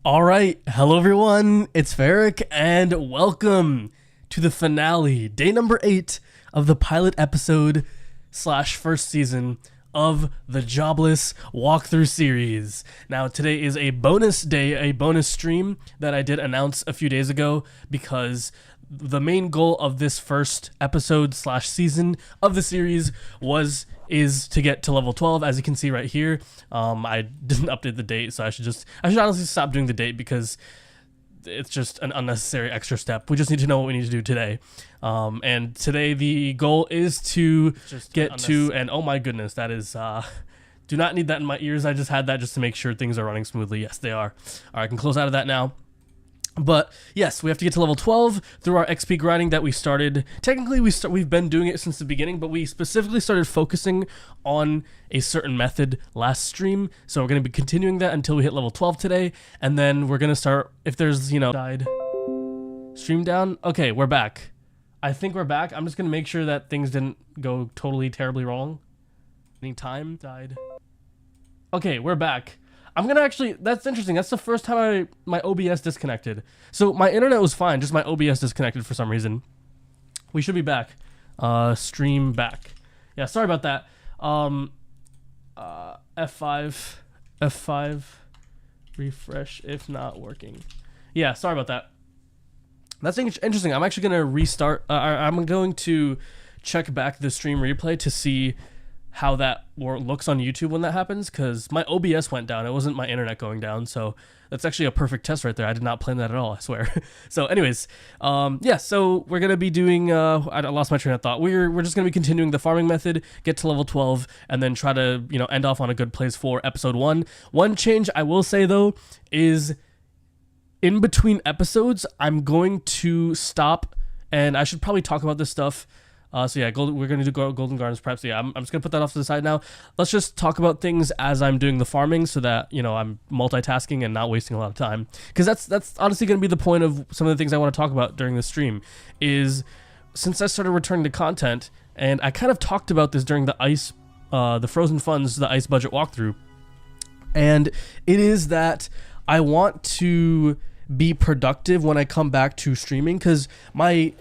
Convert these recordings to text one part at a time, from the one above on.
All right, hello everyone, it's Varric, and welcome to the finale, day number 8 of the pilot episode slash first season of the Jobless walkthrough series. Now, today is a bonus day, a bonus stream that I did announce a few days ago because the main goal of this first episode slash season of the series is to get to level 12, as you can see right here. I didn't update the date, so I should honestly stop doing the date because it's just an unnecessary extra step. We just need to know what we need to do today. And today the goal is to just get to, and oh my goodness, that is, do not need that in my ears. I just had that just to make sure things are running smoothly. Yes, they are. All right, I can close out of that now. But yes, we have to get to level 12 through our XP grinding that we started. Technically, we've been doing it since the beginning, but we specifically started focusing on a certain method last stream. So we're going to be continuing that until we hit level 12 today. And then we're going to start, if there's, died. Stream down. Okay, we're back. I think we're back. I'm just going to make sure that things didn't go totally terribly wrong. Any time died. Okay, we're back. I'm gonna actually, that's interesting. That's the first time my OBS disconnected. So my internet was fine, just my OBS disconnected for some reason. We should be back. Stream back. Yeah, sorry about that. F5, refresh if not working. Yeah, sorry about that. That's interesting. I'm actually gonna restart. I'm going to check back the stream replay to see how that looks on YouTube when that happens, because my OBS went down. It wasn't my internet going down, so that's actually a perfect test right there. I did not plan that at all, I swear. So anyways, yeah, so we're gonna be doing, I lost my train of thought. We're just gonna be continuing the farming method, get to level 12, and then try to, end off on a good place for episode 1. One change I will say though is in between episodes, I'm going to stop, and I should probably talk about this stuff. So yeah, we're going to do Golden Gardens prep. So yeah, I'm just going to put that off to the side now. Let's just talk about things as I'm doing the farming so that, I'm multitasking and not wasting a lot of time. Because that's honestly going to be the point of some of the things I want to talk about during the stream is since I started returning to content, and I kind of talked about this during the Frozen Funds, the ice budget walkthrough. And it is that I want to be productive when I come back to streaming, because my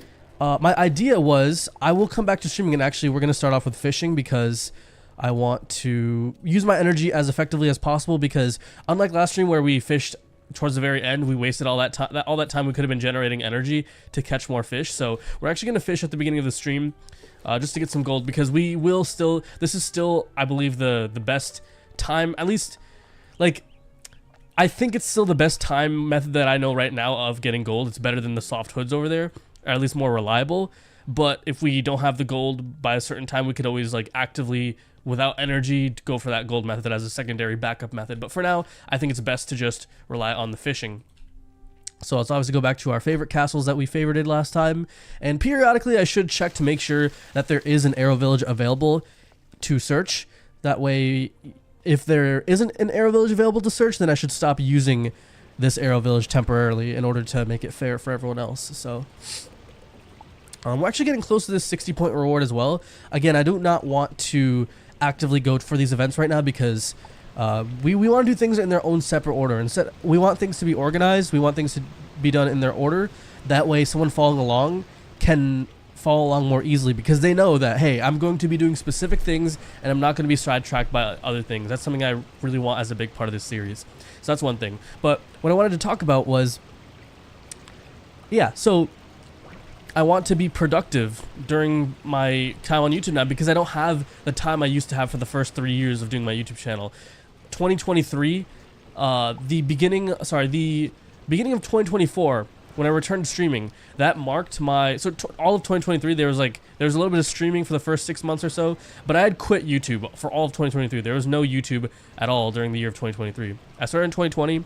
idea was I will come back to streaming, and actually we're going to start off with fishing because I want to use my energy as effectively as possible, because unlike last stream where we fished towards the very end, we wasted all that time. All that time we could have been generating energy to catch more fish. So we're actually going to fish at the beginning of the stream just to get some gold, because we will still, this is still, I believe, the best time, at least, like, I think it's still the best time method that I know right now of getting gold. It's better than the soft hoods over there, or at least more reliable. But if we don't have the gold by a certain time, we could always actively, without energy, go for that gold method as a secondary backup method. But for now, I think it's best to just rely on the fishing. So let's obviously go back to our favorite castles that we favorited last time, and periodically I should check to make sure that there is an arrow village available to search. That way, if there isn't an arrow village available to search, then I should stop using this arrow village temporarily in order to make it fair for everyone else. So we're actually getting close to this 60-point reward as well. Again, I do not want to actively go for these events right now because we want to do things in their own separate order. Instead, we want things to be organized. We want things to be done in their order. That way, someone following along can follow along more easily, because they know that, hey, I'm going to be doing specific things and I'm not going to be sidetracked by other things. That's something I really want as a big part of this series. So that's one thing. But what I wanted to talk about was, yeah, so I want to be productive during my time on YouTube now, because I don't have the time I used to have for the first 3 years of doing my YouTube channel. 2023, the beginning of 2024, when I returned to streaming, that marked my, all of 2023, there was a little bit of streaming for the first 6 months or so, but I had quit YouTube for all of 2023. There was no YouTube at all during the year of 2023. I started in 2020,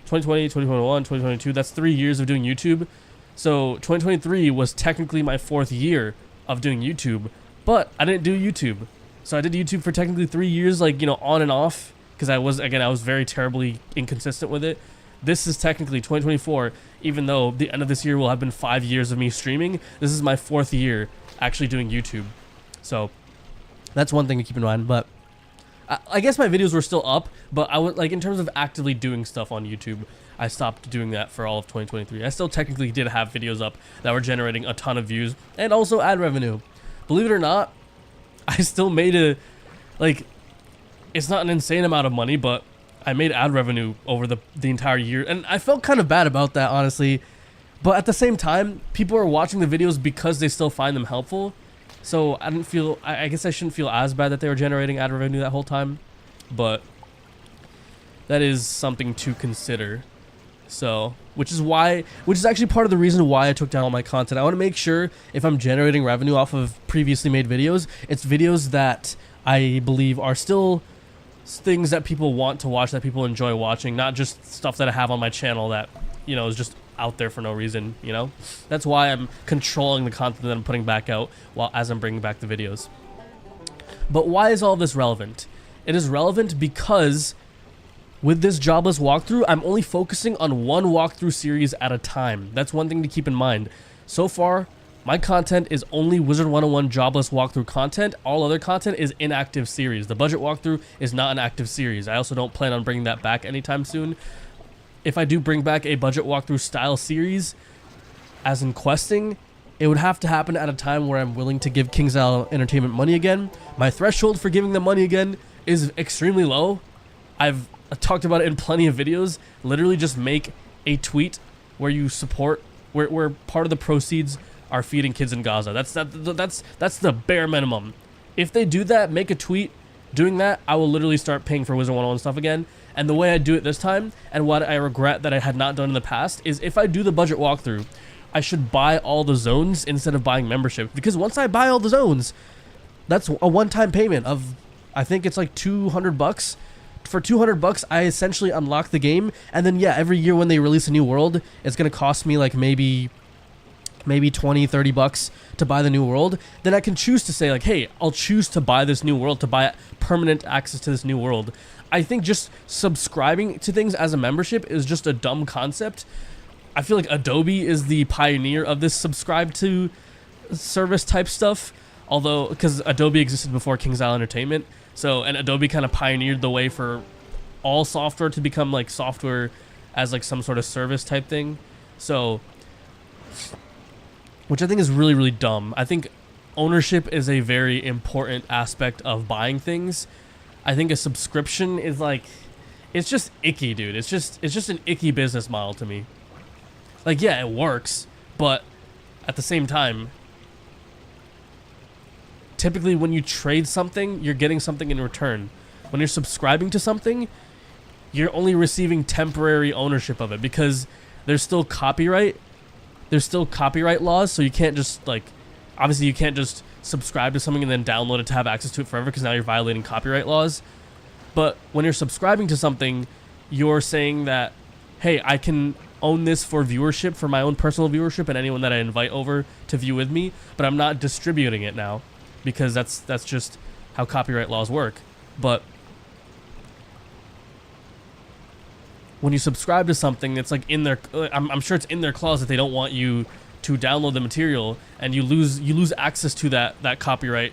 2021, 2022, that's 3 years of doing YouTube. So 2023 was technically my 4th year of doing YouTube, but I didn't do YouTube. So I did YouTube for technically 3 years, on and off, because I was very terribly inconsistent with it. This is technically 2024, even though the end of this year will have been 5 years of me streaming. This is my 4th year actually doing YouTube. So that's one thing to keep in mind. But I guess my videos were still up, but I would like in terms of actively doing stuff on YouTube, I stopped doing that for all of 2023. I still technically did have videos up that were generating a ton of views and also ad revenue. Believe it or not, I still made like, it's not an insane amount of money, but I made ad revenue over the entire year, and I felt kind of bad about that, honestly. But at the same time, people are watching the videos because they still find them helpful. So I didn't feel, I guess I shouldn't feel as bad that they were generating ad revenue that whole time. But that is something to consider. So, which is actually part of the reason why I took down all my content. I want to make sure if I'm generating revenue off of previously made videos, it's videos that I believe are still things that people want to watch, that people enjoy watching, not just stuff that I have on my channel that, you know, is just out there for no reason, you know? That's why I'm controlling the content that I'm putting back out as I'm bringing back the videos. But why is all this relevant? It is relevant because with this Jobless walkthrough, I'm only focusing on one walkthrough series at a time. That's one thing to keep in mind. So far, my content is only Wizard101 Jobless walkthrough content. All other content is inactive series. The budget walkthrough is not an active series. I also don't plan on bringing that back anytime soon. If I do bring back a budget walkthrough style series, as in questing, it would have to happen at a time where I'm willing to give KingsIsle Entertainment money again. My threshold for giving them money again is extremely low. I've talked about it in plenty of videos. Literally just make a tweet where you support, where part of the proceeds are feeding kids in Gaza. That's the bare minimum. If they do that, make a tweet doing that, I will literally start paying for Wizard101 stuff again. And the way I do it this time, and what I regret that I had not done in the past, is if I do the budget walkthrough, I should buy all the zones instead of buying membership. Because once I buy all the zones, that's a one-time payment of, I think it's like $200. For $200, I essentially unlock the game. And then, yeah, every year when they release a new world, it's going to cost me like maybe $20-30 to buy the new world. Then I can choose to say like, hey, I'll choose to buy this new world, to buy permanent access to this new world. I think just subscribing to things as a membership is just a dumb concept. I feel like Adobe is the pioneer of this subscribe to service type stuff, although because Adobe existed before KingsIsle Entertainment, so, and Adobe kind of pioneered the way for all software to become like software as like some sort of service type thing. So, which I think is really, really dumb. I think ownership is a very important aspect of buying things. I think a subscription is like, it's just icky, dude. It's just an icky business model to me. Like, yeah, it works, but at the same time, typically when you trade something, you're getting something in return. When you're subscribing to something, you're only receiving temporary ownership of it because there's still copyright. There's still copyright laws, so you can't just like, obviously you can't just subscribe to something and then download it to have access to it forever because now you're violating copyright laws. But when you're subscribing to something, you're saying that, hey, I can own this for viewership, for my own personal viewership and anyone that I invite over to view with me, but I'm not distributing it now because that's just how copyright laws work. But when you subscribe to something, it's like in their, I'm sure it's in their clause that they don't want you to download the material, and you lose access to that copyright,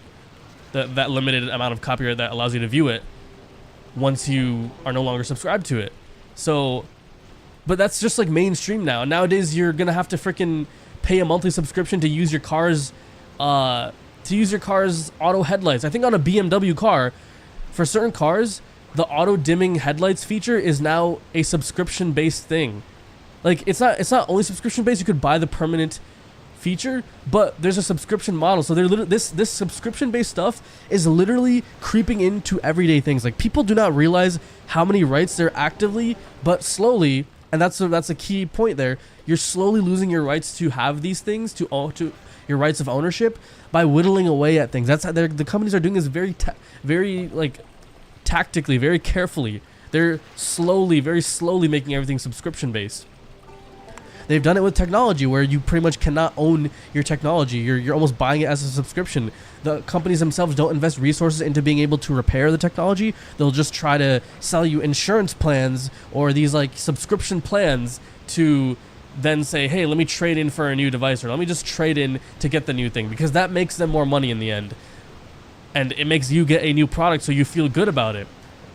that limited amount of copyright that allows you to view it once you are no longer subscribed to it. So, but that's just like mainstream now. Nowadays, you're gonna have to freaking pay a monthly subscription to use your car's auto headlights. I think on a BMW car, for certain cars, the auto dimming headlights feature is now a subscription based thing. Like, it's not only subscription based. You could buy the permanent feature, but there's a subscription model. So they're this subscription based stuff is literally creeping into everyday things. Like, people do not realize how many rights they're actively but slowly, and that's a key point there. You're slowly losing your rights to have these things, to your rights of ownership, by whittling away at things. That's how the companies are doing this very like tactically, very carefully. They're very slowly making everything subscription based. They've done it with technology where you pretty much cannot own your technology. You're almost buying it as a subscription. The companies themselves don't invest resources into being able to repair the technology. They'll just try to sell you insurance plans or these like subscription plans to then say, hey, let me trade in for a new device, or let me just trade in to get the new thing, because that makes them more money in the end. And it makes you get a new product so you feel good about it.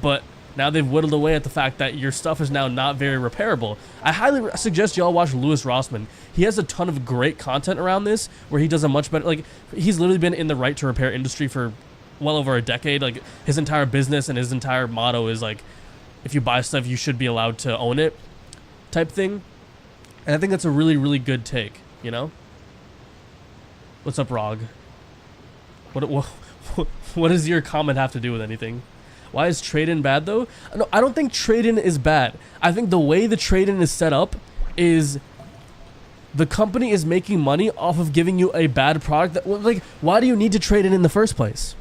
but now they've whittled away at the fact that your stuff is now not very repairable. I highly suggest y'all watch Louis Rossmann. He has a ton of great content around this where he does a much better, like, he's literally been in the right to repair industry for well over a decade. Like, his entire business and his entire motto is like, if you buy stuff, you should be allowed to own it type thing. And I think that's a really, really good take, you know? What's up, Rog? What does your comment have to do with anything? Why is trade-in bad, though? No, I don't think trade-in is bad. I think the way the trade-in is set up is the company is making money off of giving you a bad product. That, like, why do you need to trade in the first place?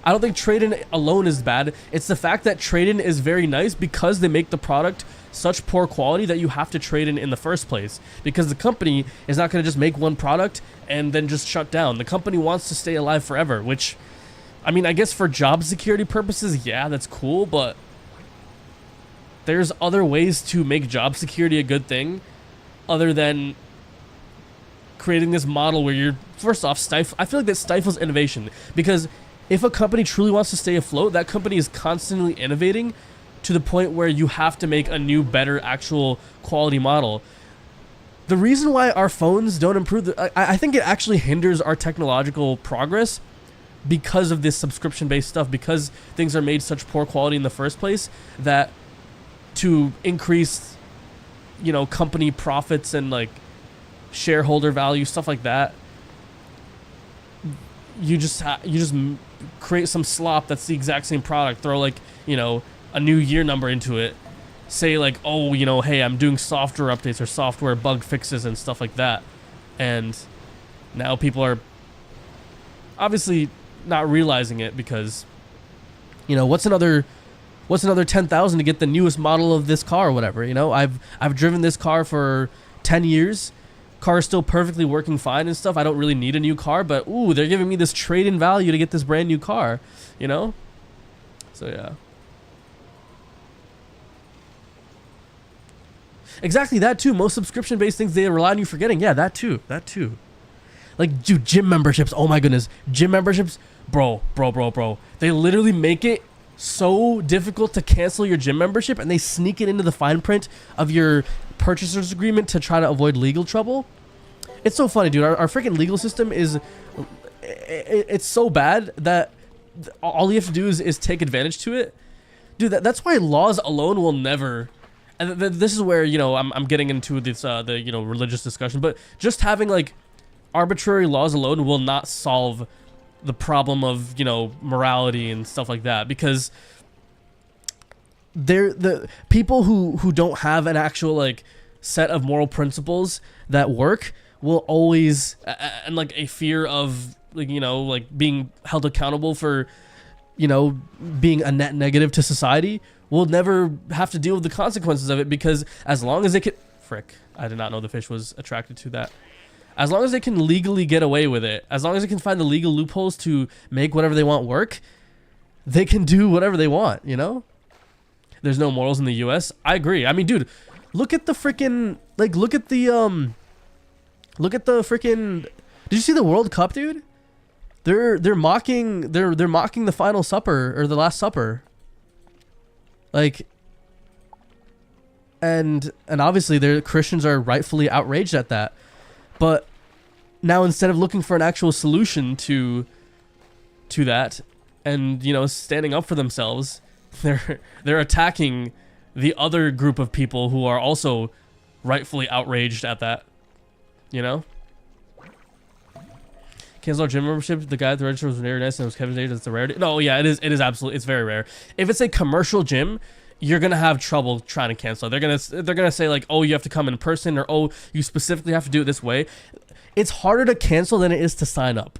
I don't think trade-in alone is bad. It's the fact that trade-in is very nice because they make the product such poor quality that you have to trade in the first place. Because the company is not going to just make one product and then just shut down. The company wants to stay alive forever, which... I mean, I guess for job security purposes, yeah, that's cool, but there's other ways to make job security a good thing other than creating this model where you're, first off, I feel like that stifles innovation, because if a company truly wants to stay afloat, that company is constantly innovating to the point where you have to make a new, better, actual quality model. The reason why our phones don't improve, I think it actually hinders our technological progress because of this subscription-based stuff, because things are made such poor quality in the first place, that to increase, you know, company profits and like shareholder value, stuff like that, you just create some slop that's the exact same product, throw like, you know, a new year number into it, say like, oh, you know, hey, I'm doing software updates or software bug fixes and stuff like that, and now people are obviously not realizing it because, you know, what's another 10,000 to get the newest model of this car or whatever, you know? I've driven this car for 10 years. Car is still perfectly working fine and stuff. I don't really need a new car, but ooh, they're giving me this trade-in value to get this brand new car, you know? So yeah. Exactly, that too. Most subscription-based things, they rely on you forgetting. Yeah, that too. Like, dude, gym memberships. Oh my goodness. Gym memberships. Bro. They literally make it so difficult to cancel your gym membership, and they sneak it into the fine print of your purchaser's agreement to try to avoid legal trouble. It's so funny, dude. Our freaking legal system is... It's so bad that all you have to do is take advantage to it. Dude, that's why laws alone will never... And this is where, you know, I'm getting into this, the, you know, religious discussion, but just having, like, arbitrary laws alone will not solve the problem of, you know, morality and stuff like that, because the people who don't have an actual like set of moral principles that work will always, and like a fear of, like, you know, like being held accountable for, you know, being a net negative to society, will never have to deal with the consequences of it, because as long as they can... Frick, I did not know the fish was attracted to that. As long as they can legally get away with it, as long as they can find the legal loopholes to make whatever they want work, they can do whatever they want, you know? There's no morals in the US. I agree. I mean, dude, look at the freaking, like, look at the freaking, did you see the World Cup, dude? They're mocking the Final Supper, or the Last Supper. Like, and obviously Christians are rightfully outraged at that. But now, instead of looking for an actual solution to that, and, you know, standing up for themselves, they're attacking the other group of people who are also rightfully outraged at that, you know? Cancel our gym membership. The guy at the register was very nice, and it was Kevin's age. That's the rarity. No, yeah, it is absolutely, it's very rare. If it's a commercial gym, you're gonna have trouble trying to cancel. They're gonna say like, oh, you have to come in person, or oh, you specifically have to do it this way. It's harder to cancel than it is to sign up.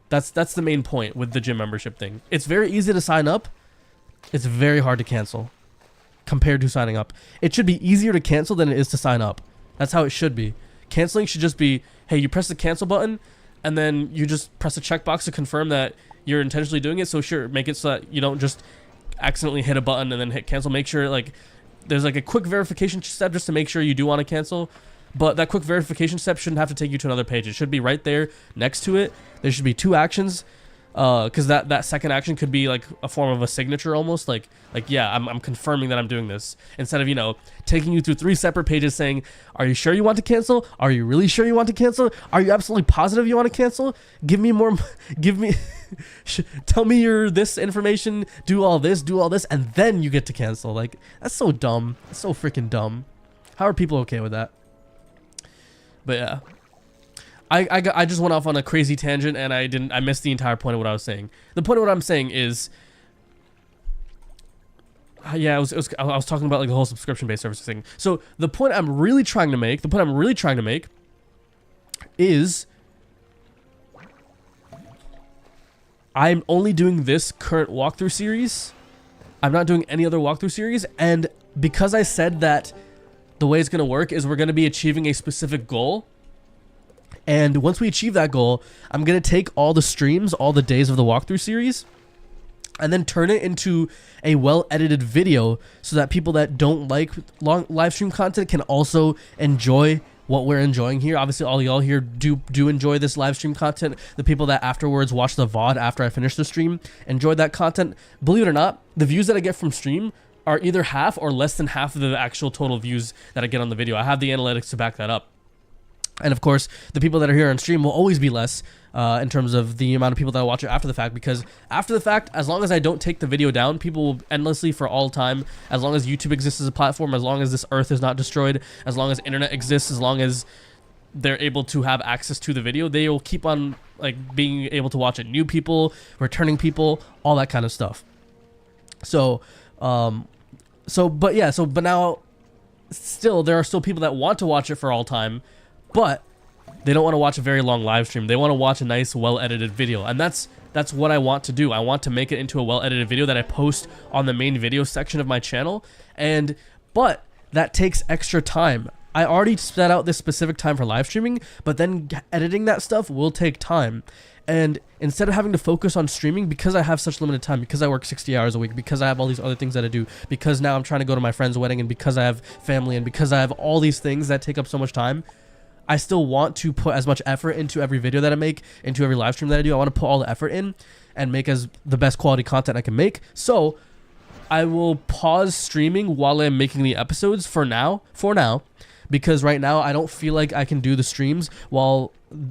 That's the main point with the gym membership thing. It's very easy to sign up. It's very hard to cancel compared to signing up. It should be easier to cancel than it is to sign up. That's how it should be. Canceling should just be, hey, you press the cancel button, and then you just press a checkbox to confirm that you're intentionally doing it. So sure, make it so that you don't just accidentally hit a button and then hit cancel. Make sure like there's like a quick verification step just to make sure you do want to cancel, but that quick verification step shouldn't have to take you to another page. It should be right there next to it. There should be two actions. because that second action could be like a form of a signature almost, like yeah, I'm confirming that I'm doing this, instead of, you know, taking you through 3 separate pages saying, are you sure you want to cancel? Are you really sure you want to cancel? Are you absolutely positive you want to cancel? Give me more, give me, tell me your this information, do all this, and then you get to cancel. Like, that's so dumb. That's so freaking dumb. How are people okay with that? But yeah. I just went off on a crazy tangent, and I missed the entire point of what I was saying. The point of what I'm saying is, yeah, I was talking about like the whole subscription-based services thing. So the point I'm really trying to make is, I'm only doing this current walkthrough series. I'm not doing any other walkthrough series, and because I said that the way it's gonna work is we're gonna be achieving a specific goal. And once we achieve that goal, I'm going to take all the streams, all the days of the walkthrough series, and then turn it into a well-edited video so that people that don't like long live stream content can also enjoy what we're enjoying here. Obviously, all y'all here do enjoy this live stream content. The people that afterwards watch the VOD after I finish the stream enjoyed that content. Believe it or not, the views that I get from stream are either half or less than half of the actual total views that I get on the video. I have the analytics to back that up. And of course, the people that are here on stream will always be less in terms of the amount of people that watch it after the fact, because after the fact, as long as I don't take the video down, people will endlessly for all time, as long as YouTube exists as a platform, as long as this earth is not destroyed, as long as internet exists, as long as they're able to have access to the video, they will keep on like being able to watch it. New people, returning people, all that kind of stuff. So, but now still, there are still people that want to watch it for all time, but they don't want to watch a very long live stream. They want to watch a nice, well-edited video. And that's what I want to do. I want to make it into a well-edited video that I post on the main video section of my channel. But that takes extra time. I already set out this specific time for live streaming, but then editing that stuff will take time. And instead of having to focus on streaming, because I have such limited time, because I work 60 hours a week, because I have all these other things that I do, because now I'm trying to go to my friend's wedding, and because I have family, and because I have all these things that take up so much time, I still want to put as much effort into every video that I make, into every live stream that I do. I want to put all the effort in and make as the best quality content I can make. So I will pause streaming while I'm making the episodes for now, because right now I don't feel like I can do the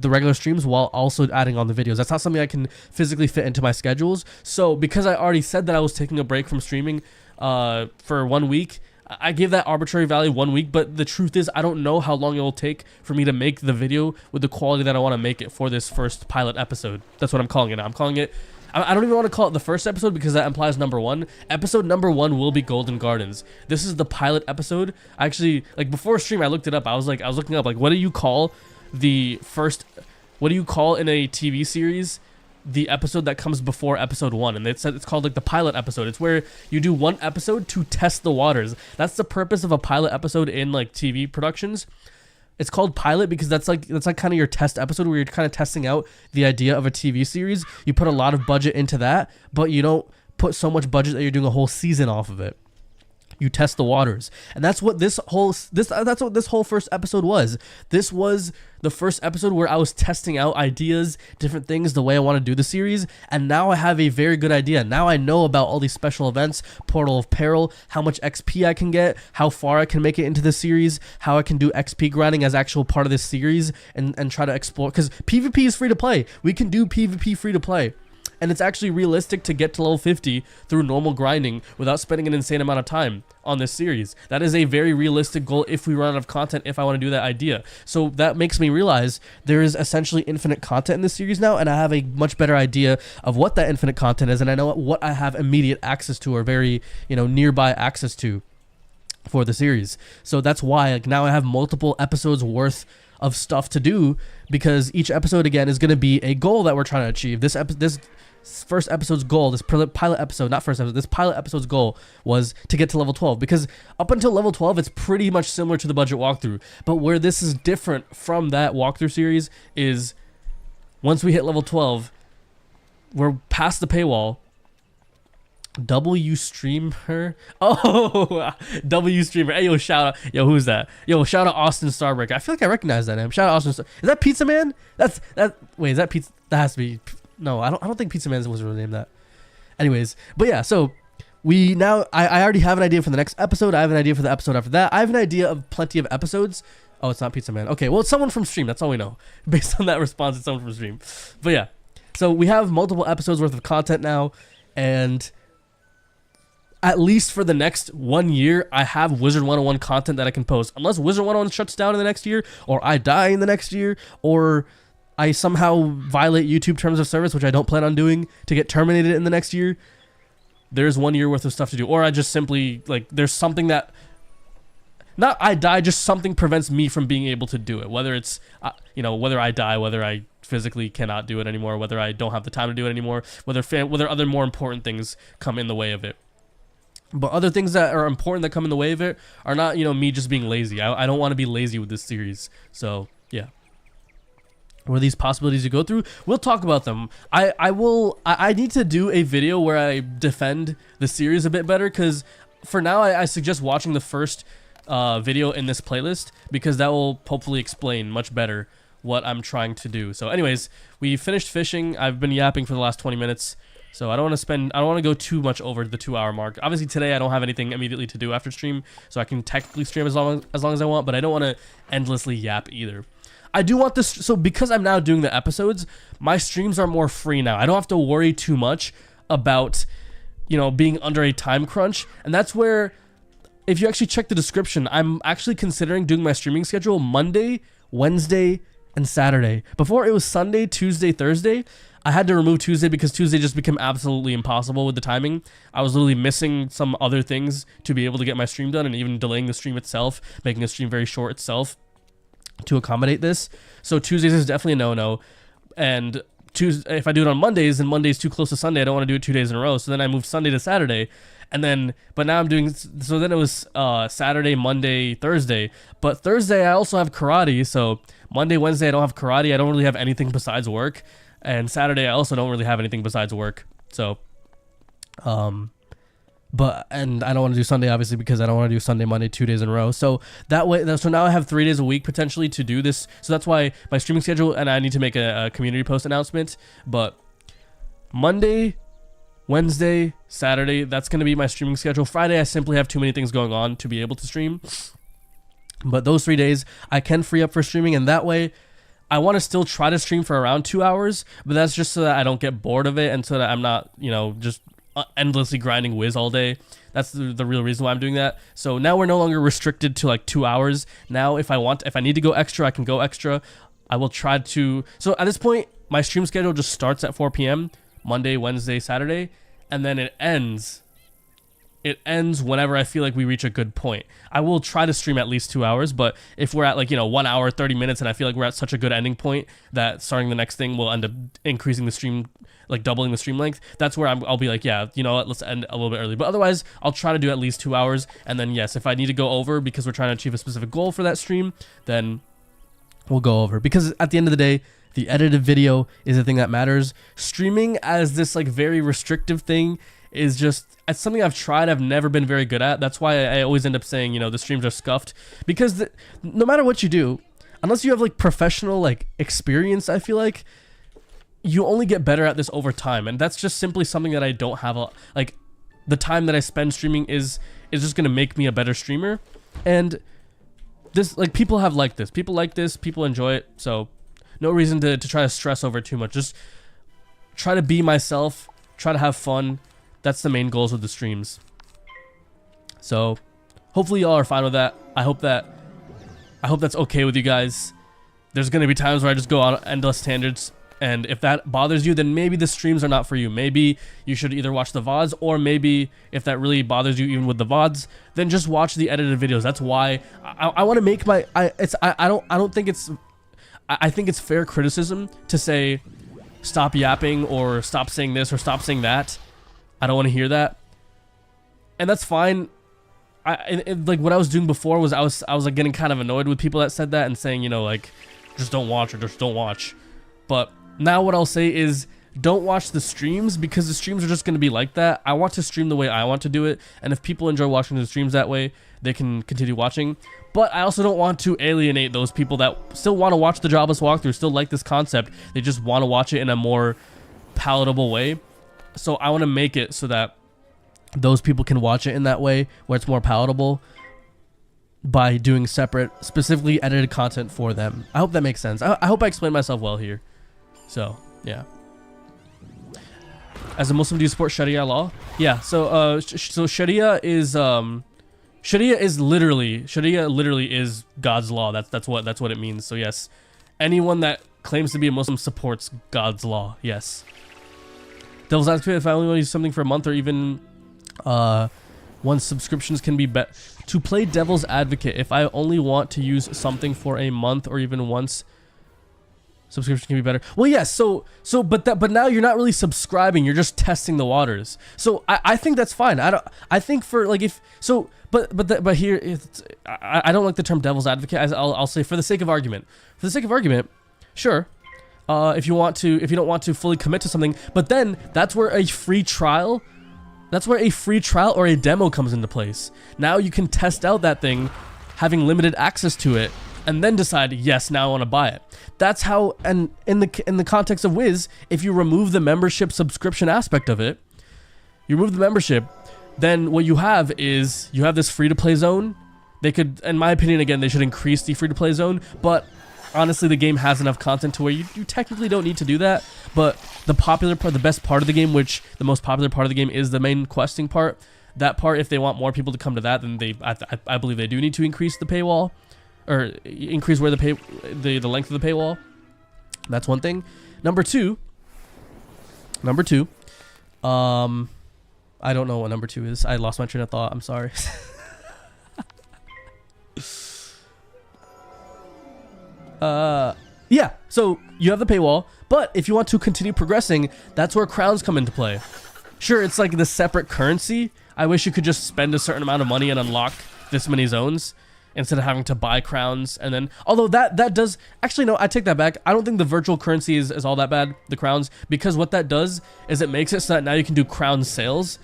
regular streams while also adding on the videos. That's not something I can physically fit into my schedules. So because I already said that I was taking a break from streaming for 1 week, I gave that arbitrary value 1 week, but the truth is I don't know how long it will take for me to make the video with the quality that I want to make it for this first pilot episode. That's what I'm calling it now. I'm calling it, I don't even want to call it the first episode because that implies number 1. Episode number 1 will be Golden Gardens. This is the pilot episode. I actually, like, before stream I looked it up. I was looking up, like, what do you call in a TV series the episode that comes before episode 1? And it said it's called like the pilot episode. It's where you do 1 episode to test the waters. That's the purpose of a pilot episode in like TV productions. It's called pilot because that's like kind of your test episode where you're kind of testing out the idea of a TV series. You put a lot of budget into that, but you don't put so much budget that you're doing a whole season off of it. You test the waters, and that's what this whole first episode was. This was the first episode where I was testing out ideas, different things, the way I want to do the series, and now I have a very good idea. Now I know about all these special events, Portal of Peril, how much XP I can get, how far I can make it into the series, how I can do XP grinding as actual part of this series, and try to explore, because PvP is free to play. We can do PvP free to play. And it's actually realistic to get to level 50 through normal grinding without spending an insane amount of time on this series. That is a very realistic goal if we run out of content, if I want to do that idea. So that makes me realize there is essentially infinite content in this series now, and I have a much better idea of what that infinite content is, and I know what I have immediate access to, or very, nearby access to for the series. So that's why, like, now I have multiple episodes worth of stuff to do, because each episode again is going to be a goal that we're trying to achieve. This first episode's goal, this pilot episode, not first episode, this pilot episode's goal was to get to level 12, because up until level 12 it's pretty much similar to the budget walkthrough. But where this is different from that walkthrough series is once we hit level 12, we're past the paywall. W streamer. Oh, W streamer. Hey, yo, shout out. Yo, who's that? Yo, shout out Austin Starbreaker. I feel like I recognize that name. Shout out Austin Is that Pizza Man? Wait, is that Pizza? That has to be. No, I don't think Pizza Man was really named that. Anyways, but yeah, so I already have an idea for the next episode. I have an idea for the episode after that. I have an idea of plenty of episodes. Oh, it's not Pizza Man. Okay, well, it's someone from stream. That's all we know. Based on that response, it's someone from stream. But yeah, so we have multiple episodes worth of content now, and at least for the next 1 year, I have Wizard101 content that I can post. Unless Wizard101 shuts down in the next year, or I die in the next year, or I somehow violate YouTube terms of service, which I don't plan on doing, to get terminated in the next year, there's 1 year worth of stuff to do. Or I just simply, like, there's something that, not I die, just something prevents me from being able to do it. Whether it's, whether I die, whether I physically cannot do it anymore, whether I don't have the time to do it anymore, whether other more important things come in the way of it. But other things that are important that come in the way of it are not, me just being lazy. I don't want to be lazy with this series. So, yeah. What are these possibilities you go through? We'll talk about them. I need to do a video where I defend the series a bit better, because for now I suggest watching the first video in this playlist, because that will hopefully explain much better what I'm trying to do. So anyways, we finished fishing. I've been yapping for the last 20 minutes. So I don't want to go too much over the 2 hour mark. Obviously today I don't have anything immediately to do after stream, so I can technically stream as long as I want, but I don't want to endlessly yap either. I do want this, so because I'm now doing the episodes, my streams are more free now. I don't have to worry too much about, being under a time crunch. And that's where, if you actually check the description, I'm actually considering doing my streaming schedule Monday, Wednesday, and Saturday. Before it was Sunday, Tuesday, Thursday. I had to remove Tuesday because Tuesday just became absolutely impossible with the timing. I was literally missing some other things to be able to get my stream done, and even delaying the stream itself, making the stream very short itself to accommodate this. So Tuesdays is definitely a no-no. And if I do it on Mondays, then Monday's too close to Sunday. I don't want to do it 2 days in a row. So then I moved Sunday to Saturday. And then, but now I'm doing, so then it was Saturday, Monday, Thursday. But Thursday I also have karate. So Monday, Wednesday I don't have karate. I don't really have anything besides work. And Saturday I also don't really have anything besides work. So, and I don't want to do Sunday, obviously, because I don't want to do Sunday, Monday, 2 days in a row. So that way, so now I have 3 days a week potentially to do this. So that's why my streaming schedule, and I need to make a community post announcement. But Monday, Wednesday, Saturday, that's going to be my streaming schedule. Friday, I simply have too many things going on to be able to stream. But those 3 days, I can free up for streaming, and that way, I want to still try to stream for around 2 hours. But that's just so that I don't get bored of it, and so that I'm not, just endlessly grinding Wiz all day. That's the real reason why I'm doing that. So now we're no longer restricted to like 2 hours. Now if I need to go extra, I can go extra. I will try to, so at this point my stream schedule just starts at 4 p.m. Monday, Wednesday, Saturday, and then it ends whenever I feel like we reach a good point. I will try to stream at least 2 hours, but if we're at 1 hour 30 minutes and I feel like we're at such a good ending point that starting the next thing will end up increasing the stream, like doubling the stream length, that's where I'll be like, yeah, you know what, let's end a little bit early. But otherwise, I'll try to do at least 2 hours, and then yes, if I need to go over because we're trying to achieve a specific goal for that stream, then we'll go over. Because at the end of the day, the edited video is the thing that matters. Streaming as this like very restrictive thing is just, it's something I've tried, I've never been very good at. That's why I always end up saying, the streams are scuffed, because no matter what you do, unless you have like professional like experience, I feel like you only get better at this over time. And that's just simply something that I don't have like the time that I spend streaming is just going to make me a better streamer. And this, like, people have liked this, people enjoy it. So no reason to try to stress over it too much. Just try to be myself, try to have fun. That's the main goals of the streams. So hopefully y'all are fine with that. I hope that's okay with you guys. There's going to be times where I just go on endless tangents, and if that bothers you, then maybe the streams are not for you. Maybe you should either watch the VODs, or maybe if that really bothers you even with the VODs, then just watch the edited videos. That's why I want to make my I think it's fair criticism to say stop yapping or stop saying this or stop saying that. I don't want to hear that, and that's fine. Like what I was doing before was I was like getting kind of annoyed with people that said that and saying, like, just don't watch, or just don't watch. But now what I'll say is don't watch the streams, because the streams are just going to be like that. I want to stream the way I want to do it, and if people enjoy watching the streams that way, they can continue watching. But I also don't want to alienate those people that still want to watch the Jobless walkthrough, still like this concept. They just want to watch it in a more palatable way. So I want to make it so that those people can watch it in that way where it's more palatable by doing separate, specifically edited content for them. I hope that makes sense. I hope I explained myself well here. So, yeah. As a Muslim, do you support Sharia law? Yeah, so Sharia is literally is God's law. That's what it means. So yes, anyone that claims to be a Muslim supports God's law. Yes. Devil's advocate, if I only want to use something for a month or even once subscriptions can be bet to play devil's advocate, if I only want to use something for a month or even once subscription can be better. Well, yes. But now you're not really subscribing. You're just testing the waters. So I think that's fine. I think for like but here I don't like the term devil's advocate. I'll say for the sake of argument. Sure. If you don't want to fully commit to something, but then that's where a free trial or a demo comes into place. Now you can test out that thing, having limited access to it, and then decide, yes, now I want to buy it. That's how, and in the context of Wiz, if you remove the membership subscription aspect of it, you remove the membership, then what you have is you have this free-to-play zone. They could, in my opinion, again, they should increase the free-to-play zone, but honestly, the game has enough content to where you technically don't need to do that. But the popular part, the best part of the game, which the most popular part of the game is the main questing part. That part, if they want more people to come to that, then I believe they do need to increase the paywall, or increase where the length of the paywall. That's one thing. Number two. I don't know what number 2 is. I lost my train of thought. I'm sorry. Yeah, so you have the paywall, but if you want to continue progressing, that's where crowns come into play. Sure, it's like the separate currency. I wish you could just spend a certain amount of money and unlock this many zones instead of having to buy crowns. And then, although that does, actually no, I take that back. I don't think the virtual currency is all that bad, the crowns, because what that does is it makes it so that now you can do crown sales,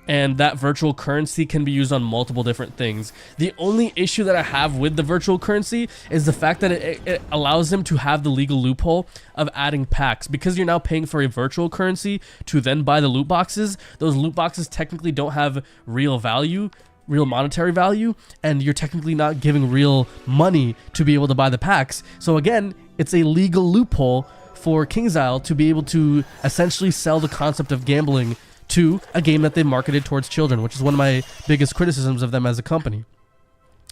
and that virtual currency can be used on multiple different things. The only issue that I have with the virtual currency is the fact that it allows them to have the legal loophole of adding packs. Because you're now paying for a virtual currency to then buy the loot boxes, those loot boxes technically don't have real value, real monetary value, and you're technically not giving real money to be able to buy the packs. So again, it's a legal loophole for KingsIsle to be able to essentially sell the concept of gambling to a game that they marketed towards children, which is one of my biggest criticisms of them as a company.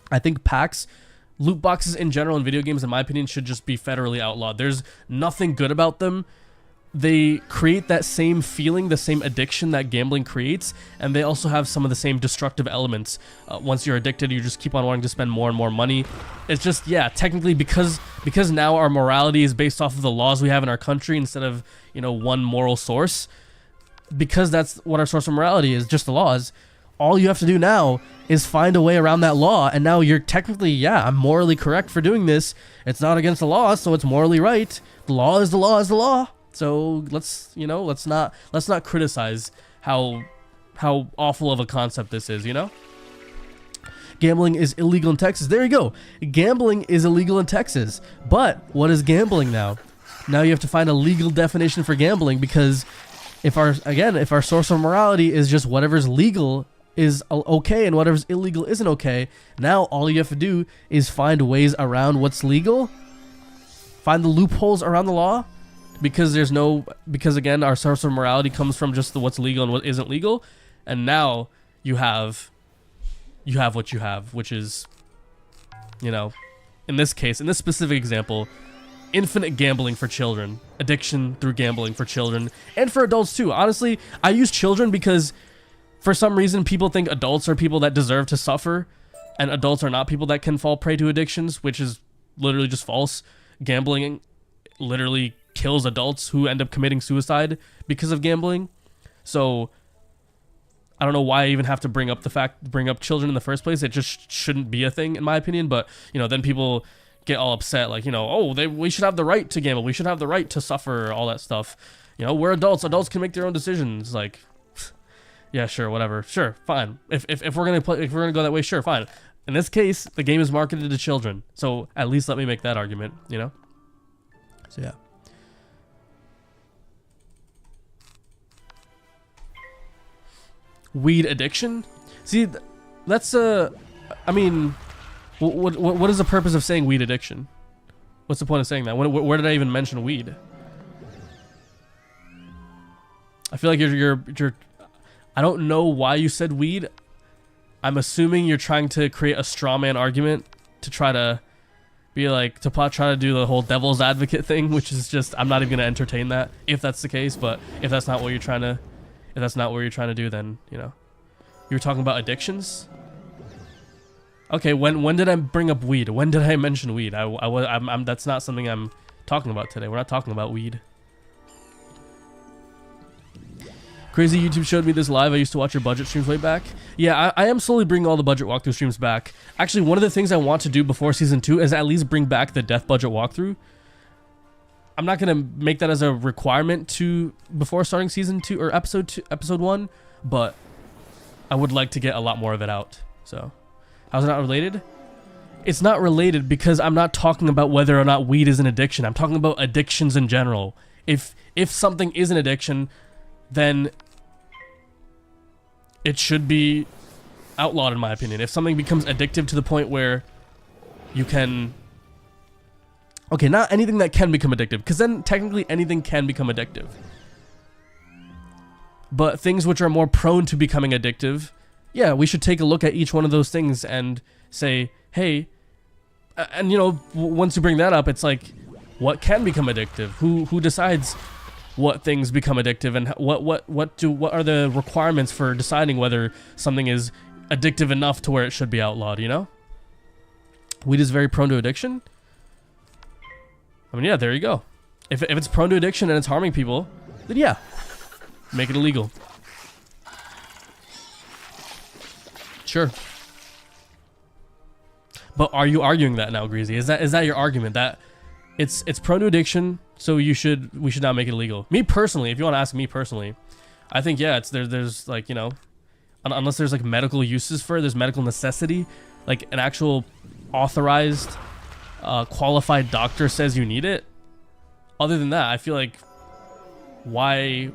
I think packs, loot boxes in general in video games, in my opinion, should just be federally outlawed. There's nothing good about them. They create that same feeling, the same addiction that gambling creates, and they also have some of the same destructive elements. Once you're addicted, you just keep on wanting to spend more and more money. It's just, yeah, technically because now our morality is based off of the laws we have in our country instead of, one moral source. Because that's what our source of morality is, just the laws. All you have to do now is find a way around that law, and now you're technically, yeah, I'm morally correct for doing this. It's not against the law, so it's morally right. The law is the law is the law. So let's not criticize how awful of a concept this is, Gambling is illegal in Texas. There you go. Gambling is illegal in Texas. But what is gambling now? Now you have to find a legal definition for gambling, because if our source of morality is just whatever's legal is okay and whatever's illegal isn't okay, now all you have to do is find ways around what's legal, find the loopholes around the law, because again, our source of morality comes from just what's legal and what isn't legal, and now you have what you have, which is, in this case, in this specific example, infinite gambling for children, addiction through gambling for children, and for adults too. Honestly, I use children because for some reason people think adults are people that deserve to suffer, and adults are not people that can fall prey to addictions, which is literally just false. Gambling literally kills adults who end up committing suicide because of gambling. So I don't know why I even have to bring up children in the first place. It just shouldn't be a thing, in my opinion. But then people get all upset, like, we should have the right to gamble, we should have the right to suffer, all that stuff. We're adults can make their own decisions. Like, yeah, sure, whatever, sure, fine. If we're gonna go that way, sure, fine. In this case, the game is marketed to children, so at least let me make that argument, So yeah. weed addiction. See, that's I mean, what is the purpose of saying weed addiction? What's the point of saying that? Where did I even mention weed? I feel like you're I don't know why you said weed. I'm assuming you're trying to create a straw man argument to try to be like, to try to do the whole devil's advocate thing, which is just, I'm not even gonna entertain that if that's the case. But if that's not what you're trying to do, then, you know, you were talking about addictions. Okay, when did I bring up weed? When did I mention weed? I'm that's not something I'm talking about today. We're not talking about weed. Crazy YouTube showed me this live. I used to watch your budget streams way back. Yeah, I am slowly bringing all the budget walkthrough streams back. Actually, one of the things I want to do before season 2 is at least bring back the death budget walkthrough. I'm not gonna make that as a requirement to before starting season 2 or episode 1, but I would like to get a lot more of it out. So, how's it not related? It's not related because I'm not talking about whether or not weed is an addiction. I'm talking about addictions in general. If something is an addiction, then it should be outlawed, in my opinion. If something becomes addictive to the point where you can... Okay, not anything that can become addictive, because then technically anything can become addictive. But things which are more prone to becoming addictive, yeah, we should take a look at each one of those things and say, hey, and you know, once you bring that up, it's like, what can become addictive? Who decides what things become addictive, and what are the requirements for deciding whether something is addictive enough to where it should be outlawed, you know? Weed is very prone to addiction? I mean, yeah, there you go. If it's prone to addiction and it's harming people, then yeah, make it illegal. Sure. But are you arguing that now, Greasy? Is that your argument, that it's prone to addiction, so we should not make it illegal? Me personally, if you want to ask me personally, I think yeah, there's like, you know, unless there's like medical uses for it, there's medical necessity, like an actual authorized, qualified doctor says you need it. Other than that, I feel like why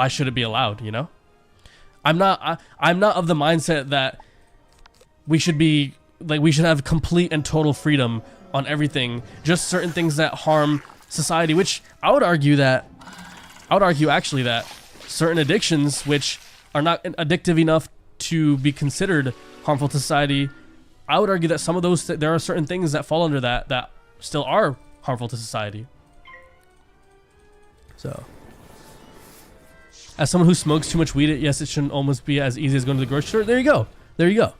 should it be allowed? You know, I'm not of the mindset that we should be like, we should have complete and total freedom on everything, just certain things that harm society, which I would argue actually that certain addictions which are not addictive enough to be considered harmful to society, I would argue that some of those, there are certain things that fall under that still are harmful to society. So, as someone who smokes too much weed, yes, it shouldn't almost be as easy as going to the grocery store. There you go. There you go.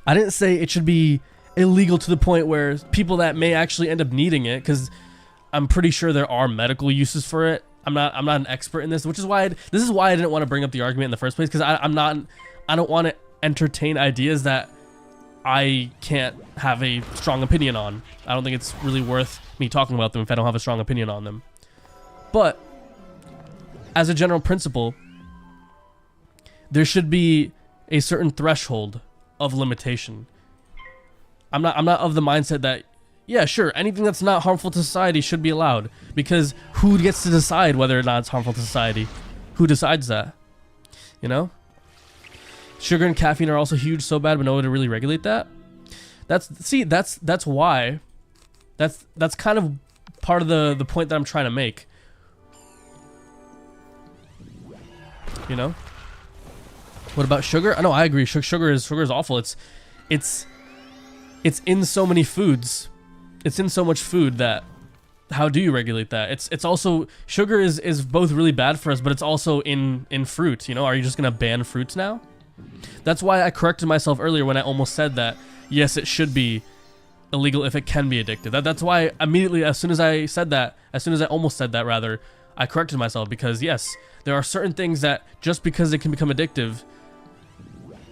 I didn't say it should be illegal to the point where people that may actually end up needing it, because I'm pretty sure there are medical uses for it. I'm not an expert in this, which is why this is why I didn't want to bring up the argument in the first place, because I don't want to entertain ideas that I can't have a strong opinion on. I don't think it's really worth me talking about them if I don't have a strong opinion on them. But as a general principle, there should be a certain threshold of limitation. I'm not of the mindset that, yeah, sure, anything that's not harmful to society should be allowed, because who gets to decide whether or not it's harmful to society? Who decides that? You know? Sugar and caffeine are also huge, so bad, but no way to really regulate that. That's why. That's kind of part of the point that I'm trying to make. You know? What about sugar? I know, I agree. Sugar is awful. It's in so many foods. It's in so much food that how do you regulate that? It's also, sugar is both really bad for us, but it's also in fruit, you know? Are you just gonna ban fruits now? That's why I corrected myself earlier when I almost said that yes, it should be illegal if it can be addictive. That's why immediately, as soon as I almost said that rather, I corrected myself, because yes, there are certain things that just because it can become addictive,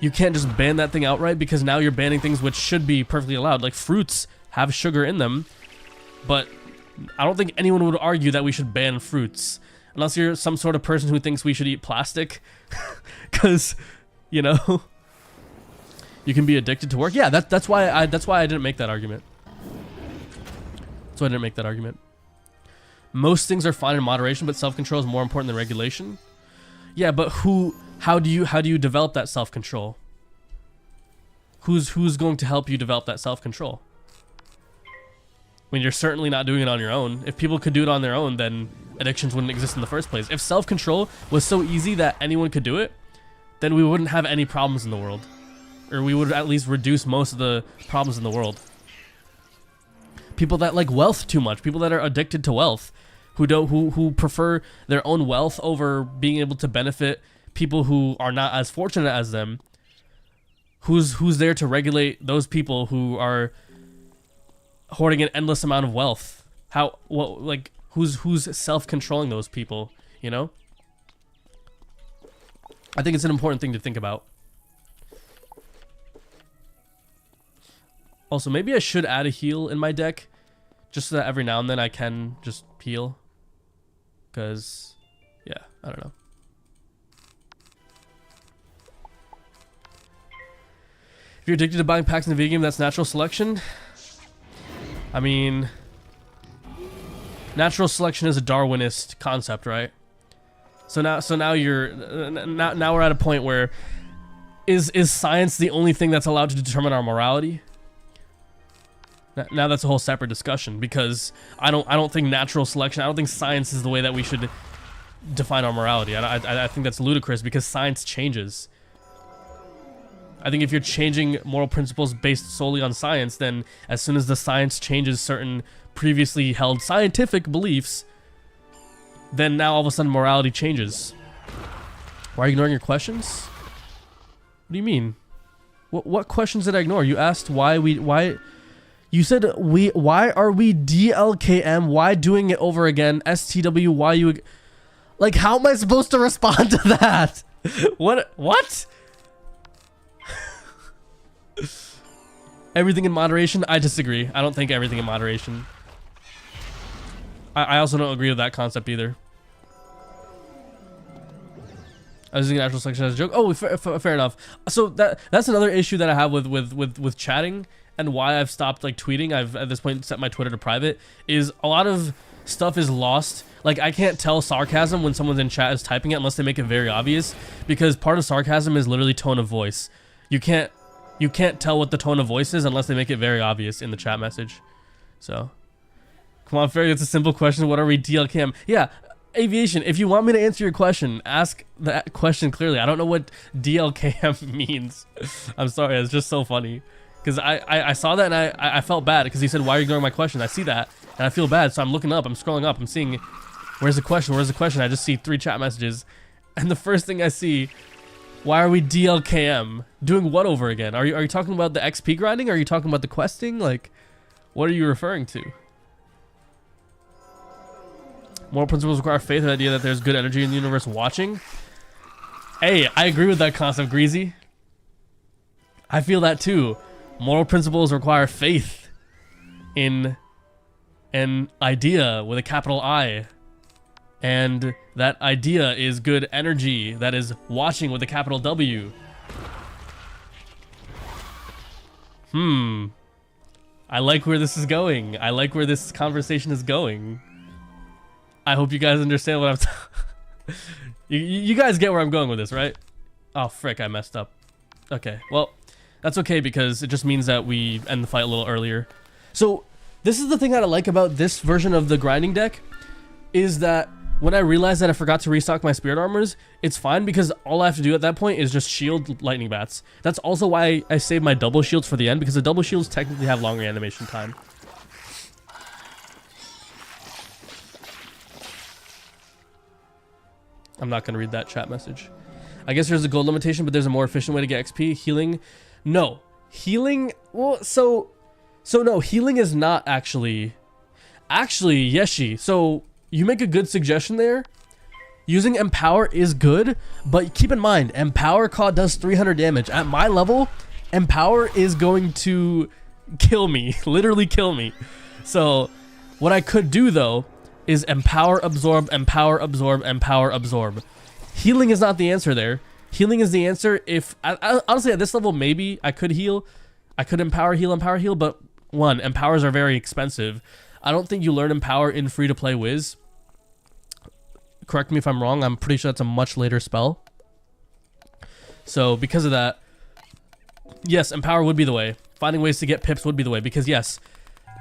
you can't just ban that thing outright, because now you're banning things which should be perfectly allowed. Like fruits have sugar in them, but I don't think anyone would argue that we should ban fruits, unless you're some sort of person who thinks we should eat plastic, because, you know, you can be addicted to work. Yeah, that's why I didn't make that argument. That's why I didn't make that argument. Most things are fine in moderation, but self-control is more important than regulation. Yeah, but who how do you develop that self-control? Who's going to help you develop that self-control? When you're certainly not doing it on your own. If people could do it on their own, then addictions wouldn't exist in the first place. If self-control was so easy that anyone could do it, then we wouldn't have any problems in the world. Or we would at least reduce most of the problems in the world. People that like wealth too much, people that are addicted to wealth, who prefer their own wealth over being able to benefit people who are not as fortunate as them. Who's there to regulate those people who are hoarding an endless amount of wealth? Who's self-controlling those people, you know? I think it's an important thing to think about. Also, maybe I should add a heal in my deck, just so that every now and then I can just heal. Because, yeah, I don't know. If you're addicted to buying packs in the video game, that's natural selection. I mean, natural selection is a Darwinist concept, right? So now we're at a point where is science the only thing that's allowed to determine our morality? Now that's a whole separate discussion, because I don't think natural selection, I don't think science is the way that we should define our morality. I think that's ludicrous, because science changes. I think if you're changing moral principles based solely on science, then as soon as the science changes certain previously held scientific beliefs, then now all of a sudden morality changes. Why are you ignoring your questions? What do you mean? What questions did I ignore? You asked why. You said why are we DLKM? Why doing it over again? STW, why you... Like, how am I supposed to respond to that? What? Everything in moderation? I disagree. I don't think everything in moderation. I also don't agree with that concept either. I was using natural selection as a joke. Oh, fair enough. So that's another issue that I have with chatting, and why I've stopped like tweeting. I've at this point set my Twitter to private. Is a lot of stuff is lost. Like, I can't tell sarcasm when someone's in chat is typing it unless they make it very obvious, because part of sarcasm is literally tone of voice. You can't tell what the tone of voice is unless they make it very obvious in the chat message. So, come on, Ferry, it's a simple question. What are we DLKM? Yeah, Aviation, if you want me to answer your question, ask that question clearly. I don't know what DLKM means. I'm sorry, it's just so funny. Because I saw that and I felt bad, because he said, why are you ignoring my question? I see that and I feel bad, so I'm looking up, I'm scrolling up, I'm seeing, where's the question? I just see 3 chat messages, and the first thing I see, why are we DLKM? Doing what over again? Are you talking about the XP grinding? Are you talking about the questing? Like, what are you referring to? Moral principles require faith, the idea that there's good energy in the universe watching. Hey, I agree with that concept, Greasy. I feel that too. Moral principles require faith in an idea with a capital I. And that idea is good energy that is watching with a capital W. I like where this is going. I like where this conversation is going. I hope you guys understand what I'm you guys get where I'm going with this, right? Oh, frick, I messed up. Okay, well, that's okay, because it just means that we end the fight a little earlier. So, this is the thing that I like about this version of the grinding deck, is that when I realized that I forgot to restock my spirit armors, it's fine, because all I have to do at that point is just shield lightning bats. That's also why I saved my double shields for the end, because the double shields technically have longer animation time. I'm not going to read that chat message. I guess there's a gold limitation, but there's a more efficient way to get XP. Healing? No. Healing? Well, so no, healing is not actually... Actually, Yeshi, so you make a good suggestion there. Using Empower is good, but keep in mind, Empower does 300 damage. At my level, Empower is going to kill me. Literally kill me. So, what I could do, though, is Empower, Absorb, Empower, Absorb, Empower, Absorb. Healing is not the answer there. Healing is the answer if... honestly, at this level, maybe I could heal. I could Empower, heal, but one, Empowers are very expensive. I don't think you learn Empower in free-to-play Wiz. Correct me if I'm wrong. I'm pretty sure that's a much later spell. So because of that, yes, Empower would be the way. Finding ways to get pips would be the way, because yes,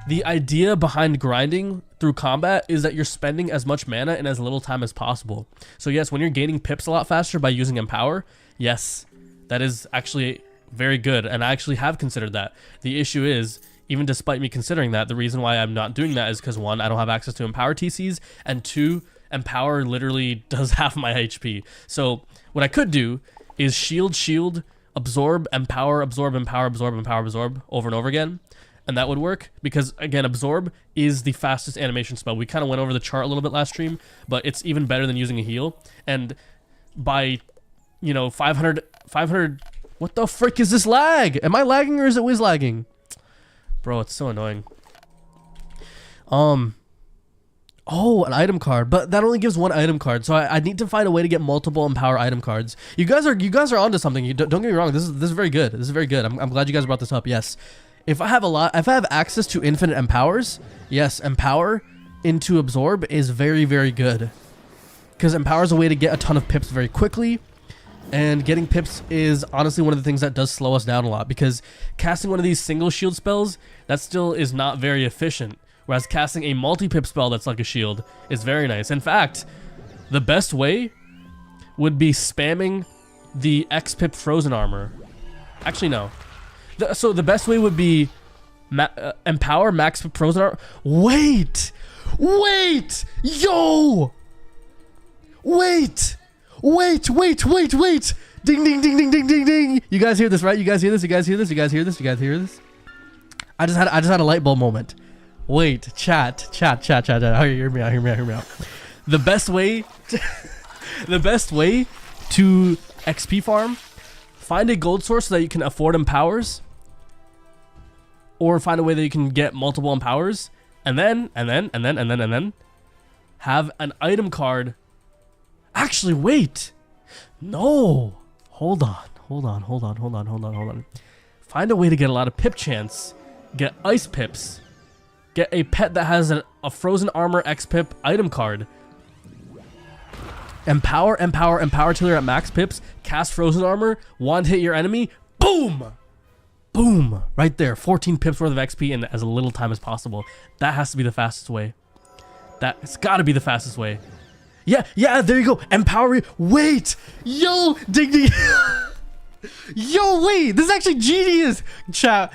the idea behind grinding through combat is that you're spending as much mana in as little time as possible. So yes, when you're gaining pips a lot faster by using Empower, yes, that is actually very good, and I actually have considered that. The issue is, even despite me considering that, the reason why I'm not doing that is because 1, I don't have access to Empower TCs, and 2, Empower literally does half my HP. So what I could do is shield, absorb, empower, absorb, empower, absorb, empower, absorb over and over again. And that would work because, again, absorb is the fastest animation spell. We kind of went over the chart a little bit last stream, but it's even better than using a heal. And by, you know, 500, what the frick is this lag? Am I lagging or is it Wiz lagging? Bro, it's so annoying. Oh, an item card, but that only gives 1 item card, so I need to find a way to get multiple Empower item cards. You guys are onto something. Don't get me wrong. This is very good. This is very good. I'm glad you guys brought this up. Yes, if I have access to infinite Empowers, yes, Empower into Absorb is very, very good, because Empower is a way to get a ton of pips very quickly, and getting pips is honestly one of the things that does slow us down a lot, because casting one of these single shield spells, that still is not very efficient. Whereas casting a multi-pip spell that's like a shield is very nice. In fact, the best way would be spamming the X-Pip Frozen Armor. Actually, no. So the best way would be Empower Max Pip Frozen Armor. Wait! Yo! Wait! Ding, ding, ding, ding, ding, ding, ding! You guys hear this, right? You guys hear this? I just had a light bulb moment. Wait, chat. Hear me out. The best way to XP farm, find a gold source so that you can afford Empowers, or find a way that you can get multiple Empowers, and then have an item card. Actually, wait. No. Hold on. Find a way to get a lot of pip chance. Get ice pips. Get a pet that has a Frozen Armor X-Pip item card. Empower till you're at max pips. Cast Frozen Armor. One hit your enemy. Boom! Boom! Right there. 14 pips worth of XP in as little time as possible. That has to be the fastest way. It's gotta be the fastest way. Yeah, there you go. Empower. Wait! Yo! Ding! Yo, wait, this is actually genius. Chat.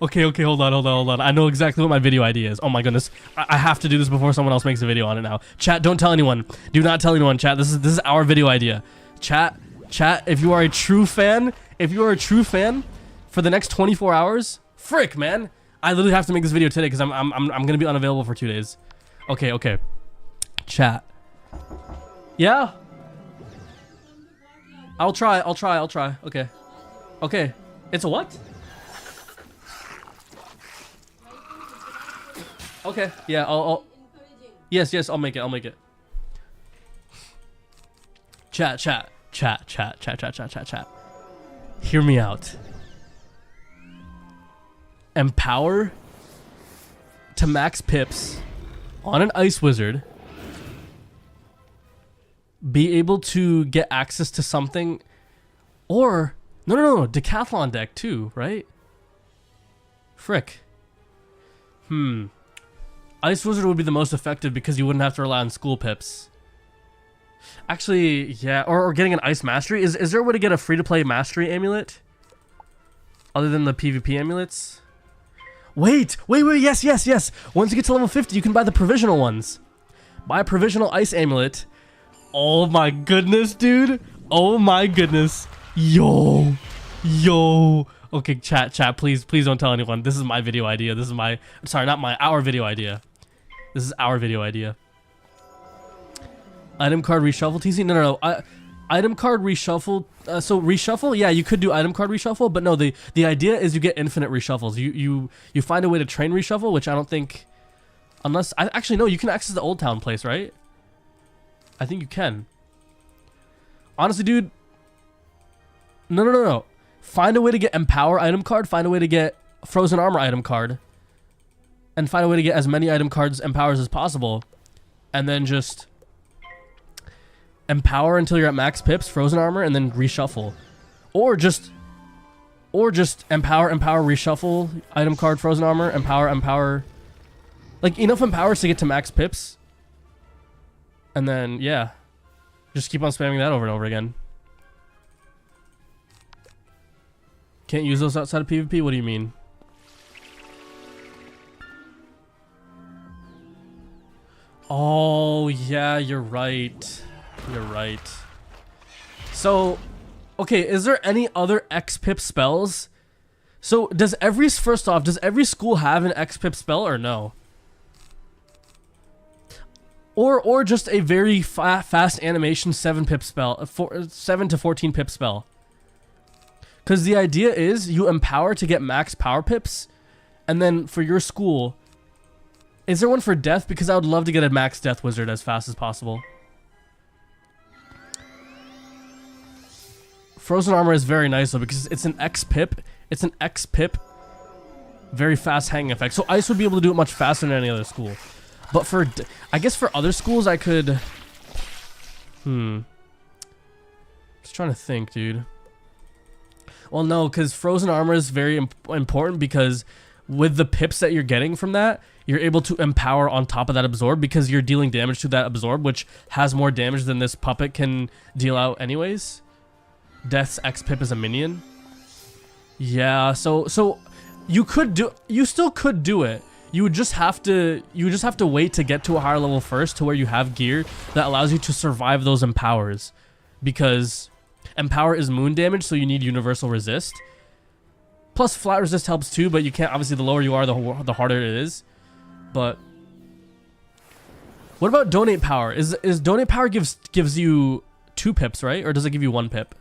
Okay, hold on. I know exactly what my video idea is. Oh my goodness. I have to do this before someone else makes a video on it now. Chat, don't tell anyone. Do not tell anyone, chat. This is our video idea. Chat, if you are a true fan, for the next 24 hours, frick, man. I literally have to make this video today because I'm going to be unavailable for 2 days. Okay. Chat. Yeah? I'll try. Okay. It's a what? Okay. Yeah, I'll Yes, I'll make it. Chat. Hear me out. Empower to max pips on an ice wizard. Be able to get access to something, or no, decathlon deck too, right? Frick. Ice Wizard would be the most effective because you wouldn't have to rely on school pips. Actually, yeah, or getting an ice mastery. Is there a way to get a free-to-play mastery amulet other than the PvP amulets? Wait, yes. Once you get to level 50, you can buy the provisional ones. Buy a provisional ice amulet. Oh my goodness, dude. Oh my goodness. Yo. Okay, chat, please don't tell anyone. This is my video idea. Our video idea. This is our video idea. Item card reshuffle TC? No. Item card reshuffle. So reshuffle, yeah, you could do item card reshuffle, but no, the idea is you get infinite reshuffles. You find a way to train reshuffle, which I don't think, unless actually no, you can access the Old Town place, right? I think you can. Honestly, dude. No. Find a way to get Empower item card. Find a way to get Frozen Armor item card. And find a way to get as many item cards, Empowers as possible. And then just Empower until you're at max pips, Frozen Armor, and then reshuffle. Or just empower, reshuffle, item card, frozen armor, empower. Like, enough empowers to get to max pips. And then, yeah. Just keep on spamming that over and over again. Can't use those outside of PvP? What do you mean? Oh, yeah, you're right. You're right. So, okay, is there any other X-Pip spells? So, first off, does every school have an X-Pip spell or no? Or just a very fast animation 7-pip spell, 7 to 14 pip spell. Because the idea is you empower to get max power pips, and then for your school, is there one for death? Because I would love to get a max death wizard as fast as possible. Frozen armor is very nice though because it's an X-pip. It's an X-pip, very fast hanging effect. So ice would be able to do it much faster than any other school. But I guess for other schools I could... Just trying to think, dude. Well, no, because frozen armor is very important because with the pips that you're getting from that, you're able to empower on top of that absorb because you're dealing damage to that absorb, which has more damage than this puppet can deal out anyways. Death's X-pip is a minion. Yeah, so you still could do it. You would just have to wait to get to a higher level first to where you have gear that allows you to survive those empowers. Because empower is moon damage, so you need universal resist. Plus flat resist helps too, but you can't, obviously the lower you are, the harder it is. But what about donate power? Is donate power gives you 2 pips, right? Or does it give you 1 pip?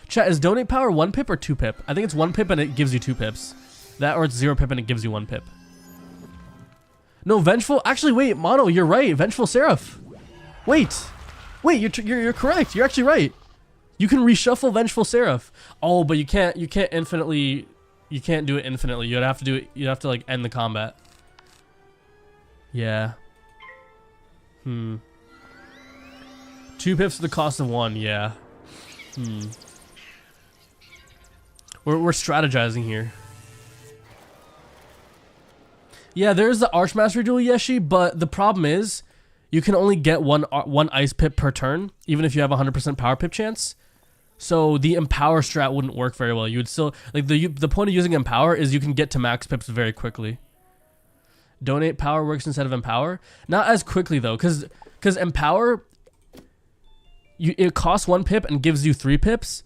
Chat, is donate power 1 pip or 2 pip? I think it's 1 pip and it gives you 2 pips. That or it's 0 pip and it gives you 1 pip. No, Vengeful... Actually, wait, Mono, you're right. Vengeful Seraph. Wait, you're correct. You're actually right. You can reshuffle Vengeful Seraph. Oh, but you can't infinitely... You can't do it infinitely. You'd have to do it... You'd have to, like, end the combat. Yeah. 2 pips for the cost of 1, yeah. We're strategizing here. Yeah, there's the Archmastery duel, Yeshi, but the problem is you can only get one ice pip per turn, even if you have 100% power pip chance. So the empower strat wouldn't work very well. You would still, like, the point of using empower is you can get to max pips very quickly. Donate power works instead of empower. Not as quickly though, because empower, it costs 1 pip and gives you 3 pips.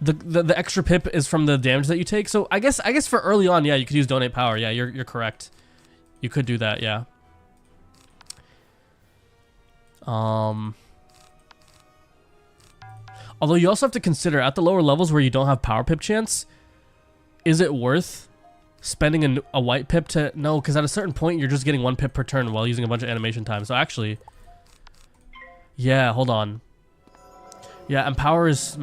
The extra pip is from the damage that you take. So I guess for early on, yeah, you could use donate power. Yeah, you're correct. You could do that, yeah. Although you also have to consider at the lower levels where you don't have power pip chance, is it worth spending a white pip to... No, because at a certain point you're just getting 1 pip per turn while using a bunch of animation time. So actually, yeah, hold on. Yeah, empower is...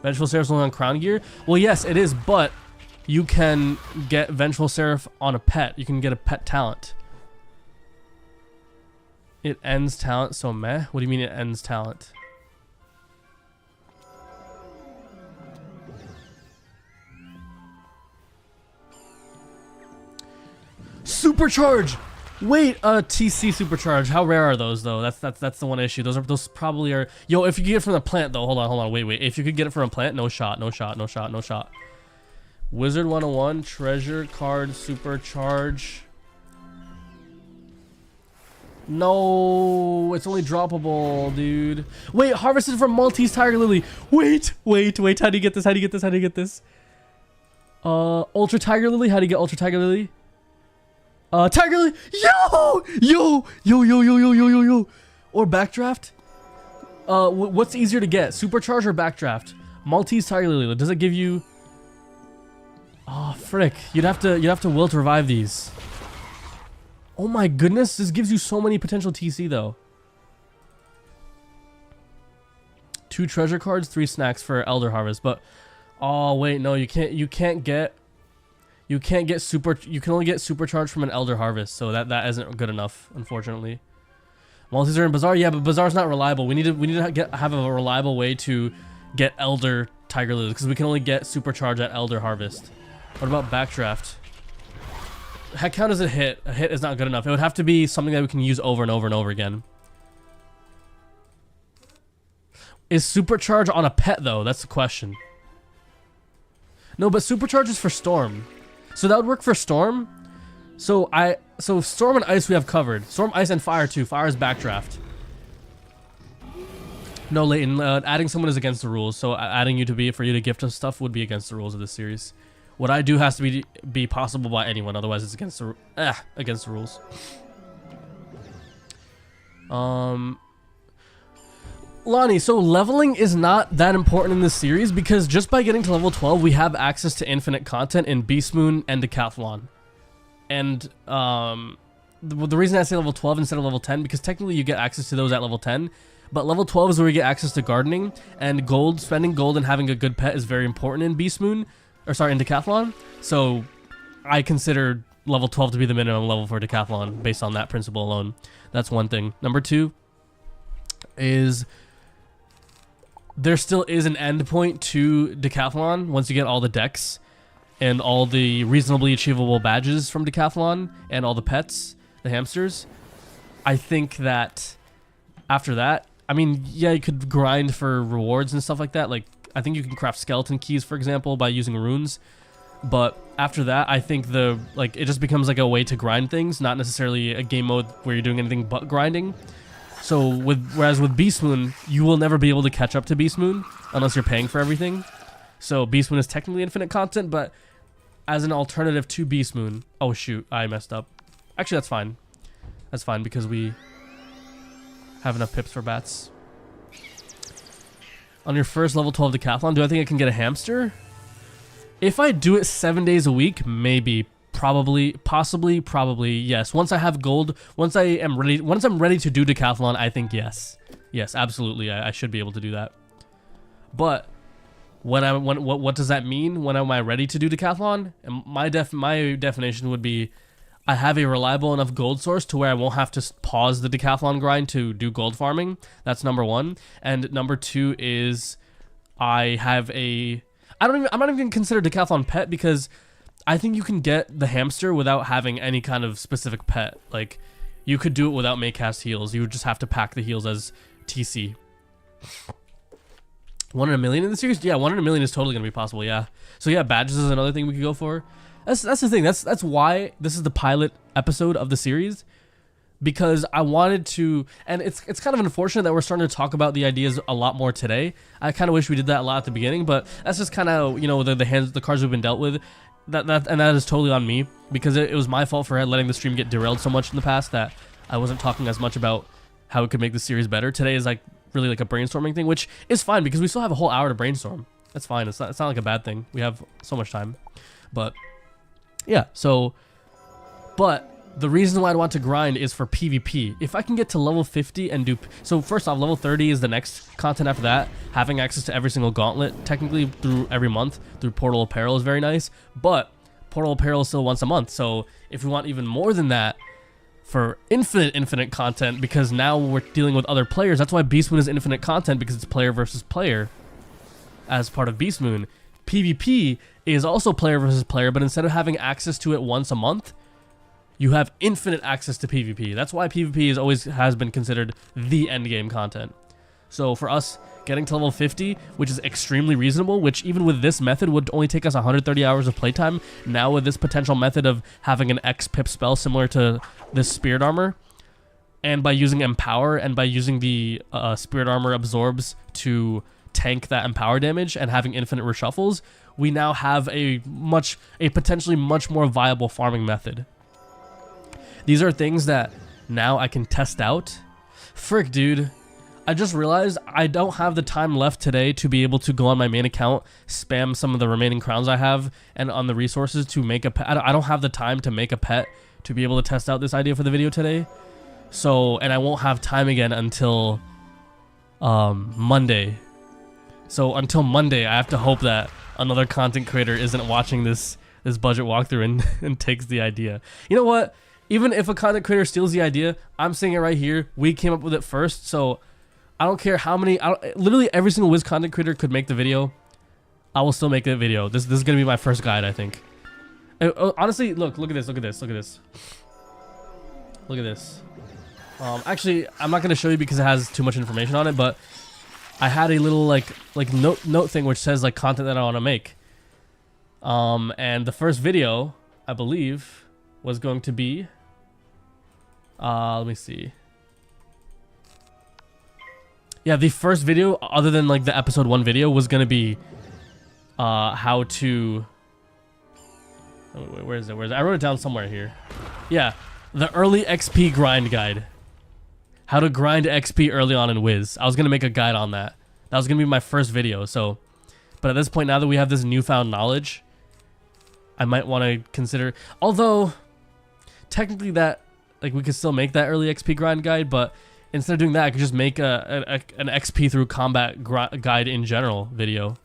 Vengeful Seraph's only on crown gear? Well, yes, it is, but you can get Vengeful Seraph on a pet. You can get a pet talent. It ends talent, so meh? What do you mean it ends talent? Supercharge! Wait, TC supercharge. How rare are those though? That's the one issue. Those probably are. Yo, if you get it from the plant though, hold on, wait. If you could get it from a plant, no shot. Wizard101 treasure card supercharge. No, it's only droppable, dude. Wait, harvested from Maltese Tiger Lily. Wait. How do you get this? Ultra Tiger Lily. How do you get Ultra Tiger Lily? Tiger Lily, yo, or backdraft. What's easier to get, supercharge or backdraft? Maltese Tiger Lily. Does it give you? Oh frick! You'd have to will to revive these. Oh my goodness, this gives you so many potential TC though. 2 treasure cards, 3 snacks for Elder Harvest, but oh wait, no, you can't get you can only get supercharge from an Elder Harvest, so that isn't good enough, unfortunately. Multis are in Bazaar. Yeah, but Bazaar's not reliable. We need to have a reliable way to get Elder Tiger Lilies, because we can only get Supercharge at Elder Harvest. What about Backdraft? Heck count as a hit. A hit is not good enough. It would have to be something that we can use over and over and over again. Is Supercharge on a pet, though? That's the question. No, but Supercharge is for Storm. So that would work for Storm. So Storm and Ice we have covered. Storm, Ice, and Fire too. Fire is Backdraft. No, Leighton. Adding someone is against the rules. So adding you for you to gift us stuff would be against the rules of this series. What I do has to be possible by anyone. Otherwise, it's against the rules. Lonnie, so leveling is not that important in this series because just by getting to level 12, we have access to infinite content in Beast Moon and Decathlon. And the reason I say level 12 instead of level 10, because technically you get access to those at level 10, but level 12 is where we get access to gardening, and spending gold and having a good pet is very important in Beast Moon, in Decathlon. So I consider level 12 to be the minimum level for Decathlon based on that principle alone. That's one thing. Number two is there still is an end point to Decathlon once you get all the decks and all the reasonably achievable badges from Decathlon and all the pets, the hamsters. I think that after that, I mean, yeah, you could grind for rewards and stuff like that. Like, I think you can craft skeleton keys, for example, by using runes. But after that, I think it just becomes like a way to grind things, not necessarily a game mode where you're doing anything but grinding. So whereas with Beast Moon, you will never be able to catch up to Beast Moon unless you're paying for everything. So Beast Moon is technically infinite content, but as an alternative to Beast Moon, oh shoot, I messed up. Actually, that's fine. That's fine because we have enough pips for bats. On your first level 12 Decathlon, do I think I can get a hamster? If I do it 7 days a week, maybe, probably, possibly, probably, yes. Once I have gold, once I'm ready to do Decathlon, I think yes. Yes, absolutely, I should be able to do that. But what does that mean? When am I ready to do Decathlon? And my definition would be I have a reliable enough gold source to where I won't have to pause the Decathlon grind to do gold farming. That's number one. And number two is I have I'm not even consider Decathlon pet because I think you can get the hamster without having any kind of specific pet. Like, you could do it without Maycast heals. You would just have to pack the heals as TC. 1 in a million in the series? Yeah, 1 in a million is totally gonna be possible, yeah. So yeah, badges is another thing we could go for. That's the thing. That's why this is the pilot episode of the series, because I wanted to, and it's kind of unfortunate that we're starting to talk about the ideas a lot more today. I kind of wish we did that a lot at the beginning, but that's just kind of, you know, the cards we've been dealt with. That is totally on me, because it was my fault for letting the stream get derailed so much in the past that I wasn't talking as much about how we could make the series better. Today is like really like a brainstorming thing, which is fine because we still have a whole hour to brainstorm. That's fine. It's not like a bad thing. We have so much time, but. Yeah, but the reason why I want to grind is for PvP. If I can get to level 50 and do... So first off, level 30 is the next content after that. Having access to every single gauntlet, technically through every month, through Portal Apparel is very nice. But Portal Apparel is still once a month. So if we want even more than that for infinite content, because now we're dealing with other players. That's why Beast Moon is infinite content, because it's player versus player as part of Beast Moon. PvP is also player versus player, but instead of having access to it once a month, you have infinite access to PvP. That's why PvP has been considered the end game content. So for us, getting to level 50, which is extremely reasonable, which even with this method would only take us 130 hours of playtime, now with this potential method of having an X pip spell similar to this Spirit Armor, and by using Empower, and by using the Spirit Armor absorbs to tank that Empower damage and having infinite reshuffles, we now have a potentially much more viable farming method. These are things that now I can test out. Frick, dude. I just realized I don't have the time left today to be able to go on my main account, spam some of the remaining crowns I have, and on the resources to make a pet. I don't have the time to make a pet to be able to test out this idea for the video today. So, and I won't have time again until Monday. So until Monday, I have to hope that another content creator isn't watching this budget walkthrough and takes the idea. You know what? Even if a content creator steals the idea, I'm saying it right here. We came up with it first, so I don't care how many. Literally every single Wiz content creator could make the video. I will still make that video. This is gonna be my first guide, I think. Honestly, look at this. Look at this. Look at this. Look at this. Actually, I'm not gonna show you because it has too much information on it, but I had a little like note thing which says like content that I want to make. And the first video, I believe, was going to be. Let me see. Yeah, the first video, other than like the episode 1 video, was gonna be how to. Where is it? Where is it? I wrote it down somewhere here. Yeah, the early XP grind guide. How to grind XP early on in Wiz. I was gonna make a guide on that. That was gonna be my first video. So, but at this point, now that we have this newfound knowledge, I might want to consider. Although, technically, that like we could still make that early XP grind guide, but instead of doing that, I could just make an XP through combat guide in general video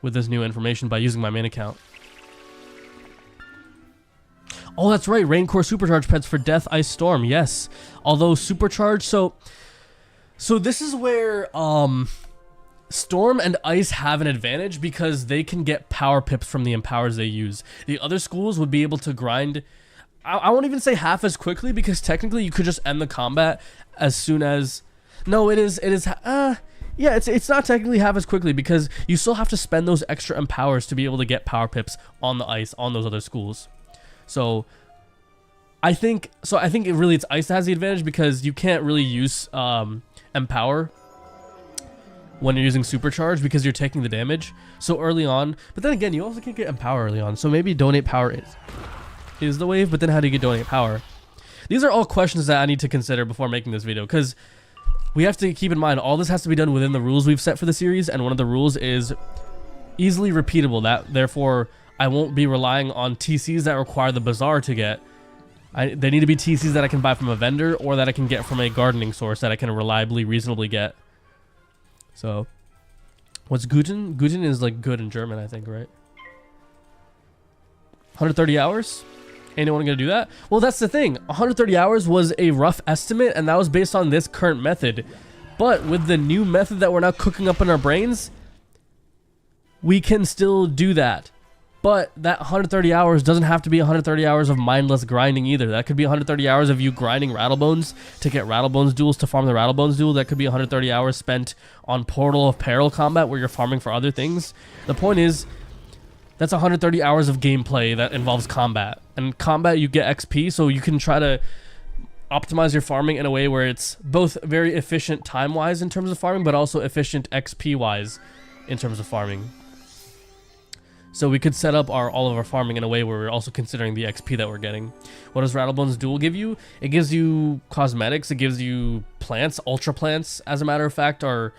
with this new information by using my main account. Oh, that's right. Raincore Supercharge pets for Death, Ice, Storm. Yes. Although Supercharge, so this is where Storm and Ice have an advantage because they can get power pips from the empowers they use. The other schools would be able to grind. I won't even say half as quickly because technically you could just end the combat as soon as. No, it is. Yeah, it's not technically half as quickly because you still have to spend those extra empowers to be able to get power pips on the Ice on those other schools. So I think it's Ice that has the advantage because you can't really use Empower when you're using Supercharge because you're taking the damage so early on. But then again, you also can't get Empower early on. So maybe Donate Power is the wave, but then how do you get Donate Power? These are all questions that I need to consider before making this video because we have to keep in mind all this has to be done within the rules we've set for the series, and one of the rules is easily repeatable. That therefore I won't be relying on TCs that require the bazaar to get. They need to be TCs that I can buy from a vendor or that I can get from a gardening source that I can reliably, reasonably get. So, what's Guten? Guten is like good in German, I think, right? 130 hours? Anyone gonna do that? Well, that's the thing. 130 hours was a rough estimate, and that was based on this current method. But with the new method that we're now cooking up in our brains, we can still do that. But that 130 hours doesn't have to be 130 hours of mindless grinding either. That could be 130 hours of you grinding Rattlebones to get Rattlebones duels to farm the Rattlebones duel. That could be 130 hours spent on Portal of Peril combat where you're farming for other things. The point is, that's 130 hours of gameplay that involves combat. And combat, you get XP, so you can try to optimize your farming in a way where it's both very efficient time-wise in terms of farming, but also efficient XP-wise in terms of farming. So we could set up all of our farming in a way where we're also considering the XP that we're getting. What does Rattlebones Duel give you? It gives you cosmetics. It gives you plants. Ultra plants, as a matter of fact, are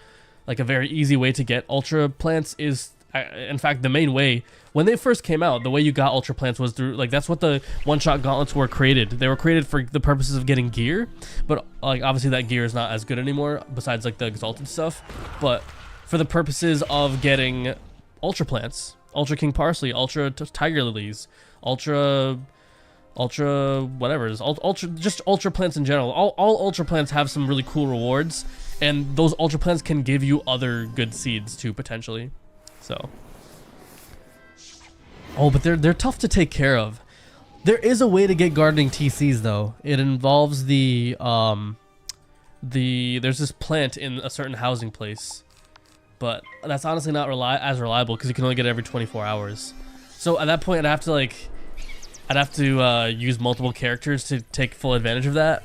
like a very easy way to get ultra plants. Is in fact the main way. When they first came out, the way you got ultra plants was through that's what the one-shot gauntlets were created. They were created for the purposes of getting gear, but like obviously that gear is not as good anymore. Besides like the exalted stuff, but for the purposes of getting ultra plants. Ultra King Parsley, Ultra Tiger Lilies, Ultra whatever, just Ultra plants in general. All Ultra plants have some really cool rewards, and those Ultra plants can give you other good seeds too, potentially. So, oh, but they're tough to take care of. There is a way to get gardening TCs though. It involves there's this plant in a certain housing place. But that's honestly not as reliable because you can only get it every 24 hours. So at that point, I'd have to use multiple characters to take full advantage of that.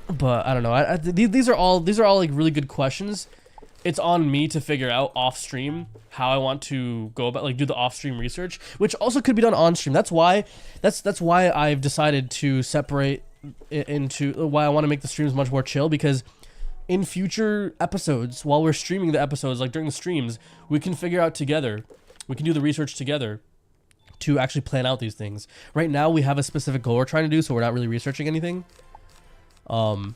But I don't know. These are all like really good questions. It's on me to figure out off stream how I want to go about do the off stream research, which also could be done on stream. That's why I've decided to separate it into why I want to make the streams much more chill, because in future episodes, while we're streaming the episodes, like during the streams, we can figure out together. We can do the research together to actually plan out these things. Right now, we have a specific goal we're trying to do, so we're not really researching anything. We're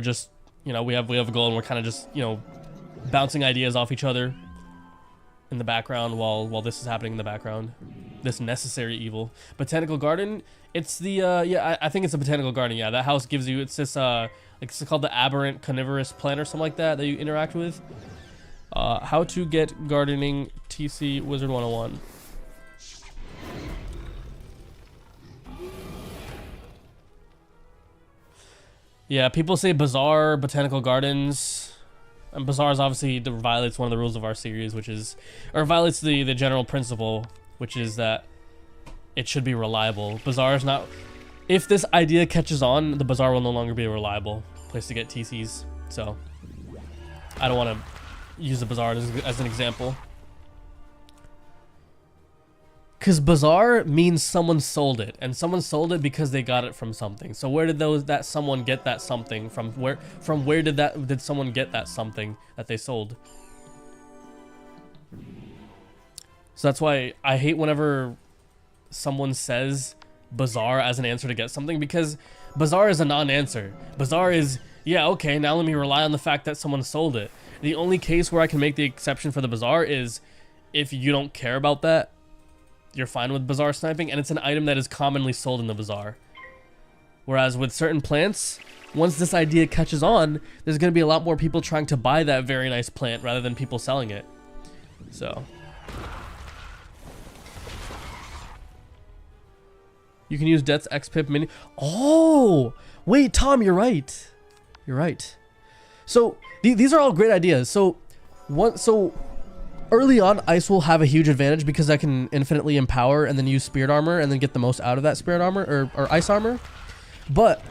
just, we have a goal, and we're kind of just, bouncing ideas off each other in the background while this is happening in the background. This necessary evil. Botanical garden. It's the yeah, I think it's a botanical garden. Yeah, that house gives you, it's this like it's called the aberrant carnivorous plant or something like that you interact with. How to get gardening TC Wizard 101. Yeah, people say Bazaar, Botanical Gardens, and Bazaar is obviously violates one of the rules of our series, which is, or violates the general principle, which is that it should be reliable. Bazaar is not, if this idea catches on, the Bazaar will no longer be a reliable place to get TCs. So I don't want to use the Bazaar as an example. Because Bazaar means someone sold it, and someone sold it because they got it from something. So where did that someone get that something from? Where did someone get that something that they sold? So that's why I hate whenever someone says Bazaar as an answer to get something, because Bazaar is a non-answer. Bazaar is, yeah, okay, now let me rely on the fact that someone sold it. The only case where I can make the exception for the Bazaar is if you don't care about that, you're fine with Bazaar sniping, and it's an item that is commonly sold in the Bazaar. Whereas with certain plants, once this idea catches on, there's going to be a lot more people trying to buy that very nice plant rather than people selling it. So you can use Death's XPip mini. Oh, wait, Tom, you're right. You're right. So these are all great ideas. So early on, Ice will have a huge advantage because I can infinitely empower and then use Spirit Armor and then get the most out of that Spirit Armor or Ice Armor. But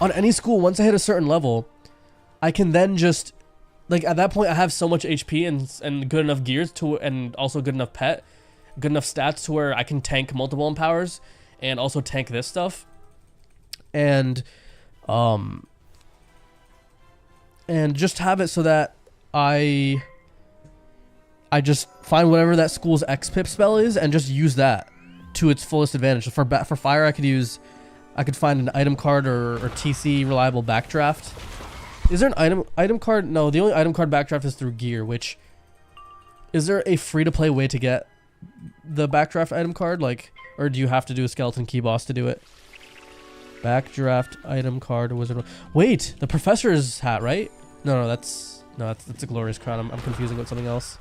on any school, once I hit a certain level, I can then just, like, at that point I have so much HP and good enough gears to, and also good enough pet, good enough stats to where I can tank multiple empowers and also tank this stuff. And just have it so that I just find whatever that school's XPip spell is and just use that to its fullest advantage. So for fire, I could find an item card or TC reliable backdraft. Is there an item card? No, the only item card backdraft is through gear, which, is there a free to play way to get the backdraft item card? Like, or do you have to do a skeleton key boss to do it? Backdraft item card wizard. Wait, the professor's hat, right? No, that's a glorious crown. I'm confusing with something else.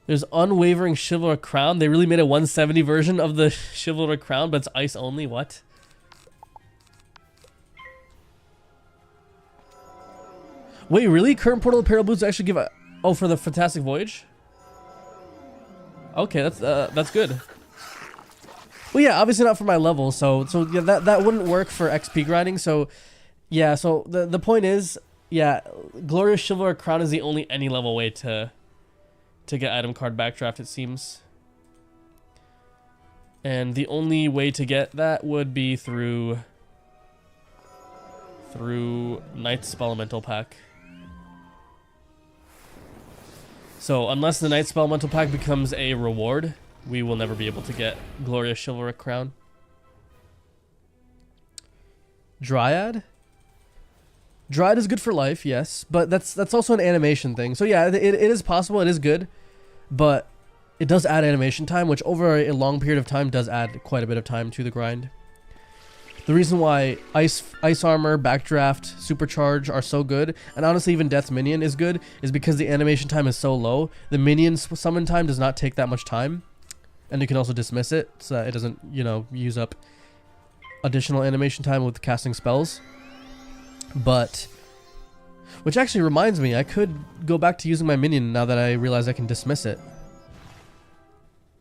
There's Unwavering Chivalric Crown. They really made a 170 version of the Chivalric Crown, but it's ice only. What? Wait, really? Current Portal Apparel Boots actually give a... Oh, for the Fantastic Voyage? Okay, that's good. Well, yeah, obviously not for my level, so yeah, that wouldn't work for XP grinding. So, yeah, so the point is, yeah, Glorious Chivalric Crown is the only any level way to get item card backdraft, it seems. And the only way to get that would be through Knight's Spelemental Pack. So unless the Knight's Spelemental Pack becomes a reward, we will never be able to get Glorious Chivalric Crown. Dryad? Dryad is good for life, yes, but that's also an animation thing. So yeah, it is possible, it is good, but it does add animation time, which over a long period of time does add quite a bit of time to the grind. The reason why Ice Armor, Backdraft, Supercharge are so good, and honestly even Death's Minion is good, is because the animation time is so low. The Minion's summon time does not take that much time, and you can also dismiss it, so that it doesn't, you know, use up additional animation time with casting spells. But, which actually reminds me, I could go back to using my Minion now that I realize I can dismiss it.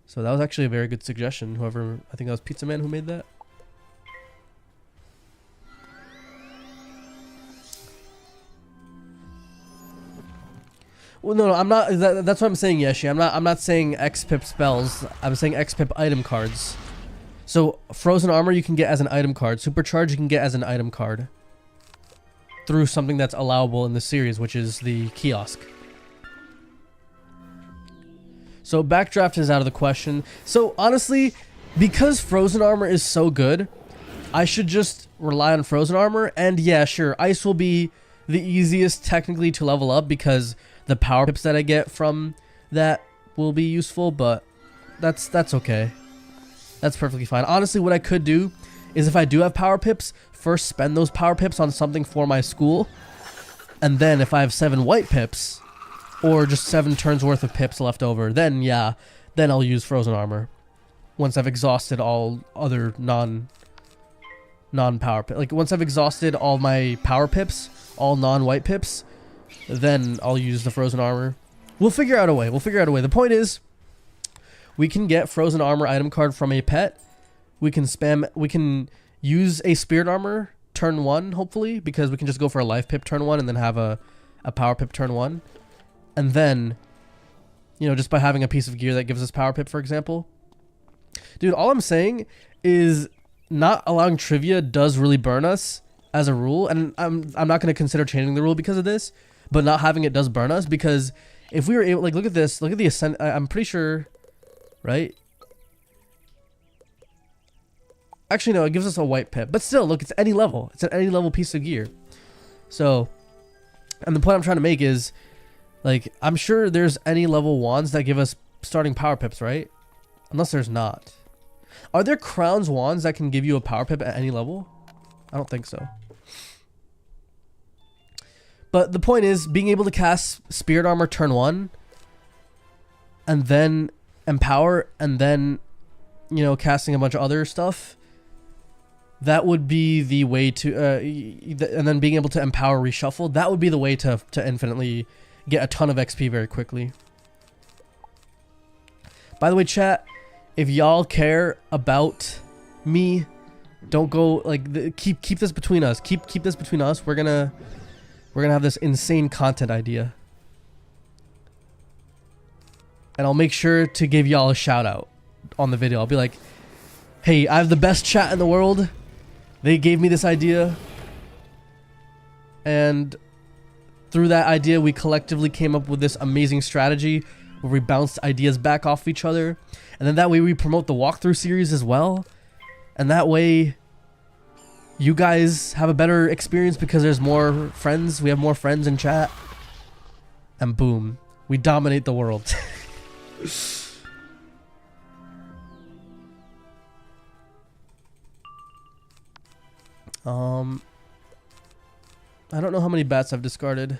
So that was actually a very good suggestion. Whoever, I think that was Pizza Man who made that. Well, no, I'm not. That's what I'm saying, Yeshi. I'm not saying XPip spells. I'm saying XPip item cards. So Frozen Armor you can get as an item card. Supercharge you can get as an item card through something that's allowable in the series, which is the kiosk. So Backdraft is out of the question. So honestly, because Frozen Armor is so good, I should just rely on frozen armor. And yeah, sure, ice will be the easiest technically to level up because the power pips that I get from that will be useful, but that's okay. That's perfectly fine. Honestly, what I could do is if I do have power pips, first spend those power pips on something for my school, and then if I have 7 white pips or just 7 turns worth of pips left over, then yeah, then I'll use frozen armor once I've exhausted all other non-power pip. Like once I've exhausted all my power pips, all non-white pips, then I'll use the frozen armor. We'll figure out a way. The point is, we can get frozen armor item card from a pet. We can use a spirit armor turn 1, hopefully, because we can just go for a life pip turn 1 and then have a power pip turn 1. And then, you know, just by having a piece of gear that gives us power pip, for example. Dude, all I'm saying is not allowing trivia does really burn us as a rule, and I'm not going to consider changing the rule because of this, but not having it does burn us, because if we were able, like, look at this, look at the ascent, I'm pretty sure, right? Actually, no, it gives us a white pip, but still, look, it's any level. It's an any level piece of gear. So, and the point I'm trying to make is, like, I'm sure there's any level wands that give us starting power pips, right? Unless there's not. Are there crowns wands that can give you a power pip at any level? I don't think so. But the point is, being able to cast Spirit Armor turn 1, and then Empower, and then, you know, casting a bunch of other stuff, that would be the way to, and then being able to Empower Reshuffle, that would be the way to infinitely get a ton of XP very quickly. By the way, chat, if y'all care about me, don't go, like, keep this between us. Keep this between us. We're gonna have this insane content idea, and I'll make sure to give y'all a shout out on the video. I'll be like, hey, I have the best chat in the world. They gave me this idea, and through that idea, we collectively came up with this amazing strategy where we bounced ideas back off each other, and then that way we promote the walkthrough series as well, and that way you guys have a better experience because there's more friends. We have more friends in chat, and boom, we dominate the world. I don't know how many bats I've discarded.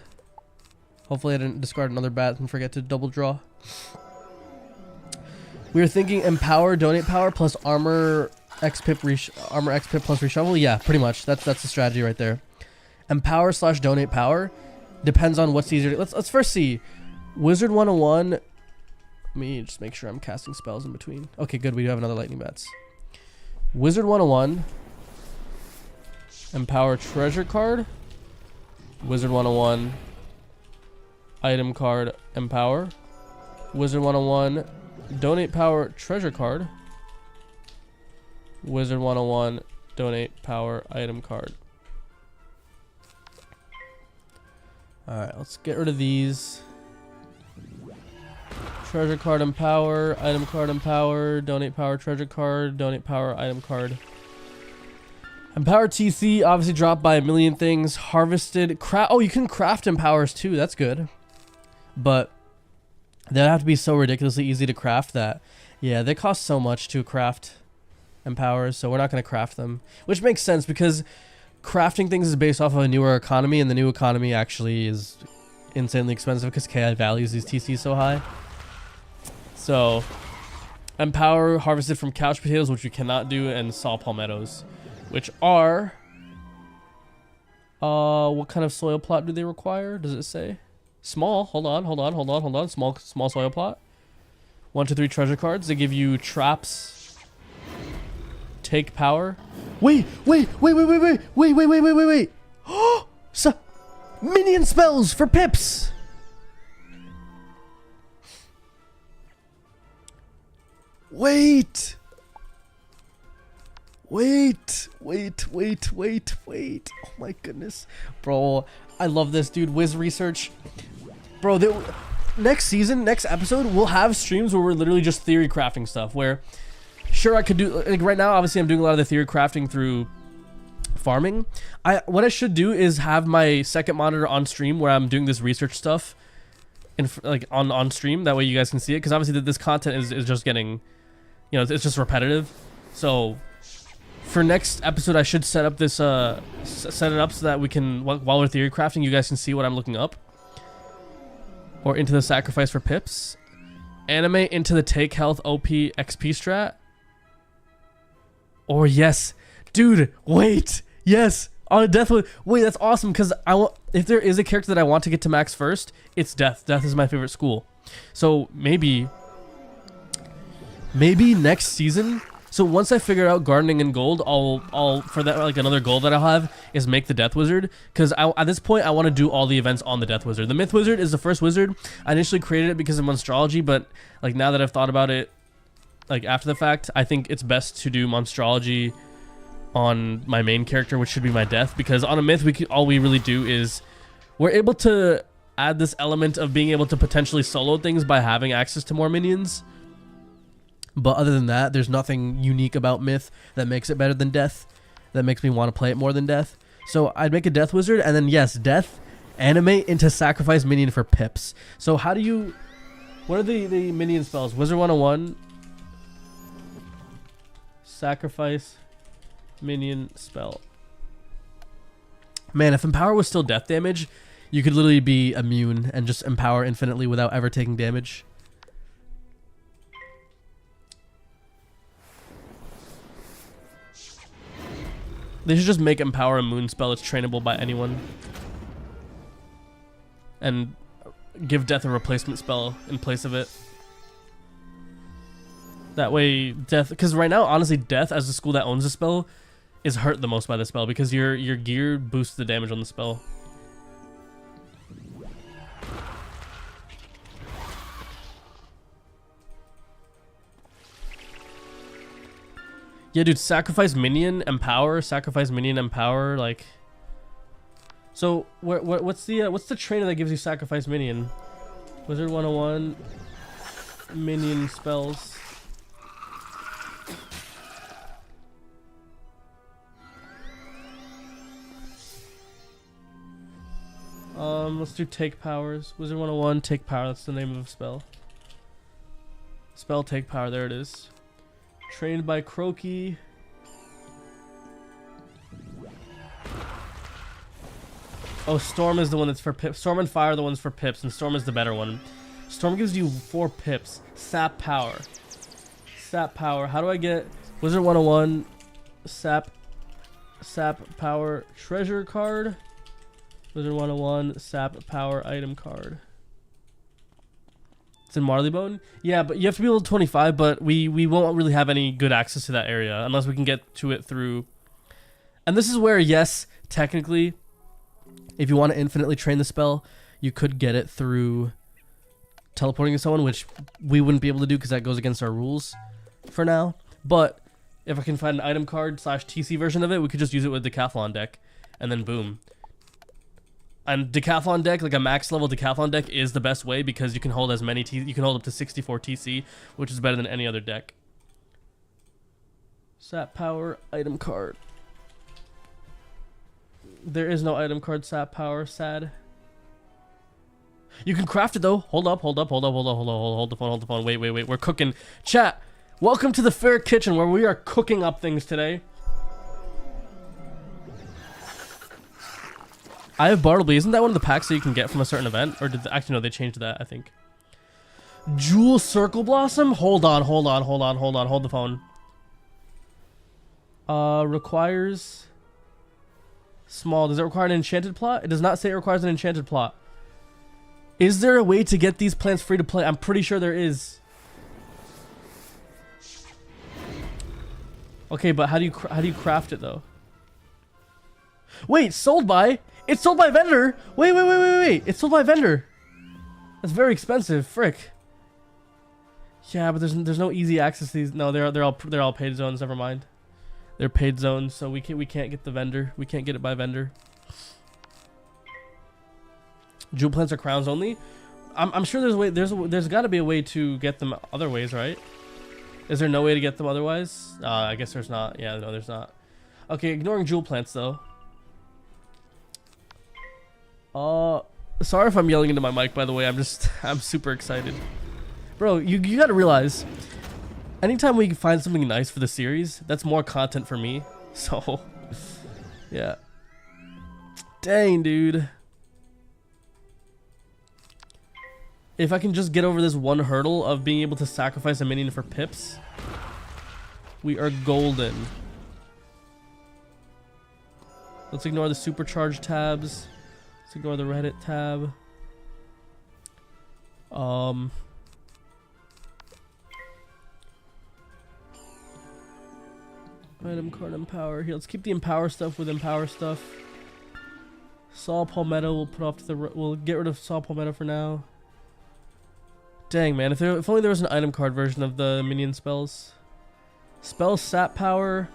Hopefully I didn't discard another bat and forget to double draw. We were thinking Empower, Donate Power, plus Armor X Pip plus Reshuffle. Yeah, pretty much. That's the strategy right there. Empower / Donate Power. Depends on what's easier. Let's first see. Wizard101. Let me just make sure I'm casting spells in between. Okay, good. We do have another lightning bats. Wizard101. Empower Treasure Card. Wizard101. Item Card. Empower. Wizard101. Donate Power Treasure Card. Wizard101. Donate Power Item Card. Alright, let's get rid of these. Treasure Card Empower. Item Card Empower. Donate Power Treasure Card. Donate Power Item Card. Empower TC obviously dropped by a million things. Harvested. Oh, you can craft Empowers too. That's good. But they'd have to be so ridiculously easy to craft that, yeah, they cost so much to craft Empowers, so we're not going to craft them. Which makes sense because crafting things is based off of a newer economy, and the new economy actually is insanely expensive because KI values these TCs so high. So, Empower harvested from couch potatoes, which we cannot do, and saw palmettos, which are... what kind of soil plot do they require? Does it say? Small. Hold on. Small soil plot. 1, 2, 3 treasure cards. They give you traps. Take power. Wait. Oh, minion spells for pips. Wait. Oh my goodness. Bro, I love this, dude. Wiz Research. Bro, next season, next episode, we'll have streams where we're literally just theory crafting stuff. Where, sure, I could do, like right now, obviously I'm doing a lot of the theory crafting through farming. What I should do is have my second monitor on stream where I'm doing this research stuff like on stream. That way you guys can see it, because obviously this content is just getting, you know, it's just repetitive. So for next episode, I should set up this set it up so that we can, while we're theory crafting, you guys can see what I'm looking up. Or into the sacrifice for pips. Animate into the take health OP XP strat. Or yes, dude, wait, yes, on a death. Wait, that's awesome, because if there is a character that I want to get to max first, it's Death. Death is my favorite school. So maybe next season. So once I figure out gardening and gold, I'll for that, like, another goal that I'll have is make the Death Wizard, because at this point I want to do all the events on the Death Wizard. The Myth Wizard is the first wizard. I initially created it because of Monstrology, but like now that I've thought about it, like after the fact, I think it's best to do Monstrology on my main character, which should be my Death, because on a Myth all we really do is we're able to add this element of being able to potentially solo things by having access to more minions. But other than that, there's nothing unique about Myth that makes it better than Death, that makes me want to play it more than Death. So I'd make a Death Wizard, and then yes, Death, animate into sacrifice minion for pips. So how do you, what are the minion spells? Wizard101, sacrifice minion spell. Man, if Empower was still death damage, you could literally be immune and just empower infinitely without ever taking damage. They should just make Empower a moon spell that's trainable by anyone. And give Death a replacement spell in place of it. That way, Death... Because right now, honestly, Death, as the school that owns the spell, is hurt the most by the spell, because your gear boosts the damage on the spell. Yeah, dude, sacrifice minion, empower, sacrifice minion, empower, like... So, what's the trainer that gives you sacrifice minion? Wizard101, minion spells. Let's do take powers. Wizard101, take power, that's the name of the spell. Spell take power, there it is. Trained by Croaky. Oh, Storm is the one that's for pips. Storm and Fire are the ones for pips, and Storm is the better one. Storm gives you 4 pips. Sap power. Sap power. How do I get Wizard101 Sap power treasure card? Wizard101 Sap power item card. It's in Marleybone? Yeah, but you have to be level 25, but we won't really have any good access to that area unless we can get to it through... And this is where, yes, technically, if you want to infinitely train the spell, you could get it through teleporting to someone, which we wouldn't be able to do because that goes against our rules for now. But if I can find an item card / TC version of it, we could just use it with Decathlon deck, and then boom. And Decathlon deck, like a max level Decathlon deck, is the best way because you can hold as many you can hold up to 64 TC, which is better than any other deck. Sap power item card. There is no item card sap power, sad. You can craft it though. Hold the phone. Wait. We're cooking. Chat, welcome to the Fair Kitchen where we are cooking up things today. I have Bartleby. Isn't that one of the packs that you can get from a certain event? Or did actually no, they changed that, I think. Jewel Circle Blossom? Hold on. Hold the phone. Requires small. Does it require an enchanted plot? It does not say it requires an enchanted plot. Is there a way to get these plants free to play? I'm pretty sure there is. Okay, but how do you craft it though? Wait, sold by? It's sold by vendor. Wait. It's sold by vendor. That's very expensive. Frick. Yeah, but there's no easy access to these. No, they're all paid zones. Never mind. They're paid zones, so we can't get the vendor. We can't get it by vendor. Jewel plants are crowns only. I'm sure there's a way. There's got to be a way to get them other ways, right? Is there no way to get them otherwise? I guess there's not. Yeah, no, there's not. Okay, ignoring jewel plants though. Sorry if I'm yelling into my mic, by the way. I'm super excited. Bro, you gotta realize, anytime we find something nice for the series, that's more content for me. So, yeah. Dang, dude. If I can just get over this one hurdle of being able to sacrifice a minion for pips, we are golden. Let's ignore the supercharged tabs. Let's ignore the Reddit tab. Item card empower here. Let's keep the empower stuff with empower stuff. Saw Palmetto we'll put off to the we'll get rid of Saw Palmetto for now. Dang, man, if only there was an item card version of the minion spells. Spell sap power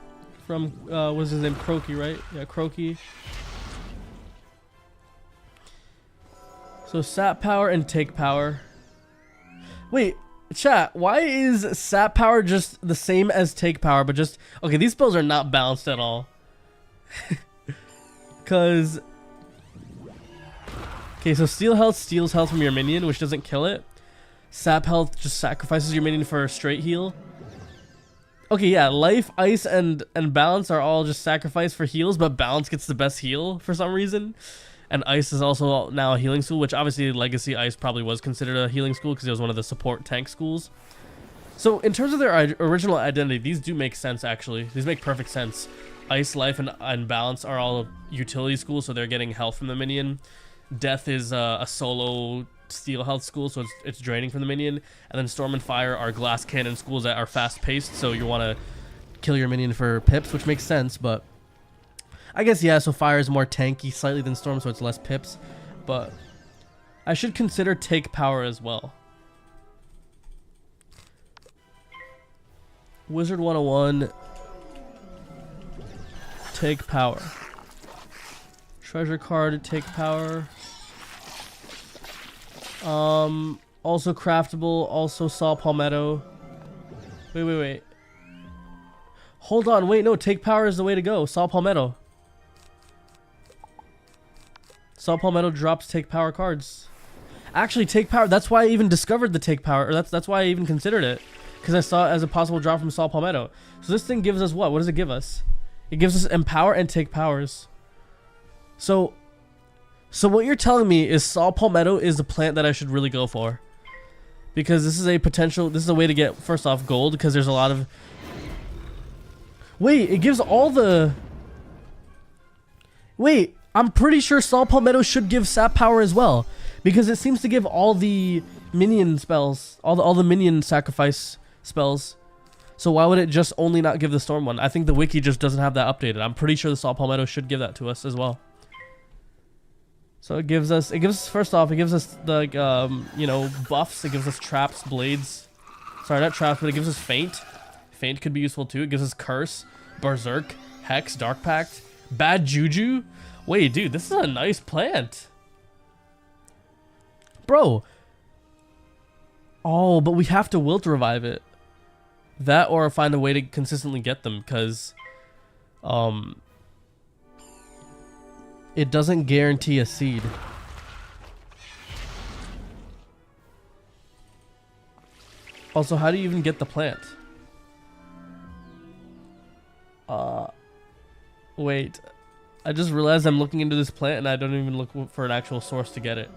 from what's his name? Croaky, right? Yeah, Croaky. So sap power and take power. Wait, chat, why is sap power just the same as take power, but just okay, these spells are not balanced at all. Cause okay, so steal health steals health from your minion, which doesn't kill it. Sap health just sacrifices your minion for a straight heal. Okay, yeah, life, ice, and balance are all just sacrificed for heals, but balance gets the best heal for some reason. And ice is also now a healing school, which obviously Legacy Ice probably was considered a healing school because it was one of the support tank schools. So in terms of their original identity, these do make sense actually. These make perfect sense. Ice, life, and balance are all utility schools, so they're getting health from the minion. Death is a solo steel health school, so it's draining from the minion. And then storm and fire are glass cannon schools that are fast paced, so you want to kill your minion for pips, which makes sense. But I guess yeah, so fire is more tanky slightly than storm, so it's less pips. But I should consider take power as well. Wizard101 take power. Treasure card take power. Also craftable, also saw palmetto. Wait. Hold on, wait, no, take power is the way to go. Saw palmetto. Saw palmetto drops take power cards. Actually, take power, that's why I even discovered the take power, or that's why I even considered it. Because I saw it as a possible drop from Saw Palmetto. So this thing gives us what? What does it give us? It gives us empower and take powers. So what you're telling me is Saw Palmetto is the plant that I should really go for. Because this is a potential, this is a way to get, first off, gold, because there's a lot of... Wait, it gives all the... Wait, I'm pretty sure Saw Palmetto should give sap power as well. Because it seems to give all the minion spells, all the minion sacrifice spells. So why would it just only not give the storm one? I think the wiki just doesn't have that updated. I'm pretty sure the Saw Palmetto should give that to us as well. So it gives us first off, it gives us like you know, buffs. It gives us traps, blades. Sorry, not traps, but it gives us feint. Feint could be useful too. It gives us curse, berserk, hex, dark pact, bad juju. Wait, dude, this is a nice plant. Bro. Oh, but we have to will to revive it. That or find a way to consistently get them, because it doesn't guarantee a seed. Also, how do you even get the plant? Wait. I just realized I'm looking into this plant and I don't even look for an actual source to get it.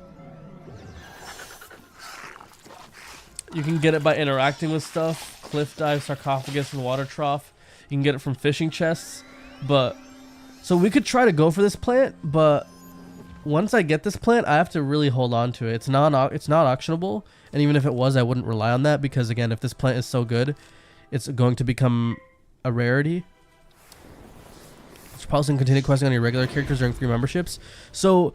You can get it by interacting with stuff. Cliff dive, sarcophagus, and water trough. You can get it from fishing chests. But so we could try to go for this plant, but once I get this plant, I have to really hold on to it. It's not auctionable, and even if it was, I wouldn't rely on that, because again, if this plant is so good, it's going to become a rarity. It's probably going to continue questing on your regular characters during free memberships. So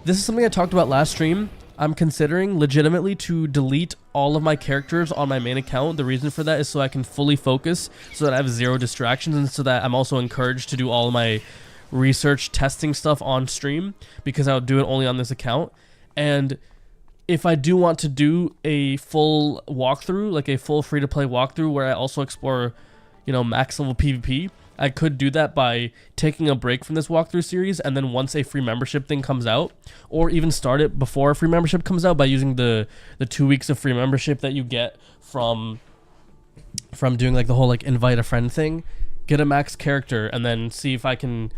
this is something I talked about last stream. I'm considering legitimately to delete all of my characters on my main account. The reason for that is so I can fully focus, so that I have zero distractions, and so that I'm also encouraged to do all of my research testing stuff on stream, because I'll do it only on this account. And if I do want to do a full walkthrough, like a full free-to-play walkthrough where I also explore, you know, max level PvP, I could do that by taking a break from this walkthrough series, and then once a free membership thing comes out, or even start it before a free membership comes out by using the 2 weeks of free membership that you get from doing like the whole like invite a friend thing, get a max character, and then see if I can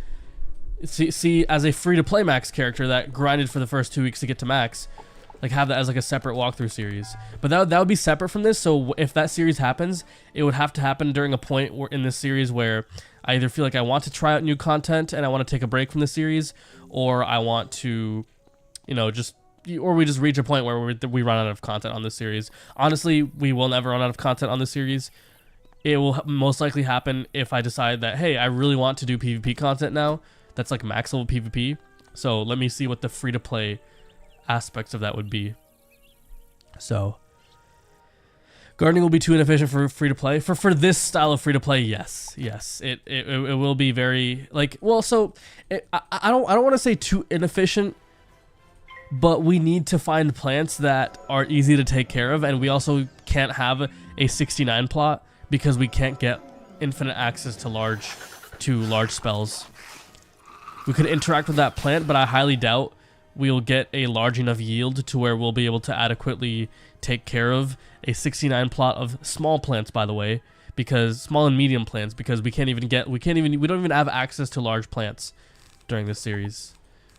see as a free to play max character that grinded for the first 2 weeks to get to max, like have that as like a separate walkthrough series. But that would be separate from this. So if that series happens, it would have to happen during a point where in this series where I either feel like I want to try out new content and I want to take a break from the series, or I want to, you know, or we just reach a point where we run out of content on this series. Honestly, we will never run out of content on this series. It will most likely happen if I decide that, hey, I really want to do PvP content now. That's like max level PvP. So let me see what the free to play aspects of that would be. So gardening will be too inefficient for free to play. For this style of free to play, yes. It will be very like, well, so I don't want to say too inefficient, but we need to find plants that are easy to take care of, and we also can't have a 69 plot because we can't get infinite access to large spells. We could interact with that plant, but I highly doubt we'll get a large enough yield to where we'll be able to adequately take care of a 69 plot of small plants, by the way, because small and medium plants, because we don't even have access to large plants during this series,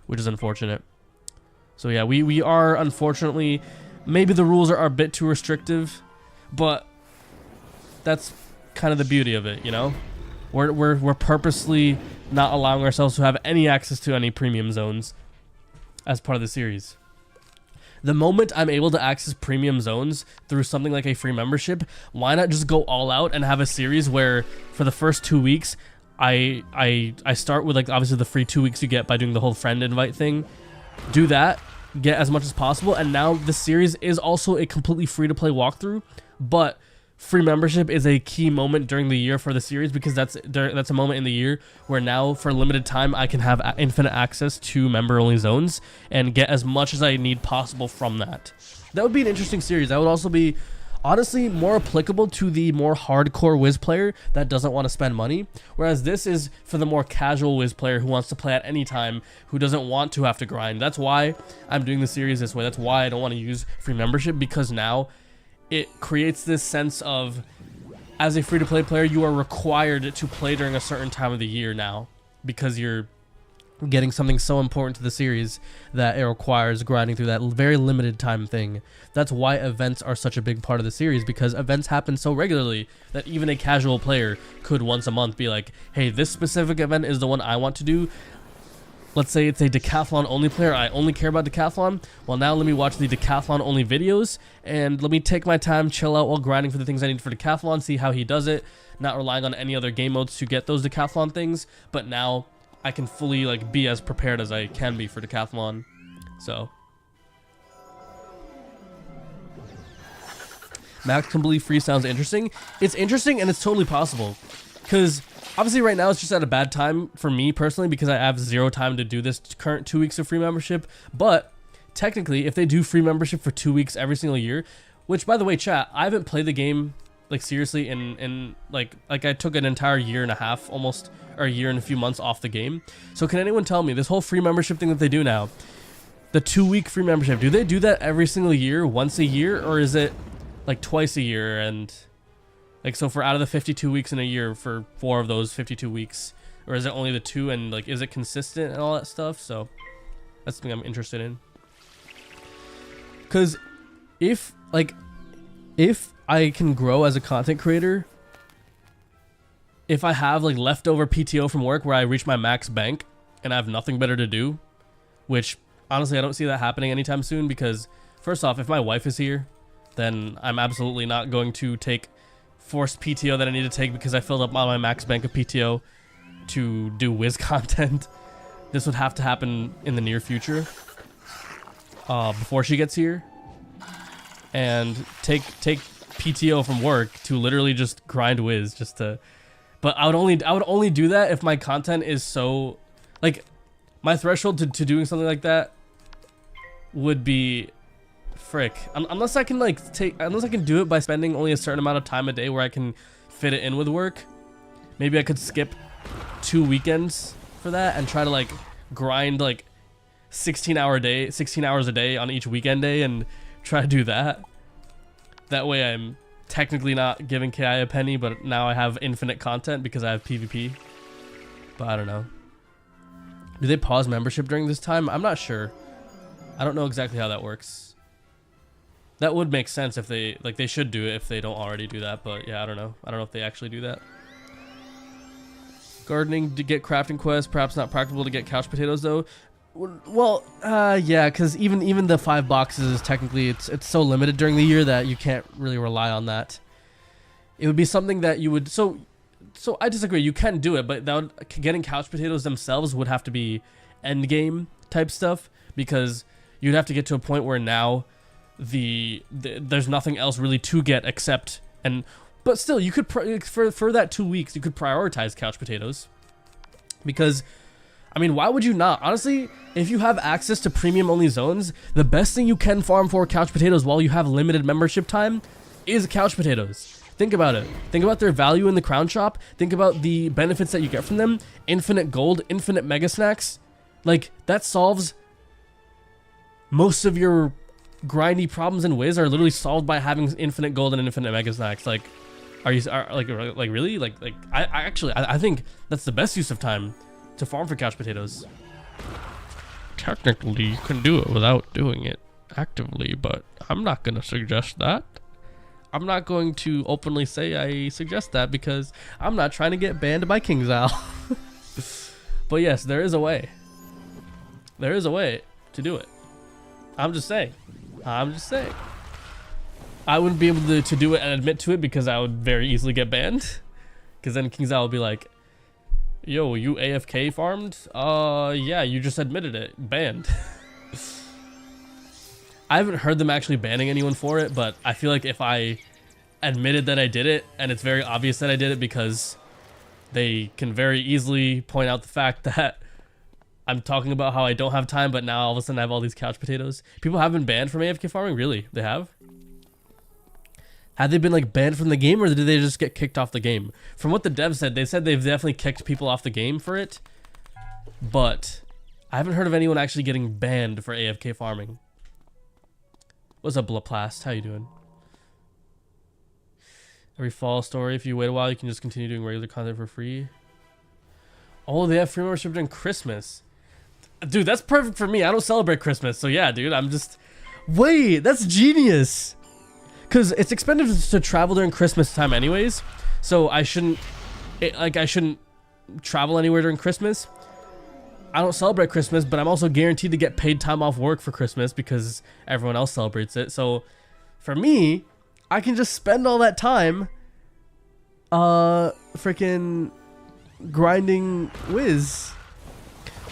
which is unfortunate. So yeah, we are, unfortunately, maybe the rules are a bit too restrictive, but that's kind of the beauty of it, you know? We're purposely not allowing ourselves to have any access to any premium zones as part of the series. The moment I'm able to access premium zones through something like a free membership, why not just go all out and have a series where for the first 2 weeks, I start with like obviously the free 2 weeks you get by doing the whole friend invite thing. Do that, get as much as possible, and now the series is also a completely free to play walkthrough, but free membership is a key moment during the year for the series, because that's a moment in the year where now for a limited time I can have infinite access to member only zones and get as much as I need possible from that. That would be an interesting series. That would also be honestly more applicable to the more hardcore Wiz player that doesn't want to spend money, whereas this is for the more casual Wiz player who wants to play at any time, who doesn't want to have to grind. That's why I'm doing the series this way. That's why I don't want to use free membership, because now it creates this sense of, as a free-to-play player, you are required to play during a certain time of the year now, because you're getting something so important to the series that it requires grinding through that very limited time thing. That's why events are such a big part of the series, because events happen so regularly that even a casual player could once a month be like, hey, this specific event is the one I want to do. Let's say it's a decathlon only player. I only care about decathlon. Well, now let me watch the decathlon only videos and let me take my time, chill out while grinding for the things I need for decathlon, see how he does it, not relying on any other game modes to get those decathlon things. But now I can fully like be as prepared as I can be for decathlon. So max completely free sounds interesting. It's interesting and it's totally possible, because obviously right now it's just at a bad time for me personally, because I have zero time to do this current 2 weeks of free membership. But technically, if they do free membership for 2 weeks every single year, which by the way, chat, I haven't played the game like seriously in like I took an entire year and a half almost, or a year and a few months off the game. So can anyone tell me, this whole free membership thing that they do now, the 2 week free membership, do they do that every single year, once a year, or is it like twice a year? And like, so for out of the 52 weeks in a year, for 4 of those 52 weeks, or is it only the 2, and like, is it consistent and all that stuff? So that's something I'm interested in. Because if I can grow as a content creator, if I have like leftover PTO from work where I reach my max bank and I have nothing better to do, which honestly I don't see that happening anytime soon, because first off, if my wife is here, then I'm absolutely not going to take forced PTO that I need to take because I filled up all my max bank of PTO to do Wiz content. This would have to happen in the near future, before she gets here, and take PTO from work to literally just grind Wiz just to. But I would only do that if my content is so, like, my threshold to doing something like that would be, frick, unless I can do it by spending only a certain amount of time a day where I can fit it in with work. Maybe I could skip 2 weekends for that and try to like grind like 16 hours a day on each weekend day and try to do that. That way I'm technically not giving KI a penny, but now I have infinite content because I have PvP. But I don't know. Do they pause membership during this time? I'm not sure. I don't know exactly how that works. That would make sense if they, like, they should do it if they don't already do that, but yeah, I don't know. I don't know if they actually do that. Gardening to get crafting quests, perhaps not practical to get couch potatoes though. Well, yeah, because even the 5 boxes is technically, it's so limited during the year that you can't really rely on that. It would be something that you would, so I disagree, you can do it, but that would, getting couch potatoes themselves would have to be end game type stuff, because you'd have to get to a point where now there's nothing else really to get except, but still you could for that 2 weeks you could prioritize couch potatoes, because I mean, why would you not? Honestly, if you have access to premium only zones, the best thing you can farm for couch potatoes while you have limited membership time is couch potatoes. Think about it. Think about their value in the crown shop. Think about the benefits that you get from them. Infinite gold, infinite mega snacks. Like, that solves most of your grindy problems in Wiz are literally solved by having infinite gold and infinite mega snacks. Like, like really? Like I think that's the best use of time to farm for couch potatoes. Technically, you can do it without doing it actively, but I'm not going to suggest that. I'm not going to openly say I suggest that because I'm not trying to get banned by KingsOwl. But yes, there is a way. There is a way to do it. I'm just saying. I wouldn't be able to do it and admit to it because I would very easily get banned. Because then KingsOwl would be like, yo, you AFK farmed? Yeah, you just admitted it. Banned. I haven't heard them actually banning anyone for it, but I feel like if I admitted that I did it, and it's very obvious that I did it because they can very easily point out the fact that I'm talking about how I don't have time, but now all of a sudden I have all these couch potatoes. People have been banned from AFK farming? Really? They have? Had they been like banned from the game, or did they just get kicked off the game? From what the devs said, they said they've definitely kicked people off the game for it, but I haven't heard of anyone actually getting banned for AFK farming. What's up, Blaplast? How you doing? Every fall story, if you wait a while, you can just continue doing regular content for free. Oh, they have free membership during Christmas. Dude, that's perfect for me. I don't celebrate Christmas, so yeah, dude, I'm just... Wait, that's genius! Because it's expensive to travel during Christmas time anyways, so I shouldn't travel anywhere during Christmas. I don't celebrate Christmas, but I'm also guaranteed to get paid time off work for Christmas because everyone else celebrates it. So for me, I can just spend all that time freaking grinding Wiz.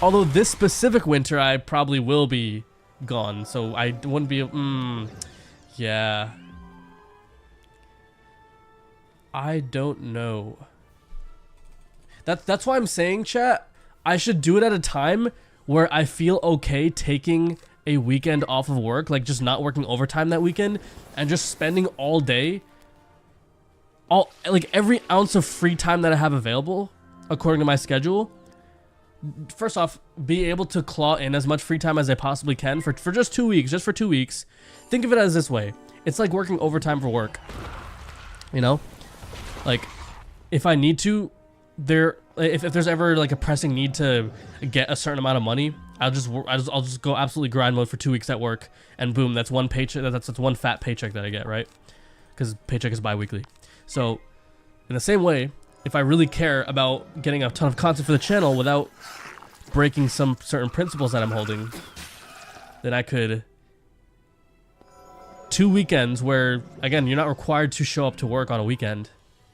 Although this specific winter I probably will be gone, so I wouldn't be yeah. I don't know. That's why I'm saying, chat, I should do it at a time where I feel okay taking a weekend off of work, like just not working overtime that weekend and just spending all day, like every ounce of free time that I have available according to my schedule. First off, be able to claw in as much free time as I possibly can for just 2 weeks, just for 2 weeks. Think of it as this way. It's like working overtime for work, you know? Like, if I need to, if there's ever like a pressing need to get a certain amount of money, I'll just go absolutely grind mode for 2 weeks at work, and boom, that's one paycheck. That's one fat paycheck that I get, right? Because paycheck is bi-weekly. So, in the same way, if I really care about getting a ton of content for the channel without breaking some certain principles that I'm holding, then I could 2 weekends where, again, you're not required to show up to work on a weekend.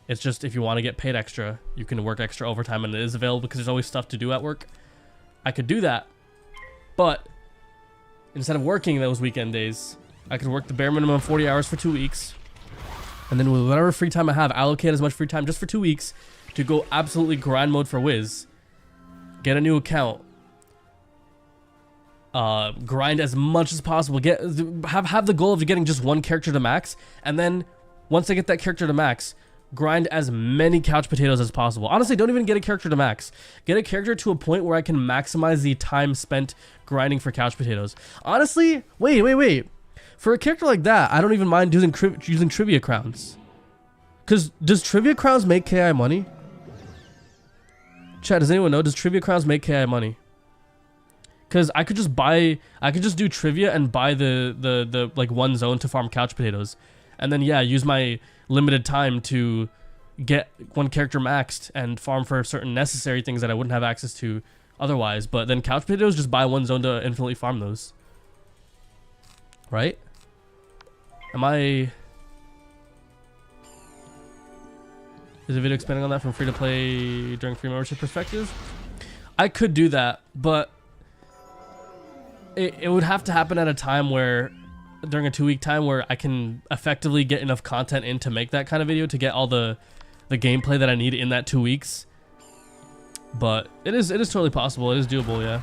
It's just if you want to get paid extra, you can work extra overtime, and it is available because there's always stuff to do at work. I could do that, but instead of working those weekend days, I could work the bare minimum 40 hours for 2 weeks, and then with whatever free time I have, allocate as much free time just for 2 weeks to go absolutely grind mode for Wiz, get a new account, grind as much as possible, have the goal of getting just one character to max, and then once I get that character to max, grind as many couch potatoes as possible. Honestly, don't even get a character to max. Get a character to a point where I can maximize the time spent grinding for couch potatoes. Honestly, wait. For a character like that, I don't even mind using trivia crowns. Because does trivia crowns make KI money? Chat, does anyone know? Does trivia crowns make KI money? Because I could just do trivia and buy the like one zone to farm couch potatoes. And then yeah, use my limited time to get one character maxed and farm for certain necessary things that I wouldn't have access to otherwise. But then couch potatoes, just buy one zone to infinitely farm those. Right? Is the video expanding on that from free to play during free membership perspective? I could do that, but it would have to happen at a time where, during a 2-week time where I can effectively get enough content in to make that kind of video to get all the gameplay that I need in that 2 weeks. But it is totally possible. It is doable, yeah.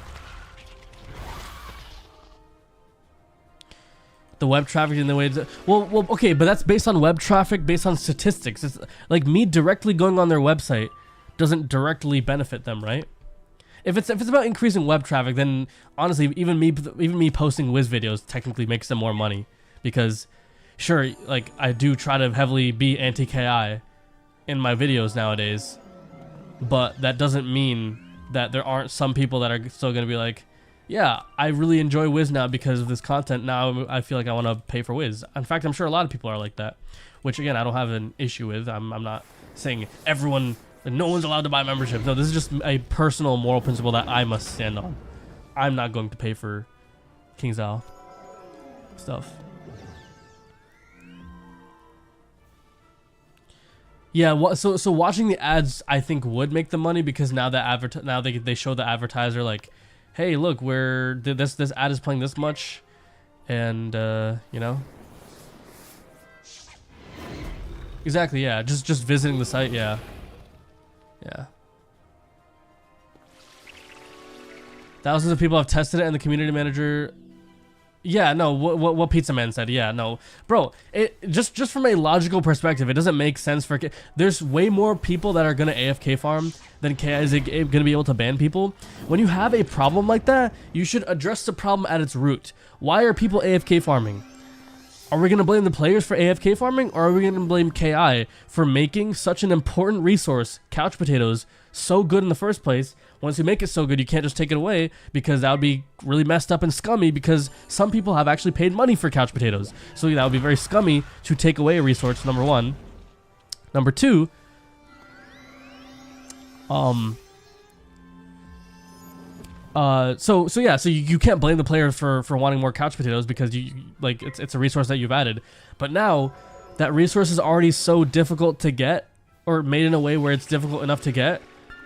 The web traffic in the way well okay, but that's based on web traffic, based on statistics. It's like me directly going on their website doesn't directly benefit them, right? If it's about increasing web traffic, then honestly even me posting Wiz videos technically makes them more money, because sure, like I do try to heavily be anti-KI in my videos nowadays, but that doesn't mean that there aren't some people that are still going to be like, yeah, I really enjoy Wiz now because of this content. Now I feel like I want to pay for Wiz. In fact, I'm sure a lot of people are like that, which again, I don't have an issue with. I'm not saying everyone, no one's allowed to buy membership. No, this is just a personal moral principle that I must stand on. I'm not going to pay for King Zhao stuff. Yeah, so watching the ads I think would make the money, because now that now they show the advertiser like, hey, look, this ad is playing this much, and you know, exactly, yeah, just visiting the site, yeah. Thousands of people have tested it, and the community manager, yeah, no, what Pizza Man said, yeah, no, bro, it just from a logical perspective, it doesn't make sense for there's way more people that are gonna AFK farm than KI is gonna be able to ban people. When you have a problem like that, you should address the problem at its root. Why are people AFK farming? Are we gonna blame the players for AFK farming, or are we gonna blame KI for making such an important resource, couch potatoes, so good in the first place? Once you make it so good, you can't just take it away, because that would be really messed up and scummy, because some people have actually paid money for couch potatoes. So that would be very scummy to take away a resource, number one. Number two, so you can't blame the player for wanting more couch potatoes, because you like it's a resource that you've added. But now that resource is already so difficult to get, or made in a way where it's difficult enough to get,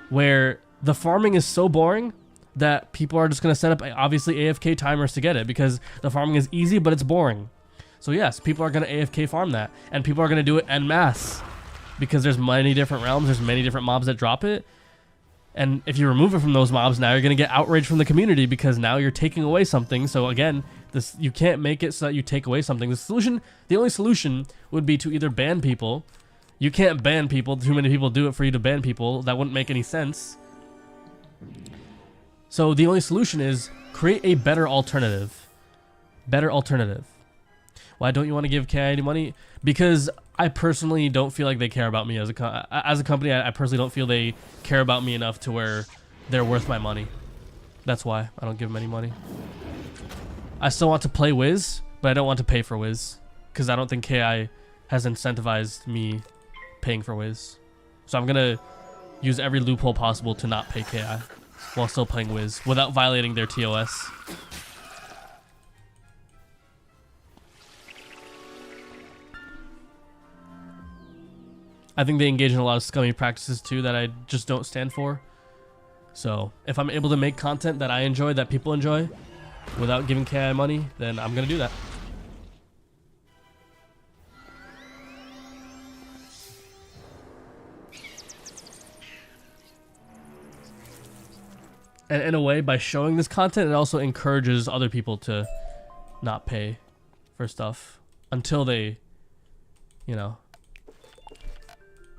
where the farming is so boring that people are just going to set up obviously AFK timers to get it, because the farming is easy but it's boring. So yes, people are going to AFK farm that, and people are going to do it en masse, because there's many different realms, there's many different mobs that drop it. And if you remove it from those mobs, now you're going to get outrage from the community, because now you're taking away something. So again, you can't make it so that you take away something. The only solution would be to either ban people. You can't ban people. Too many people do it for you to ban people. That wouldn't make any sense. So the only solution is create a better alternative. Why don't you want to give KI any money? Because I personally don't feel like they care about me as a company. I personally don't feel they care about me enough to where they're worth my money. That's why I don't give them any money. I still want to play Wiz, but I don't want to pay for Wiz, because I don't think KI has incentivized me paying for Wiz. So I'm gonna use every loophole possible to not pay KI while still playing Wiz without violating their TOS. I think they engage in a lot of scummy practices too that I just don't stand for. So if I'm able to make content that I enjoy, that people enjoy, without giving KI money, then I'm gonna do that. And in a way, by showing this content, it also encourages other people to not pay for stuff until they, you know,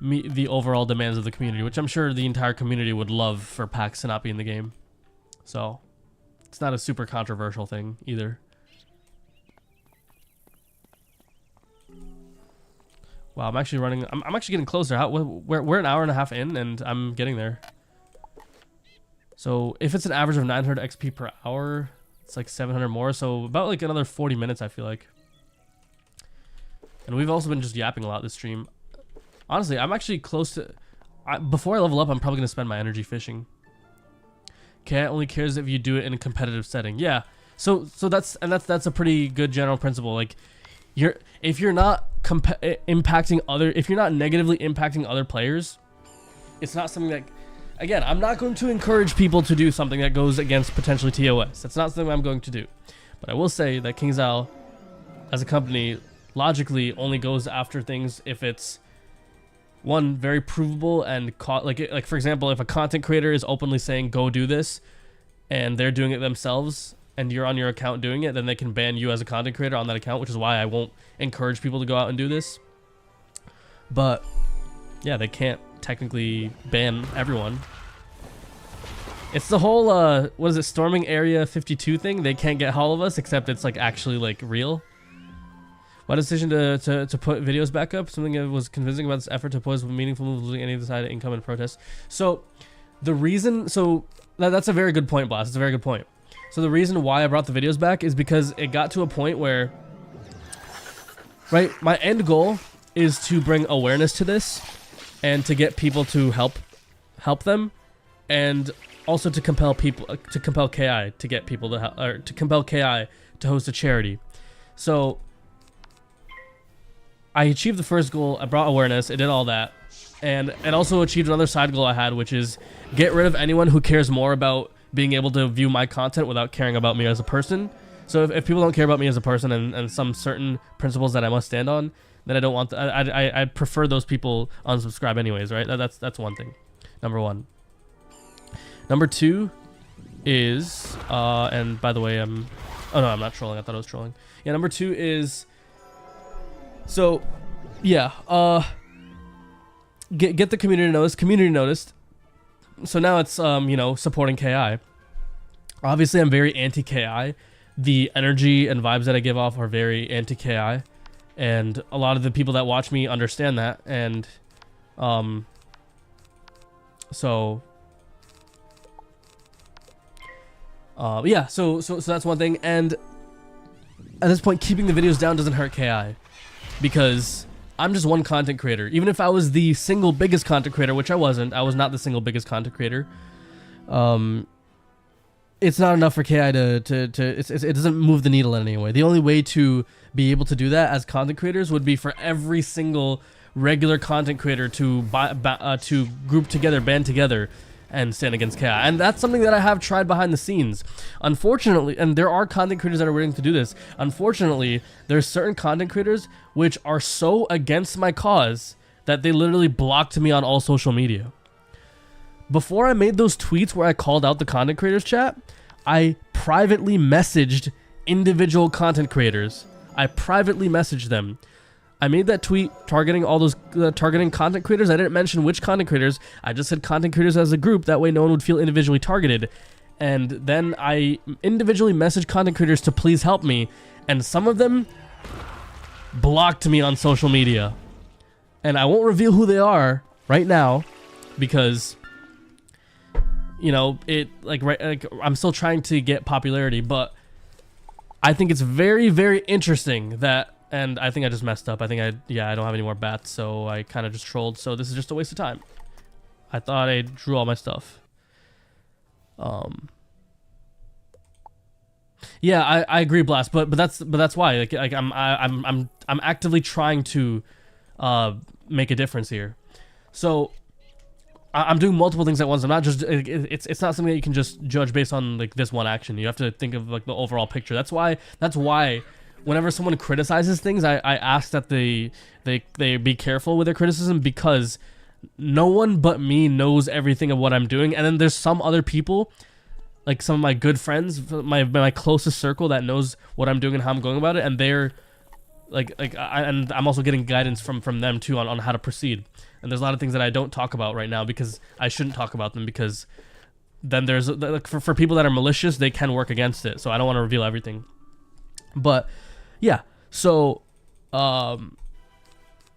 meet the overall demands of the community, which I'm sure the entire community would love for packs to not be in the game. So it's not a super controversial thing either. Wow, I'm actually running. I'm actually getting closer. We're an hour and a half in, and I'm getting there. So if it's an average of 900 XP per hour, it's like 700 more. So about like another 40 minutes, I feel like. And we've also been just yapping a lot this stream. Honestly, I'm actually close to. Before I level up, I'm probably gonna spend my energy fishing. Cat only cares if you do it in a competitive setting. Yeah. So that's a pretty good general principle. Like, if you're not impacting other, if you're not negatively impacting other players, it's not something that. Again, I'm not going to encourage people to do something that goes against potentially TOS. That's not something I'm going to do. But I will say that KingsIsle, as a company, logically only goes after things if it's one, very provable and like for example, if a content creator is openly saying go do this and they're doing it themselves and you're on your account doing it, then they can ban you as a content creator on that account, which is why I won't encourage people to go out and do this. But yeah, they can't technically ban everyone. It's the whole what is it, storming area 52 thing. They can't get all of us, except it's like actually like real. My decision to put videos back up, something that was convincing about this effort to oppose meaningful moves, losing any side of income and protest. So the reason, so that's a very good point, Blast. It's a very good point. So the reason why I brought the videos back is because it got to a point where, right, my end goal is to bring awareness to this and to get people to help them, and also to compel people, to compel KI to get people to help, or to compel KI to host a charity. So I achieved the first goal. I brought awareness. It did all that, and it also achieved another side goal I had, which is get rid of anyone who cares more about being able to view my content without caring about me as a person. So if people don't care about me as a person and some certain principles that I must stand on, then I don't want. I prefer those people unsubscribe anyways, right? That's one thing. Number one. Number two is and by the way, oh no, I'm not trolling. I thought I was trolling. Yeah, number two is. So, yeah, get the community noticed. Community noticed. So now it's you know, supporting KI. Obviously, I'm very anti-KI. The energy and vibes that I give off are very anti-KI, and a lot of the people that watch me understand that. And so yeah, so that's one thing. And at this point, keeping the videos down doesn't hurt KI. Because I'm just one content creator. Even if I was the single biggest content creator, which I wasn't, I was not the single biggest content creator. It's not enough for KI it doesn't move the needle in any way. The only way to be able to do that as content creators would be for every single regular content creator to group together, band together, and stand against KI. And that's something that I have tried behind the scenes. Unfortunately, and there are content creators that are willing to do this. Unfortunately, there's certain content creators which are so against my cause that they literally blocked me on all social media. Before I made those tweets where I called out the content creators chat, I privately messaged individual content creators. I privately messaged them. I made that tweet targeting all those targeting content creators. I didn't mention which content creators. I just said content creators as a group. That way no one would feel individually targeted. And then I individually messaged content creators to please help me. And some of them blocked me on social media. And I won't reveal who they are right now because, you know, I'm still trying to get popularity. But I think it's very, very interesting that. And I think I just messed up. I don't have any more bats, so I kind of just trolled. So this is just a waste of time. I thought I drew all my stuff. Yeah, I agree, Blast. But that's why. Like I'm actively trying to make a difference here. So I'm doing multiple things at once. I'm not just. It's not something that you can just judge based on like this one action. You have to think of like the overall picture. That's why. Whenever someone criticizes things, I ask that they be careful with their criticism, because no one but me knows everything of what I'm doing. And then there's some other people, like some of my good friends, my closest circle, that knows what I'm doing and how I'm going about it, and they're and I'm also getting guidance from them too on how to proceed. And there's a lot of things that I don't talk about right now because I shouldn't talk about them, because then there's for people that are malicious, they can work against it. So I don't want to reveal everything. But yeah, so and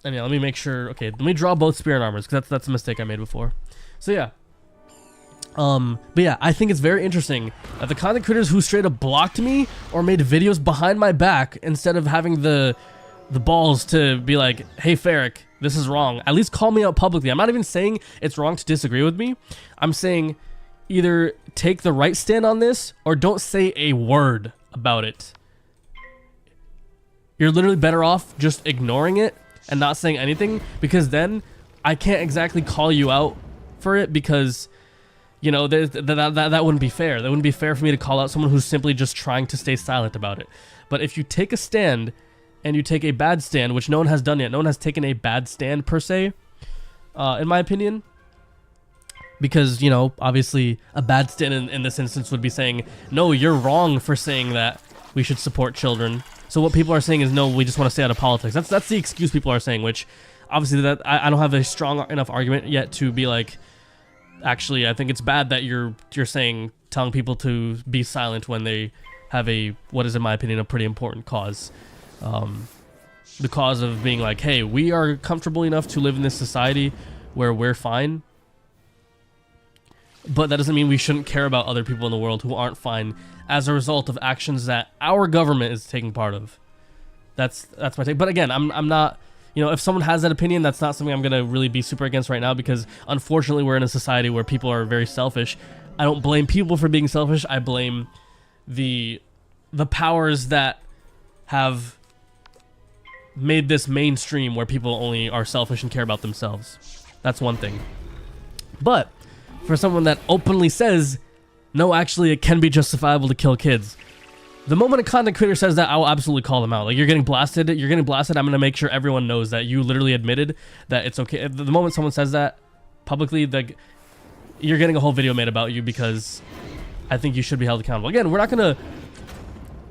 yeah, let me make sure. Okay, let me draw both spirit armors, because that's a mistake I made before. So yeah. But yeah, I think it's very interesting that the content creators who straight up blocked me or made videos behind my back, instead of having the balls to be like, hey Ferric, this is wrong, at least call me out publicly. I'm not even saying it's wrong to disagree with me. I'm saying either take the right stand on this or don't say a word about it. You're literally better off just ignoring it and not saying anything, because then I can't exactly call you out for it, because you know, that wouldn't be fair. That wouldn't be fair for me to call out someone who's simply just trying to stay silent about it. But if you take a stand, and you take a bad stand, which no one has done yet, no one has taken a bad stand per se, in my opinion, because, you know, obviously a bad stand in this instance would be saying, no, you're wrong for saying that we should support children. So what people are saying is, no, we just want to stay out of politics. That's the excuse people are saying, which obviously that I don't have a strong enough argument yet to be like, actually, I think it's bad that you're telling people to be silent when they have what is in my opinion a pretty important cause. The cause of being like, hey, we are comfortable enough to live in this society where we're fine, but that doesn't mean we shouldn't care about other people in the world who aren't fine as a result of actions that our government is taking part of. That's my take. But again, I'm not, you know, if someone has that opinion, that's not something I'm gonna really be super against right now, because unfortunately we're in a society where people are very selfish. I don't blame people for being selfish. I blame the powers that have made this mainstream where people only are selfish and care about themselves. That's one thing. But for someone that openly says, no, actually it can be justifiable to kill kids, the moment a content creator says that, I will absolutely call them out. Like, you're getting blasted. I'm going to make sure everyone knows that you literally admitted that it's okay. The moment someone says that publicly, you're getting a whole video made about you, because I think you should be held accountable. Again, we're not going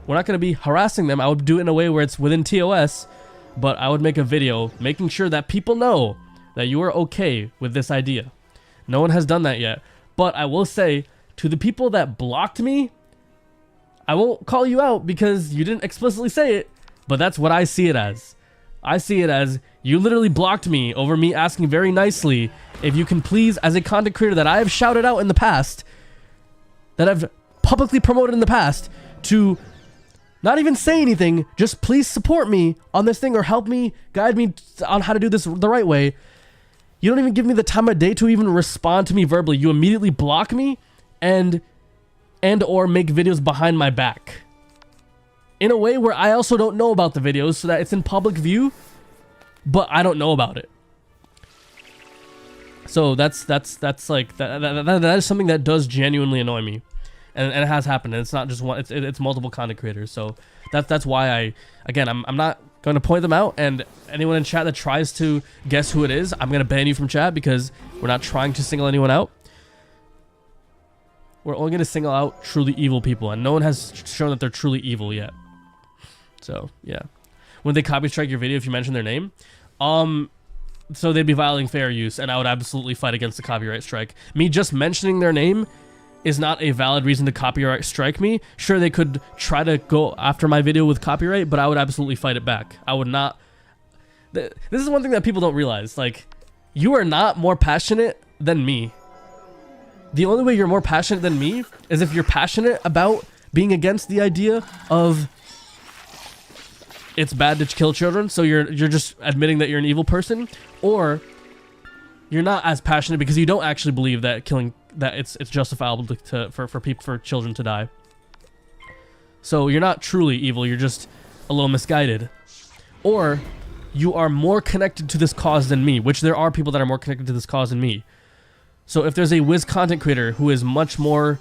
to be harassing them. I would do it in a way where it's within TOS, but I would make a video making sure that people know that you are okay with this idea. No one has done that yet. But I will say, to the people that blocked me, I won't call you out because you didn't explicitly say it, but that's what I see it as. I see it as, you literally blocked me over me asking very nicely if you can please, as a content creator that I have shouted out in the past, that I've publicly promoted in the past, to not even say anything, just please support me on this thing or help me, guide me on how to do this the right way. You don't even give me the time of day to even respond to me verbally. You immediately block me and or make videos behind my back in a way where I also don't know about the videos, so that it's in public view, but I don't know about it. So that's like that is something that does genuinely annoy me, and it has happened, and it's not just one, it's multiple content creators. So that's why I'm not going to point them out, and anyone in chat that tries to guess who it is, I'm going to ban you from chat, because we're not trying to single anyone out. We're only going to single out truly evil people, and no one has shown that they're truly evil yet. So, yeah. When they copy strike your video if you mention their name, so they'd be violating fair use, and I would absolutely fight against the copyright strike. Me just mentioning their name is not a valid reason to copyright strike me. Sure, they could try to go after my video with copyright, but I would absolutely fight it back. I would not. This is one thing that people don't realize. Like, you are not more passionate than me. The only way you're more passionate than me is if you're passionate about being against the idea of it's bad to kill children, so you're just admitting that you're an evil person, or you're not as passionate because you don't actually believe that it's justifiable for children to die. So you're not truly evil, you're just a little misguided. Or you are more connected to this cause than me, which there are people that are more connected to this cause than me. So if there's a Wiz content creator who is much more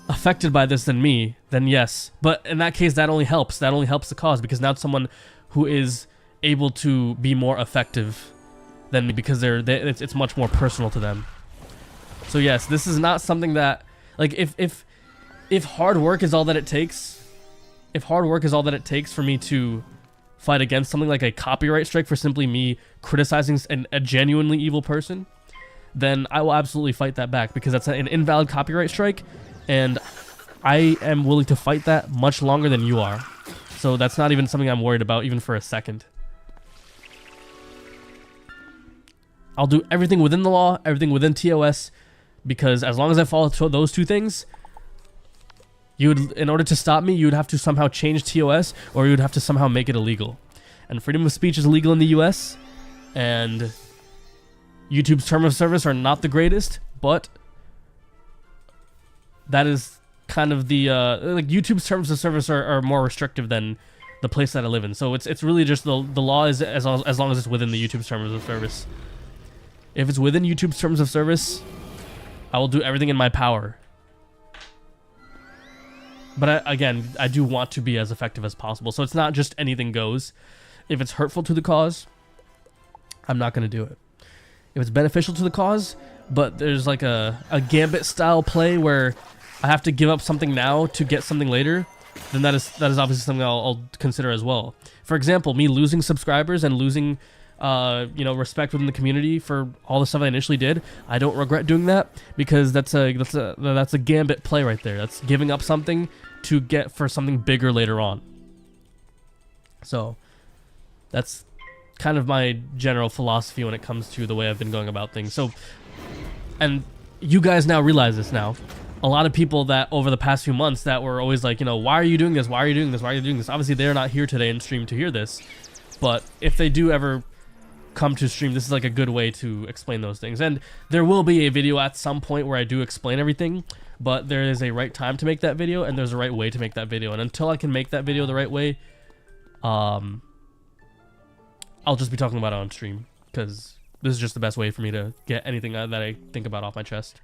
affected by this than me, then yes. But in that case, that only helps. That only helps the cause, because now it's someone who is able to be more effective than me, because it's much more personal to them. So yes, this is not something that, like, if hard work is all that it takes, if hard work is all that it takes for me to fight against something like a copyright strike for simply me criticizing a genuinely evil person, then I will absolutely fight that back, because that's an invalid copyright strike, and I am willing to fight that much longer than you are. So that's not even something I'm worried about, even for a second. I'll do everything within the law, everything within TOS, because as long as I follow those two things, in order to stop me, you would have to somehow change TOS, or you would have to somehow make it illegal. And freedom of speech is illegal in the US, and YouTube's terms of service are not the greatest, but that is kind of the like YouTube's terms of service are more restrictive than the place that I live in. So it's really just the law is as long as it's within the YouTube's terms of service. If it's within YouTube's terms of service, I will do everything in my power. But again, I do want to be as effective as possible. So it's not just anything goes. If it's hurtful to the cause, I'm not going to do it. If it's beneficial to the cause, but there's like a gambit style play where I have to give up something now to get something later, then that is obviously something I'll consider as well. For example, me losing subscribers and losing respect within the community for all the stuff I initially did, I don't regret doing that, because that's a gambit play right there. That's giving up something to get for something bigger later on. So that's kind of my general philosophy when it comes to the way I've been going about things. So, and you guys now realize this now. A lot of people that over the past few months that were always like, why are you doing this? Why are you doing this? Why are you doing this? Obviously, they're not here today in stream to hear this. But if they do ever come to stream, this is like a good way to explain those things. And there will be a video at some point where I do explain everything, but there is a right time to make that video, and there's a right way to make that video. And until I can make that video the right way, I'll just be talking about it on stream, because this is just the best way for me to get anything that I think about off my chest.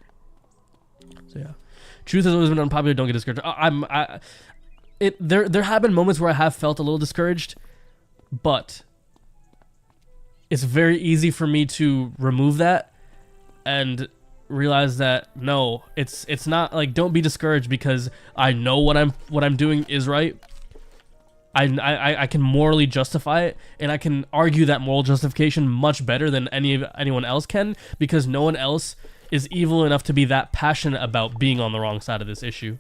So yeah, truth has always been unpopular. Don't get discouraged. There have been moments where I have felt a little discouraged, but it's very easy for me to remove that and realize that no, it's not like, don't be discouraged because I know what I'm doing is right. I can morally justify it, and I can argue that moral justification much better than anyone else can, because no one else is evil enough to be that passionate about being on the wrong side of this issue.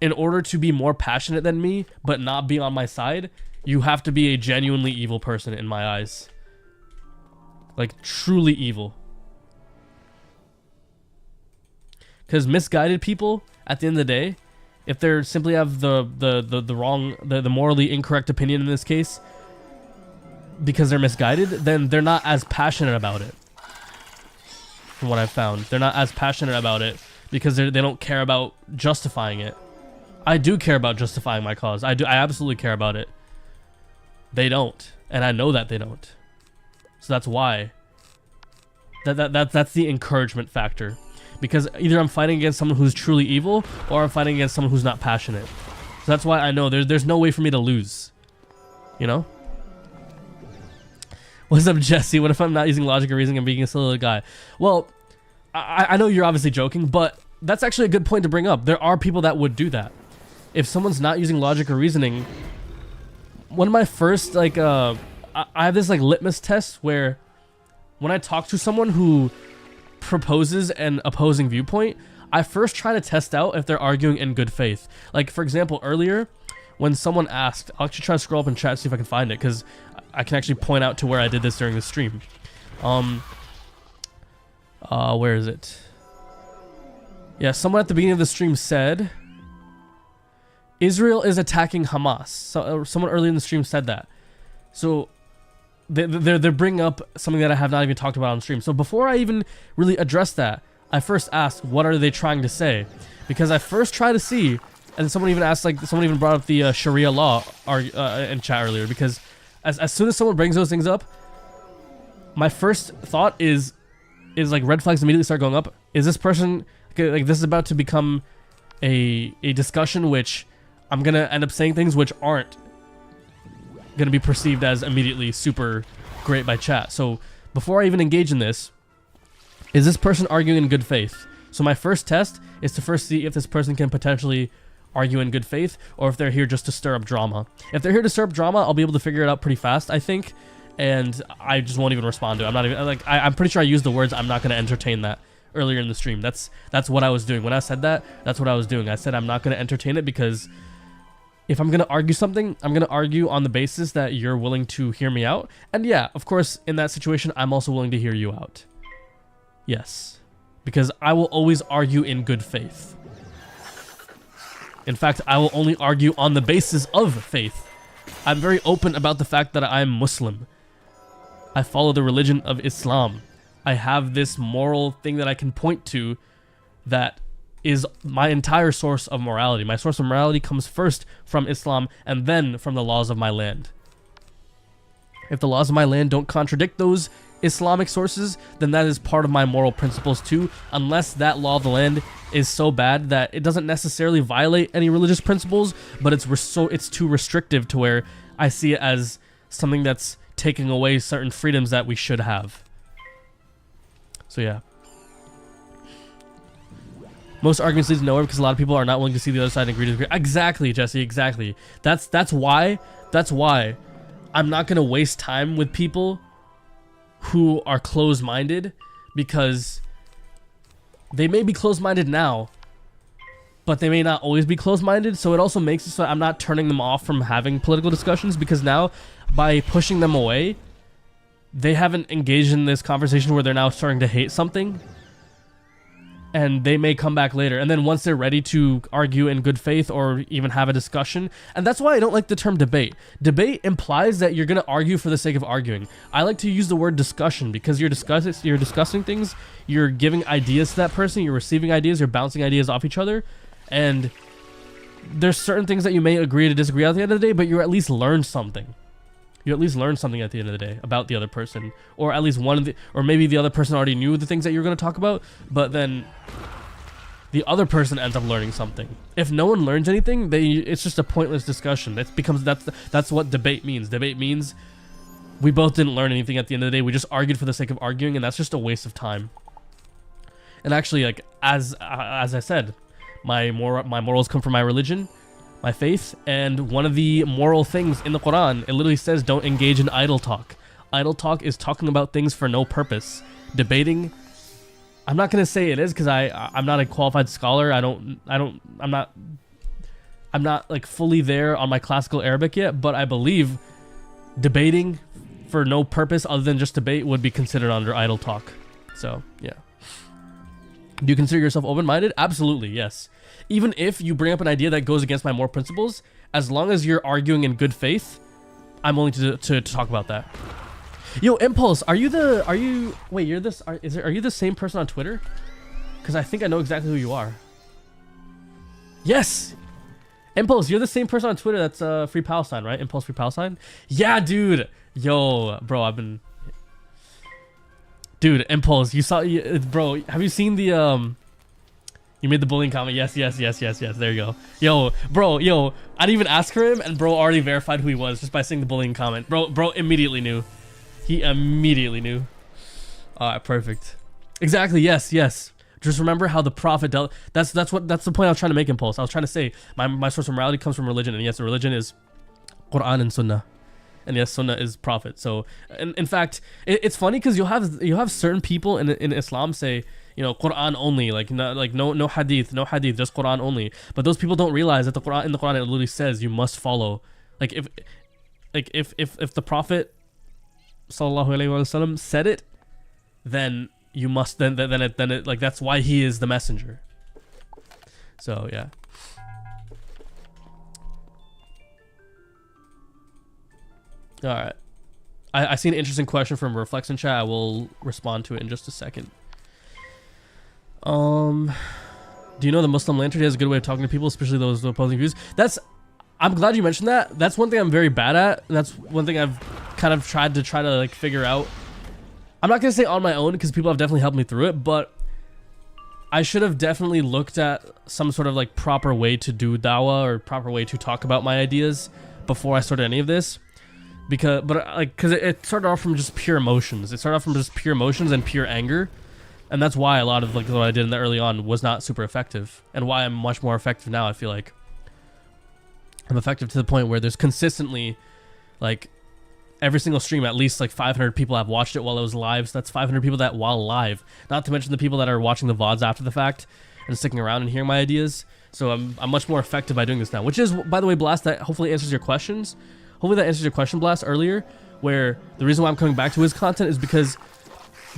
In order to be more passionate than me, but not be on my side, you have to be a genuinely evil person in my eyes. Like, truly evil. Because misguided people, at the end of the day, if they simply have the morally incorrect opinion in this case, because they're misguided, then they're not as passionate about it. From what I've found, they're not as passionate about it because they don't care about justifying it. I do care about justifying my cause. I absolutely care about it. They don't, and I know that they don't. So that's why. That's the encouragement factor. Because either I'm fighting against someone who's truly evil, or I'm fighting against someone who's not passionate. So that's why I know there's no way for me to lose. You know? What's up, Jesse? What if I'm not using logic or reasoning and being a silly little guy? Well, I know you're obviously joking, but that's actually a good point to bring up. There are people that would do that. If someone's not using logic or reasoning, one of my first, I have this, litmus test where when I talk to someone who proposes an opposing viewpoint, I first try to test out if they're arguing in good faith. Like, for example, earlier, when someone asked, I'll actually try to scroll up in chat, see if I can find it, because I can actually point out to where I did this during the stream. Where is it? Yeah, someone at the beginning of the stream said, Israel is attacking Hamas. So, someone earlier in the stream said that. So they're bringing up something that I have not even talked about on stream. So before I even really address that, I first asked, what are they trying to say? Because I first try to see, and someone even asked, someone even brought up the Sharia law in chat earlier, because as soon as someone brings those things up, my first thought is red flags immediately start going up. Is this person, this is about to become a discussion which I'm going to end up saying things which aren't going to be perceived as immediately super great by chat. So before I even engage in this, is this person arguing in good faith? So my first test is to first see if this person can potentially argue in good faith, or if they're here just to stir up drama. If they're here to stir up drama, I'll be able to figure it out pretty fast, I think, and I just won't even respond to it. I'm not even like I'm pretty sure I used the words I'm not going to entertain that earlier in the stream. That's what I was doing when I said that. That's what I was doing. I said I'm not going to entertain it because if I'm going to argue something, I'm going to argue on the basis that you're willing to hear me out. And yeah, of course, in that situation, I'm also willing to hear you out. Yes. Because I will always argue in good faith. In fact, I will only argue on the basis of faith. I'm very open about the fact that I'm Muslim. I follow the religion of Islam. I have this moral thing that I can point to that is my entire source of morality. My source of morality comes first from Islam and then from the laws of my land. If the laws of my land don't contradict those Islamic sources, then that is part of my moral principles too, unless that law of the land is so bad that it doesn't necessarily violate any religious principles, but it's too restrictive to where I see it as something that's taking away certain freedoms that we should have. So yeah. Most arguments lead to nowhere because a lot of people are not willing to see the other side and agree to disagree. Exactly, Jesse, exactly. That's why I'm not gonna waste time with people who are closed-minded, because they may be closed-minded now, but they may not always be closed-minded. So it also makes it so I'm not turning them off from having political discussions, because now by pushing them away, they haven't engaged in this conversation where they're now starting to hate something. And they may come back later. And then once they're ready to argue in good faith or even have a discussion. And that's why I don't like the term debate. Debate implies that you're going to argue for the sake of arguing. I like to use the word discussion because you're discussing things. You're giving ideas to that person. You're receiving ideas. You're bouncing ideas off each other. And there's certain things that you may agree to disagree at the end of the day, but you at least learn something. You at least learn something at the end of the day about the other person, or at least or maybe the other person already knew the things that you're going to talk about, but then the other person ends up learning something. If no one learns anything, it's just a pointless discussion. That's what debate means. Debate means we both didn't learn anything at the end of the day. We just argued for the sake of arguing, and that's just a waste of time. And actually, like as I said, my morals come from my religion, my faith, and one of the moral things in the Quran, it literally says don't engage in idle talk. Idle talk is talking about things for no purpose. Debating, I'm not gonna say it is because I'm not a qualified scholar. I'm not like fully there on my classical Arabic yet, but I believe debating for no purpose other than just debate would be considered under idle talk. So yeah. Do you consider yourself open-minded? Absolutely, yes. Even if you bring up an idea that goes against my moral principles, as long as you're arguing in good faith, I'm willing to talk about that. Yo, Impulse, are you the same person on Twitter? Because I think I know exactly who you are. Yes! Impulse, you're the same person on Twitter that's Free Palestine, right? Impulse Free Palestine? Yeah, dude! Yo, bro, Dude, Impulse, bro, have you seen the, you made the bullying comment. Yes. There you go. Yo, bro, I didn't even ask for him, and bro already verified who he was just by seeing the bullying comment. Bro immediately knew. He immediately knew. Alright, perfect. Exactly, yes. Just remember how the Prophet dealt. That's the point I was trying to make, Impulse. I was trying to say my source of morality comes from religion, and yes, the religion is Quran and Sunnah. And yes, Sunnah is Prophet. So, in fact, it's funny because you'll have certain people in Islam say, you know, Quran only, like no hadith, just Quran only. But those people don't realize that in the Quran it literally says you must follow. Like if the Prophet sallallahu alaihi wasallam said it, then you must then it like that's why he is the messenger. So yeah. All right. I see an interesting question from Reflex in chat. I will respond to it in just a second. Do you know the Muslim lantern has a good way of talking to people, especially those opposing views? I'm glad you mentioned that. That's one thing I'm very bad at, and that's one thing I've kind of tried to like figure out. I'm not gonna say on my own because people have definitely helped me through it, but I should have definitely looked at some sort of like proper way to do dawah or proper way to talk about my ideas before I started any of this. Because it started off from just pure emotions. It started off from just pure emotions and pure anger. And that's why a lot of like what I did in the early on was not super effective, and why I'm much more effective now, I feel like. I'm effective to the point where there's consistently, like, every single stream, at least like 500 people have watched it while it was live. So that's 500 people that while live, not to mention the people that are watching the VODs after the fact and sticking around and hearing my ideas. So I'm much more effective by doing this now, which is, by the way, Blast, that hopefully answers your questions. Hopefully that answers your question, Blast, earlier, where the reason why I'm coming back to his content is because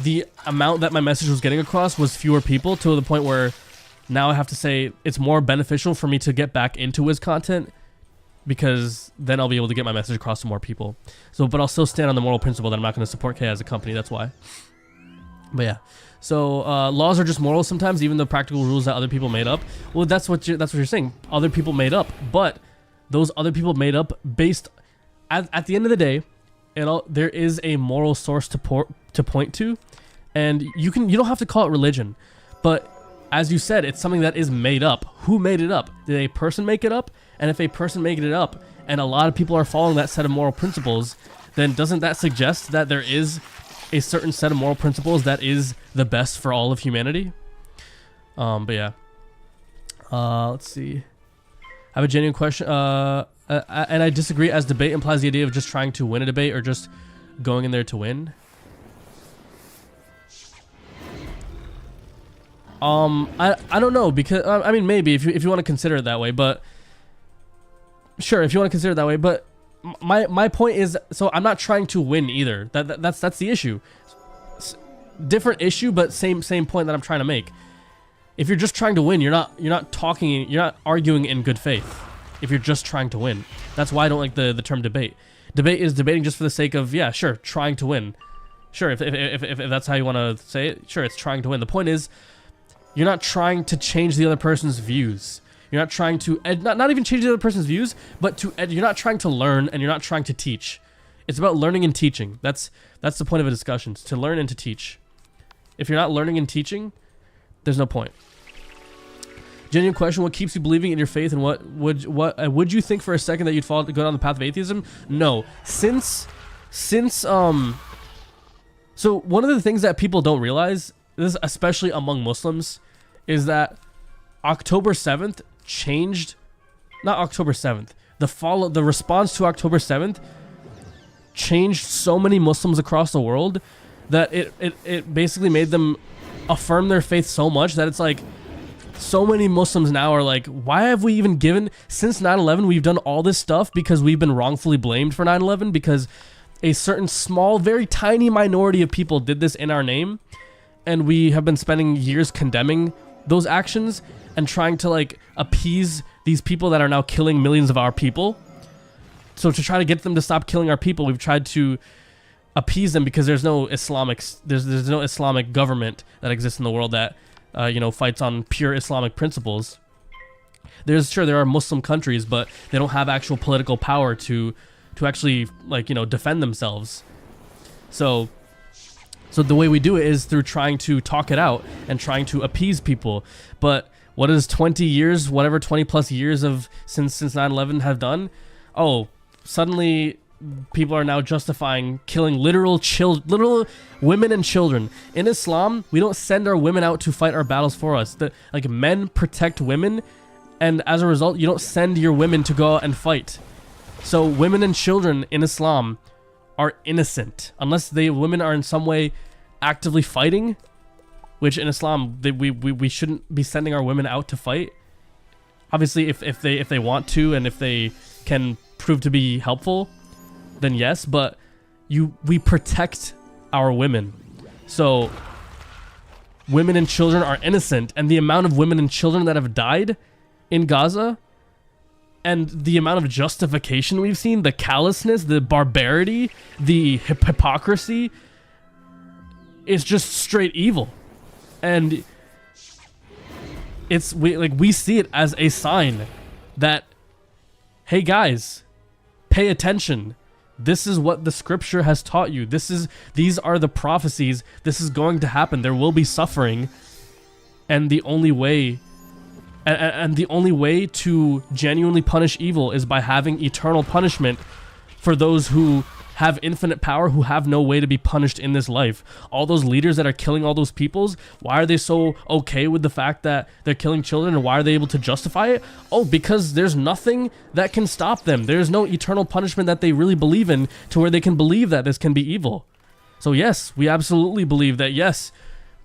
the amount that my message was getting across was fewer people, to the point where now I have to say it's more beneficial for me to get back into his content, because then I'll be able to get my message across to more people. So, but I'll still stand on the moral principle that I'm not going to support K as a company. That's why. But yeah, so laws are just moral sometimes, even the practical rules that other people made up. Well, that's what you're saying. Other people made up, but those other people made up based at the end of the day, there is a moral source to point to, and you don't have to call it religion, but as you said, it's something that is made up. Who made it up? Did a person make it up? And if a person made it up and a lot of people are following that set of moral principles, then doesn't that suggest that there is a certain set of moral principles that is the best for all of humanity? But yeah. Let's see. I have a genuine question. And I disagree, as debate implies the idea of just trying to win a debate or just going in there to win. I don't know, because I mean, maybe if you want to consider it that way, but sure, if you want to consider it that way, but my point is, so I'm not trying to win either. That's the issue. Different issue, but same point that I'm trying to make. If you're just trying to win, you're not arguing in good faith. If you're just trying to win, that's why I don't like the term debate. Debate is debating just for the sake of, yeah, sure, trying to win. Sure, if that's how you want to say it, sure, it's trying to win. The point is, you're not trying to change the other person's views. You're not trying to not even change the other person's views, but you're not trying to learn, and you're not trying to teach. It's about learning and teaching. That's the point of a discussion, to learn and to teach. If you're not learning and teaching, there's no point. Genuine question: what keeps you believing in your faith, and what would you think for a second that you'd go down the path of atheism? No, since so one of the things that people don't realize, this especially among Muslims, is that October 7th changed, not October 7th, the response to October 7th changed so many Muslims across the world that it basically made them affirm their faith so much that it's like, so many Muslims now are like, why have we even since 9/11 we've done all this stuff because we've been wrongfully blamed for 9/11 because a certain small, very tiny minority of people did this in our name, and we have been spending years condemning those actions and trying to like appease these people that are now killing millions of our people. So to try to get them to stop killing our people, we've tried to appease them because there's no there's no Islamic government that exists in the world that fights on pure Islamic principles. There are Muslim countries, but they don't have actual political power to actually defend themselves. So the way we do it is through trying to talk it out and trying to appease people. But what is 20 years, whatever 20 plus years of since 9/11 have done? Oh, suddenly people are now justifying killing literal women and children. In Islam, we don't send our women out to fight our battles for us. Men protect women, and as a result, you don't send your women to go out and fight. So women and children in Islam are innocent unless women are in some way actively fighting, which in Islam we shouldn't be sending our women out to fight. Obviously, if they want to and if they can prove to be helpful, then yes, but we protect our women. So women and children are innocent, and the amount of women and children that have died in Gaza and the amount of justification we've seen, the callousness, the barbarity, the hypocrisy, is just straight evil. And we see it as a sign that, hey guys, pay attention. This is what the scripture has taught you. These are the prophecies. This is going to happen. There will be suffering, and the only way to genuinely punish evil is by having eternal punishment for those who have infinite power, who have no way to be punished in this life. All those leaders that are killing all those peoples, why are they so okay with the fact that they're killing children, and why are they able to justify it? Oh, because there's nothing that can stop them. There's no eternal punishment that they really believe in to where they can believe that this can be evil. So yes, we absolutely believe that, yes,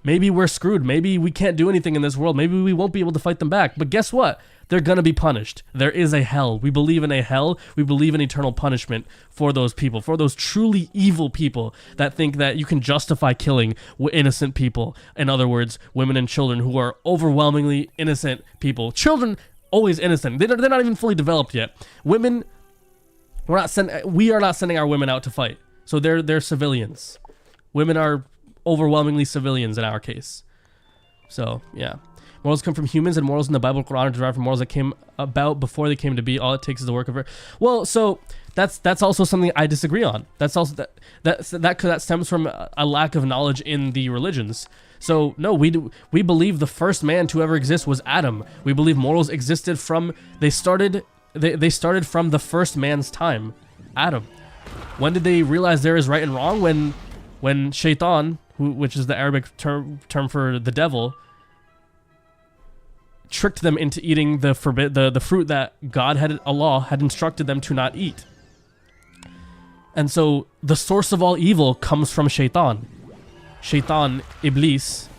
maybe we're screwed. Maybe we can't do anything in this world. Maybe we won't be able to fight them back. But guess what? They're going to be punished. There is a hell. We believe in a hell. We believe in eternal punishment for those people, for those truly evil people that think that you can justify killing innocent people. In other words, women and children who are overwhelmingly innocent people. Children, always innocent. They're not even fully developed yet. Women, we are not sending our women out to fight. So they're civilians. Women are overwhelmingly civilians in our case. So, yeah. Morals come from humans, and morals in the Bible and Quran are derived from morals that came about before they came to be. All it takes is the work of her. Well, so that's also something I disagree on. That's also that stems from a lack of knowledge in the religions. So no, we believe the first man to ever exist was Adam. We believe morals existed from they started from the first man's time, Adam. When did they realize there is right and wrong? When Shaitan, which is the Arabic term for the devil, tricked them into eating the fruit that Allah had instructed them to not eat. And so the source of all evil comes from Shaitan. Shaitan, Iblis,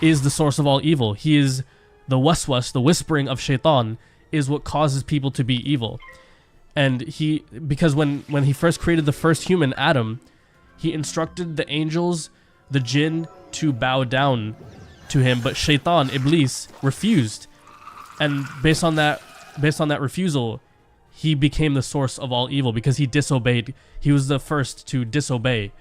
is the source of all evil. He is the waswas, the whispering of Shaitan, is what causes people to be evil. And because when he first created the first human, Adam, he instructed the angels, the jinn, to bow down to him, but Shaitan, Iblis, refused. And based on that refusal, he became the source of all evil because he disobeyed. He was the first to disobey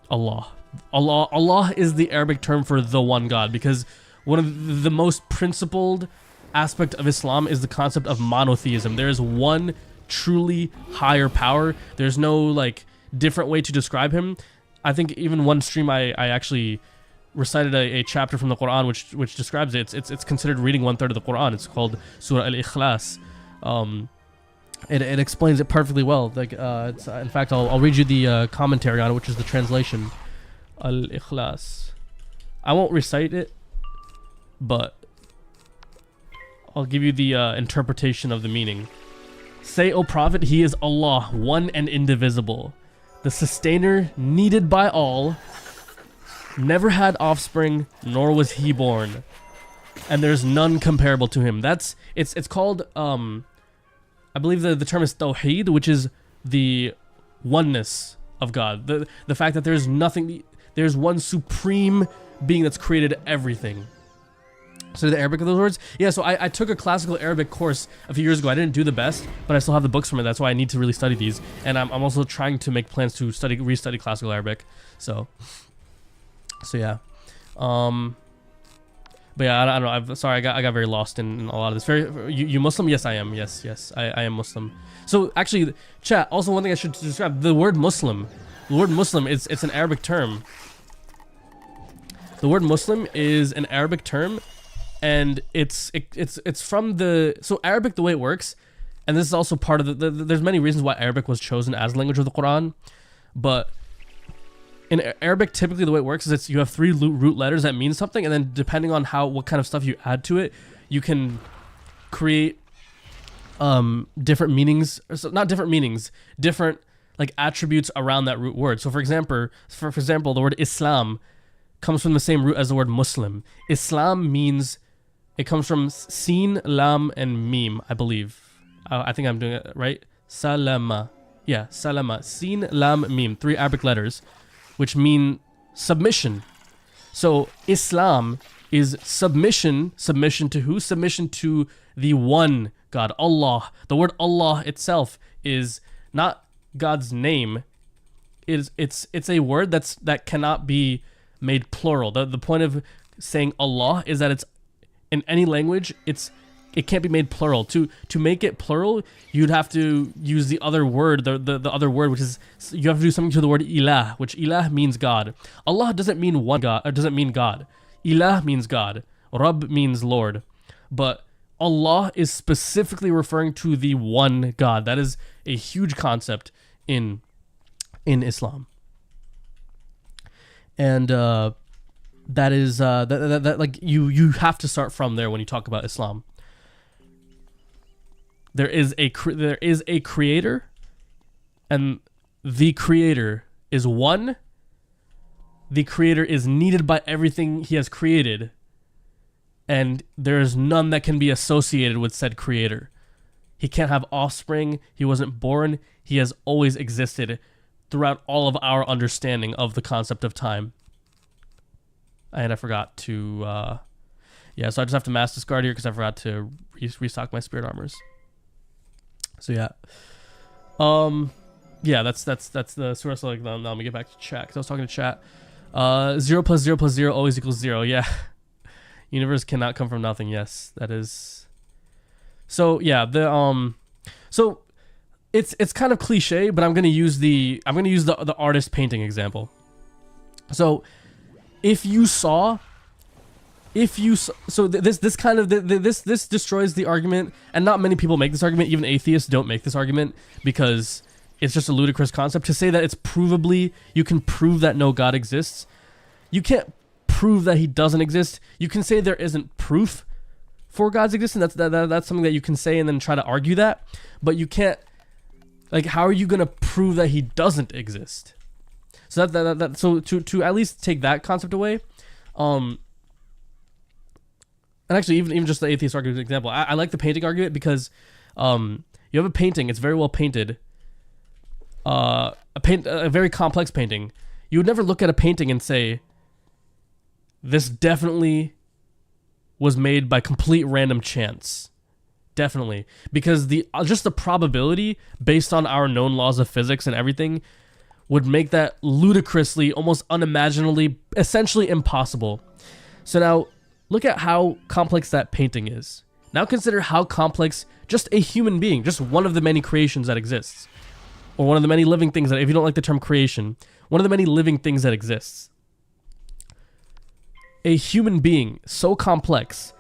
Allah. Allah is the Arabic term for the one God, because one of the most principled aspect of Islam is the concept of monotheism. There is one truly higher power. There's no different way to describe him. I think even one stream I actually recited a chapter from the Quran which describes it. It's considered reading 1/3 of the Quran. It's called Surah Al-Ikhlas. It explains it perfectly well. In fact, I'll read you the commentary on it, which is the translation. Al-Ikhlas. I won't recite it, but I'll give you the interpretation of the meaning. Say, O Prophet, He is Allah, one and indivisible, the sustainer needed by all, never had offspring, nor was He born, and there's none comparable to Him. It's called I believe the term is Tawheed, which is the oneness of God. The fact that there's one supreme being that's created everything. So the Arabic of those words? Yeah, so I took a classical Arabic course a few years ago. I didn't do the best, but I still have the books from it. That's why I need to really study these. And I'm also trying to make plans to restudy classical Arabic. So yeah. But yeah, I don't know. Sorry, I got very lost in a lot of this. You Muslim? Yes, I am. Yes, I am Muslim. So actually, chat. Also, one thing I should describe: the word Muslim. The word Muslim it's an Arabic term. The word Muslim is an Arabic term, and it's from so Arabic, the way it works, and this is also part of there's many reasons why Arabic was chosen as the language of the Quran, but in Arabic, typically the way it works is you have 3 root letters that mean something, and then depending on what kind of stuff you add to it, you can create different meanings, not different meanings, different attributes around that root word. So for example, the word Islam comes from the same root as the word Muslim. Islam means, it comes from Sin, Lam, and Mim, I believe. I think I'm doing it right. Salama. Yeah, Salama. Sin, Lam, Mim. 3 Arabic letters, which mean submission. So Islam is submission. Submission to who? Submission to the one God, Allah. The word Allah itself is not God's name. It's a word that cannot be made plural. The point of saying Allah is that it's in any language it can't be made plural. To make it plural, you'd have to use the other word, the other word, which is, you have to do something to the word ilah, which ilah means God. Allah doesn't mean one God, or doesn't mean God. Ilah means God. Rabb means Lord. But Allah is specifically referring to the one God. That is a huge concept in Islam. And that is that like you have to start from there when you talk about Islam. There is a creator, and the creator is one. The creator is needed by everything he has created, and there is none that can be associated with said creator. He can't have offspring. He wasn't born. He has always existed throughout all of our understanding of the concept of time. And I forgot to, so I just have to mass discard here because I forgot to restock my spirit armors. So that's the source. Like, now let me get back to chat because I was talking to chat. 0 plus 0 plus 0 always equals 0. Yeah. Universe cannot come from nothing. Yes, that is. So yeah, so it's kind of cliche, but I'm gonna use the artist painting example. So this destroys the argument, and not many people make this argument. Even atheists don't make this argument because it's just a ludicrous concept to say that it's provably, you can prove that no God exists. You can't prove that he doesn't exist. You can say there isn't proof for God's existence. That's something that you can say and then try to argue that, but you can't, like, how are you going to prove that he doesn't exist? So so to at least take that concept away, and actually even just the atheist argument example, I like the painting argument because you have a painting, it's very well painted, a very complex painting. You would never look at a painting and say, this definitely was made by complete random chance. Definitely. Because just the probability based on our known laws of physics and everything would make that ludicrously, almost unimaginably, essentially impossible. So now, look at how complex that painting is. Now consider how complex just a human being, just one of the many creations that exists, or one of the many living things that, if you don't like the term creation, one of the many living things that exists. A human being so complex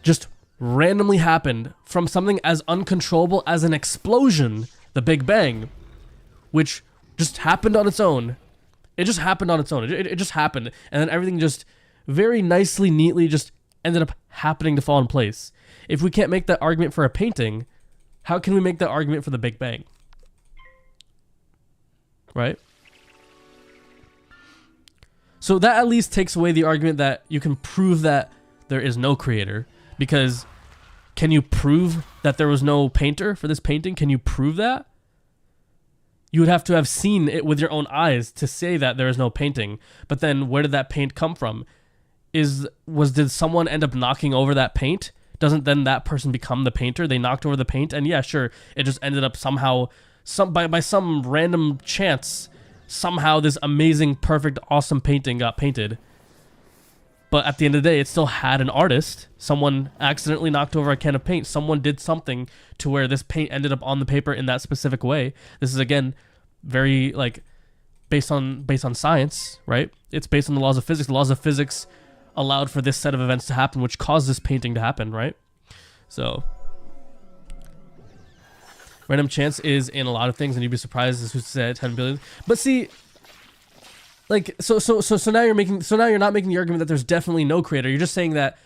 just randomly happened from something as uncontrollable as an explosion, the Big Bang, which just happened on its own. It just happened on its own. It just happened. And then everything just very nicely, neatly just ended up happening to fall in place. If we can't make that argument for a painting, how can we make that argument for the Big Bang? Right? So that at least takes away the argument that you can prove that there is no creator. Because can you prove that there was no painter for this painting? Can you prove that? You would have to have seen it with your own eyes to say that there is no painting. But then where did that paint come from? Did someone end up knocking over that paint? Doesn't then that person become the painter? They knocked over the paint, and yeah, sure, it just ended up somehow, by some random chance, somehow this amazing, perfect, awesome painting got painted. But at the end of the day, it still had an artist. Someone accidentally knocked over a can of paint. Someone did something to where this paint ended up on the paper in that specific way. This is, again, very, like, based on science, right? It's based on the laws of physics. The laws of physics allowed for this set of events to happen, which caused this painting to happen, right? So random chance is in a lot of things, and you'd be surprised as who said 10 billion. But see, like, so now you're not making the argument that there's definitely no creator. You're just saying that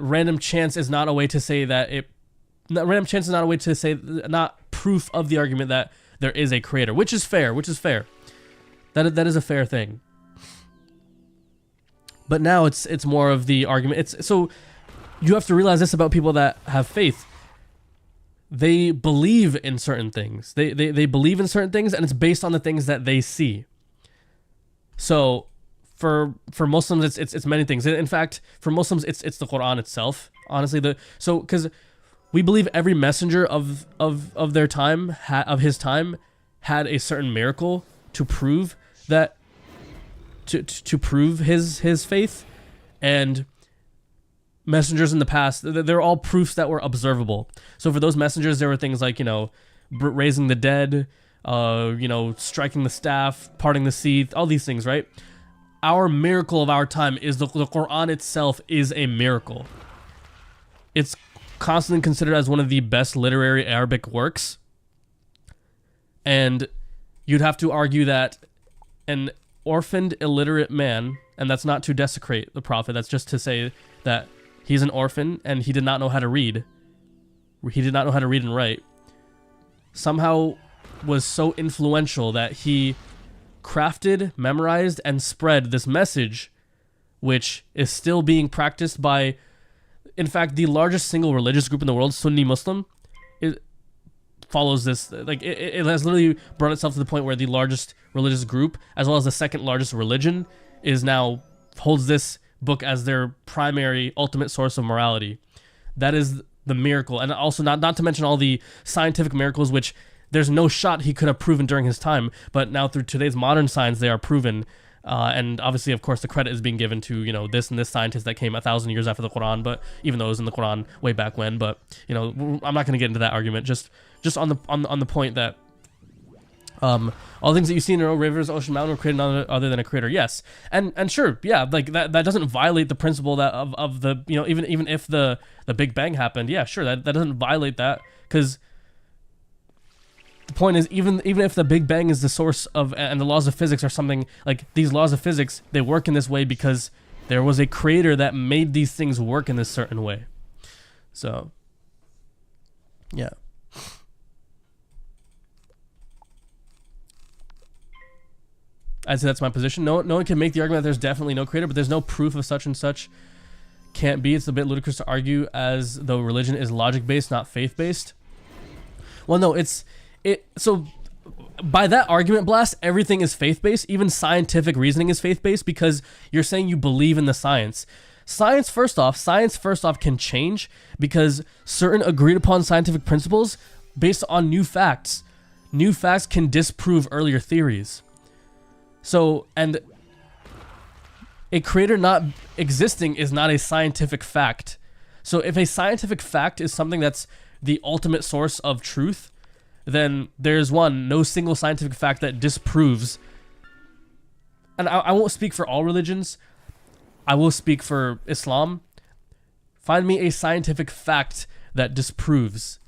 random chance is not a way to say random chance is not a way to say, not proof of the argument that there is a creator, which is fair. That is a fair thing. But now it's more of the argument. So you have to realize this about people that have faith. They believe in certain things. They believe in certain things, and it's based on the things that they see. So for Muslims, it's many things. In fact, for Muslims, it's the Quran itself. Honestly, because we believe every messenger of their time, of his time, had a certain miracle to prove that. To prove his faith, and messengers in the past, they're all proofs that were observable. So for those messengers, there were things like, raising the dead, striking the staff, parting the sea, all these things, right? Our miracle of our time is the Quran itself is a miracle. It's constantly considered as one of the best literary Arabic works. And you'd have to argue that an orphaned, illiterate man, and that's not to desecrate the Prophet, that's just to say that he's an orphan and he did not know how to read. He did not know how to read and write. Somehow was so influential that he crafted, memorized, and spread this message, which is still being practiced by, in fact, the largest single religious group in the world, Sunni Muslim, it follows this. Like it has literally brought itself to the point where the largest religious group, as well as the second largest religion, is now holds this book as their primary, ultimate source of morality. That is the miracle, and also not to mention all the scientific miracles, which there's no shot he could have proven during his time, but now through today's modern science they are proven. And obviously, of course, the credit is being given to, you know, this and this scientist that came 1,000 years after the Quran, but even though it was in the Quran way back when. But, you know, I'm not going to get into that argument. Just on the point that all the things that you see in the rivers, ocean, mountain were created other than a creator. Yes, and sure, yeah, like that doesn't violate the principle that of the, you know, even if the Big Bang happened, yeah, sure, that doesn't violate that, because the point is, even if the Big Bang is the source of, and the laws of physics are something like these laws of physics, they work in this way because there was a creator that made these things work in this certain way. So, yeah. I'd say that's my position. No one can make the argument that there's definitely no creator, but there's no proof of such and such. Can't be. It's a bit ludicrous to argue as though religion is logic-based, not faith-based. Well, no, so by that argument, Blast, everything is faith-based. Even scientific reasoning is faith-based, because you're saying you believe in the science. Science first off can change because certain agreed upon scientific principles based on new facts can disprove earlier theories. So, and a creator not existing is not a scientific fact. So if a scientific fact is something that's the ultimate source of truth, then there's no single scientific fact that disproves. And I won't speak for all religions. I will speak for Islam. Find me a scientific fact that disproves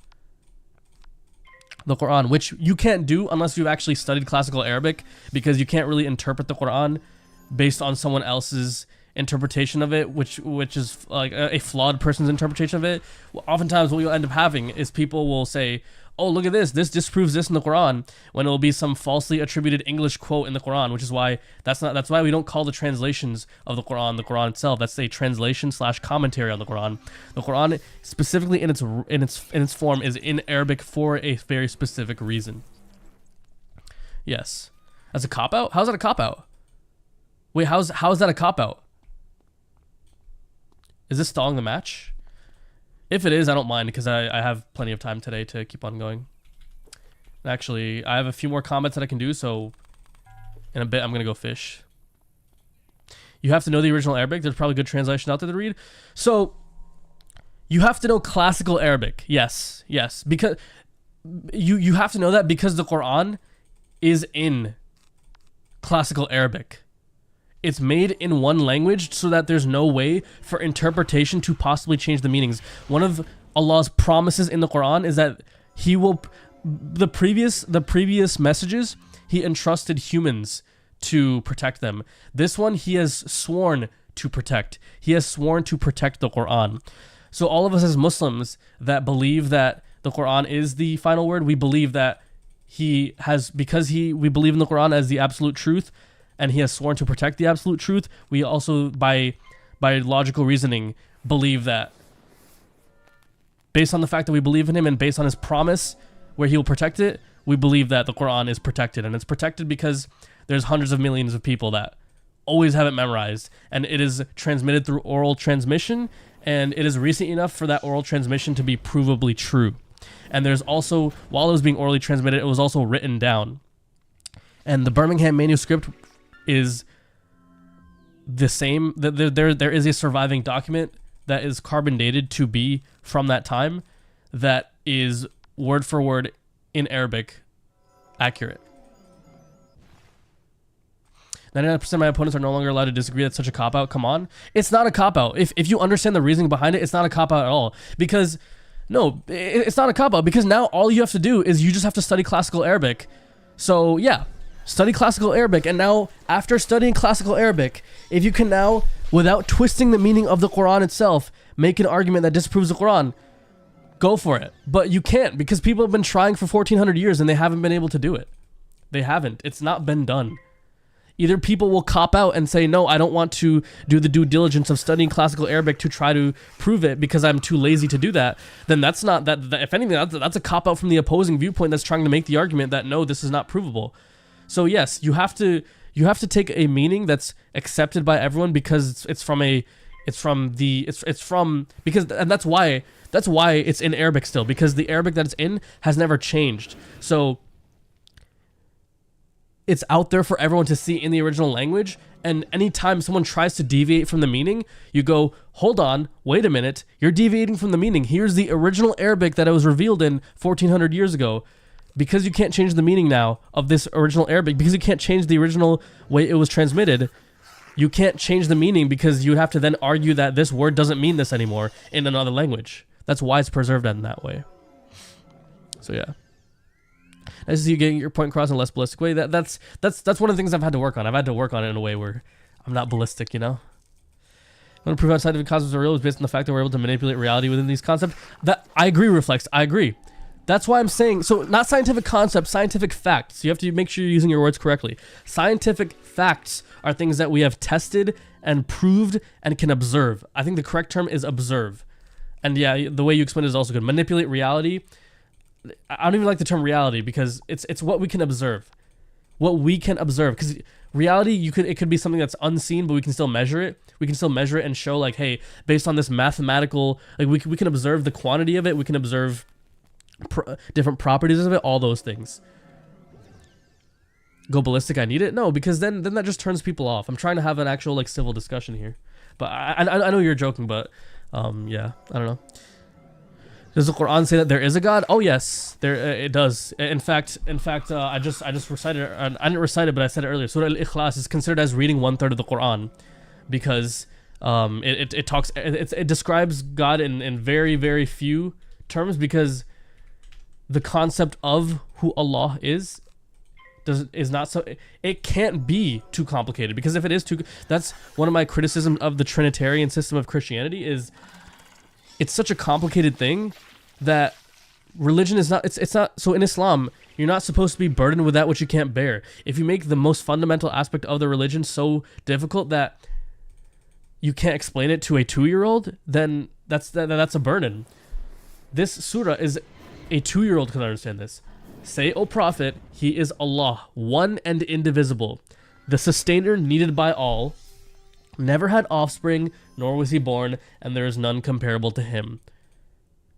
the Quran, which you can't do unless you've actually studied classical Arabic, because you can't really interpret the Quran based on someone else's interpretation of it, which is like a flawed person's interpretation of it. Oftentimes what you'll end up having is people will say, oh, look at this disproves this in the Quran, when it'll be some falsely attributed English quote in the Quran, which is why that's why we don't call the translations of the Quran itself. That's a translation / commentary on the Quran. The Quran specifically in its form is in Arabic for a very specific reason. Yes. That's a cop-out? How's that a cop-out? Wait, how's that a cop-out? Is this stalling the match? If it is, I don't mind, because I have plenty of time today to keep on going. Actually, I have a few more comments that I can do, so in a bit I'm going to go fish. You have to know the original Arabic. There's probably good translation out there to read. So, you have to know classical Arabic. Yes. Because you have to know that because the Quran is in classical Arabic. It's made in one language so that there's no way for interpretation to possibly change the meanings. One of Allah's promises in the Quran is that he will, the previous messages, he entrusted humans to protect them. This one, he has sworn to protect. He has sworn to protect the Quran. So all of us as Muslims that believe that the Quran is the final word, we believe that we believe in the Quran as the absolute truth, and he has sworn to protect the absolute truth, we also, by logical reasoning, believe that based on the fact that we believe in him and based on his promise where he will protect it, we believe that the Quran is protected. And it's protected because there's hundreds of millions of people that always have it memorized, and it is transmitted through oral transmission, and it is recent enough for that oral transmission to be provably true. And there's also, while it was being orally transmitted, it was also written down. And the Birmingham manuscript is the same. There is a surviving document that is carbon dated to be from that time that is word for word in Arabic accurate. 99% of my opponents are no longer allowed to disagree. That's such a cop-out. Come on. It's not a cop-out. If you understand the reasoning behind it, it's not a cop-out at all. Because, no, it's not a cop-out. Because now all you have to do is you just have to study classical Arabic So yeah, study classical Arabic. And now after studying classical Arabic, if you can now, without twisting the meaning of the Quran itself, make an argument that disproves the Quran, go for it. But you can't, because people have been trying for 1400 years and they haven't been able to do it. They haven't. It's not been done. Either people will cop out and say, no, I don't want to do the due diligence of studying classical Arabic to try to prove it because I'm too lazy to do that. Then that's not that. If anything, that's a cop out from the opposing viewpoint that's trying to make the argument that no, this is not provable. So yes, you have to take a meaning that's accepted by everyone because that's why it's in Arabic still, because the Arabic that it's in has never changed. So it's out there for everyone to see in the original language, and anytime someone tries to deviate from the meaning, you go, hold on, wait a minute, you're deviating from the meaning. Here's the original Arabic that it was revealed in 1400 years ago. Because you can't change the meaning now of this original Arabic, because you can't change the original way it was transmitted, you can't change the meaning, because you would have to then argue that this word doesn't mean this anymore in another language. That's why it's preserved in that way. So yeah. Nice to see you getting your point across in a less ballistic way. That's one of the things I've had to work on. I've had to work on it in a way where I'm not ballistic, you know? I want to prove how scientific concepts are real is based on the fact that we're able to manipulate reality within these concepts. That I agree, Reflex. I agree. That's why I'm saying, so not scientific concepts, scientific facts. You have to make sure you're using your words correctly. Scientific facts are things that we have tested and proved and can observe. I think the correct term is observe. And yeah, the way you explain it is also good. Manipulate reality. I don't even like the term reality, because it's what we can observe. What we can observe. Because reality, it could be something that's unseen, but we can still measure it. We can still measure it and show, like, hey, based on this mathematical, like we can observe the quantity of it. We can observe different properties of it, all those things. Go ballistic, I need it? No, because then that just turns people off. I'm trying to have an actual, like, civil discussion here. But I know you're joking, but yeah, I don't know. Does the Quran say that there is a God? Oh yes, it does. In fact, I just recited it. I didn't recite it, but I said it earlier. Surah Al-Ikhlas is considered as reading 1/3 of the Quran, because it describes God in very, very few terms, because the concept of who Allah is not so, it can't be too complicated, because if it is too, that's one of my criticisms of the Trinitarian system of Christianity, is it's such a complicated thing that religion is not, it's not. So in Islam, you're not supposed to be burdened with that which you can't bear. If you make the most fundamental aspect of the religion so difficult that you can't explain it to a 2-year-old, then that's a burden. This surah is a 2-year-old can understand this. Say, O Prophet, He is Allah, one and indivisible, the sustainer needed by all, never had offspring, nor was He born, and there is none comparable to Him.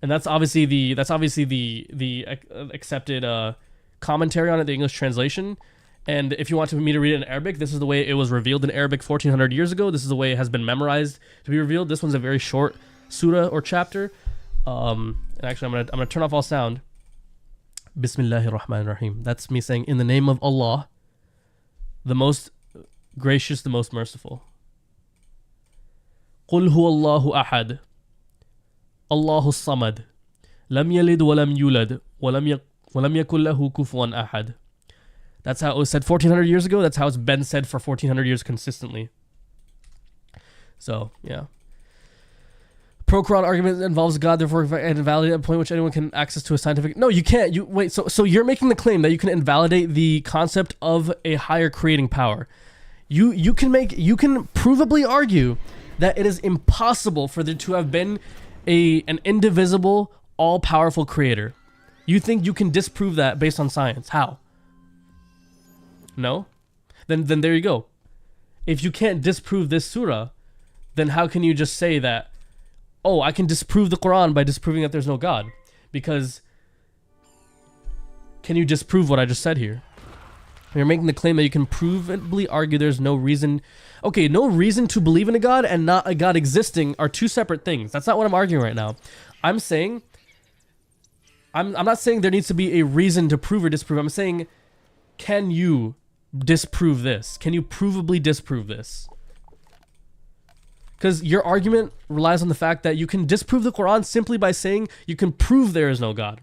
And that's obviously the accepted commentary on it, the English translation. And if you want me to read it in Arabic, this is the way it was revealed in Arabic 1400 years ago. This is the way it has been memorized to be revealed. This one's a very short surah or chapter. And actually, I'm gonna turn off all sound. Bismillahir Rahmanir Rahim. That's me saying, in the name of Allah, the most gracious, the most merciful. قل هو الله أحد الله الصمد لم يلد ولم يولد ولم يكن له كفوا أحد. That's how it was said 1400 years ago. That's how it's been said for 1400 years consistently. So, yeah. Pro-Quran argument involves God, therefore invalidate a point which anyone can access to a scientific... No, you can't. Wait, so you're making the claim that you can invalidate the concept of a higher creating power. You can provably argue that it is impossible for there to have been an indivisible, all-powerful creator. You think you can disprove that based on science. How? No? Then there you go. If you can't disprove this surah, then how can you just say that, oh, I can disprove the Quran by disproving that there's no God? Because can you disprove what I just said here? You're making the claim that you can provably argue there's no reason. Okay, no reason to believe in a God and not a God existing are two separate things. That's not what I'm arguing right now. I'm saying, I'm not saying there needs to be a reason to prove or disprove. I'm saying, can you disprove this? Can you provably disprove this? Because your argument relies on the fact that you can disprove the Quran simply by saying you can prove there is no God.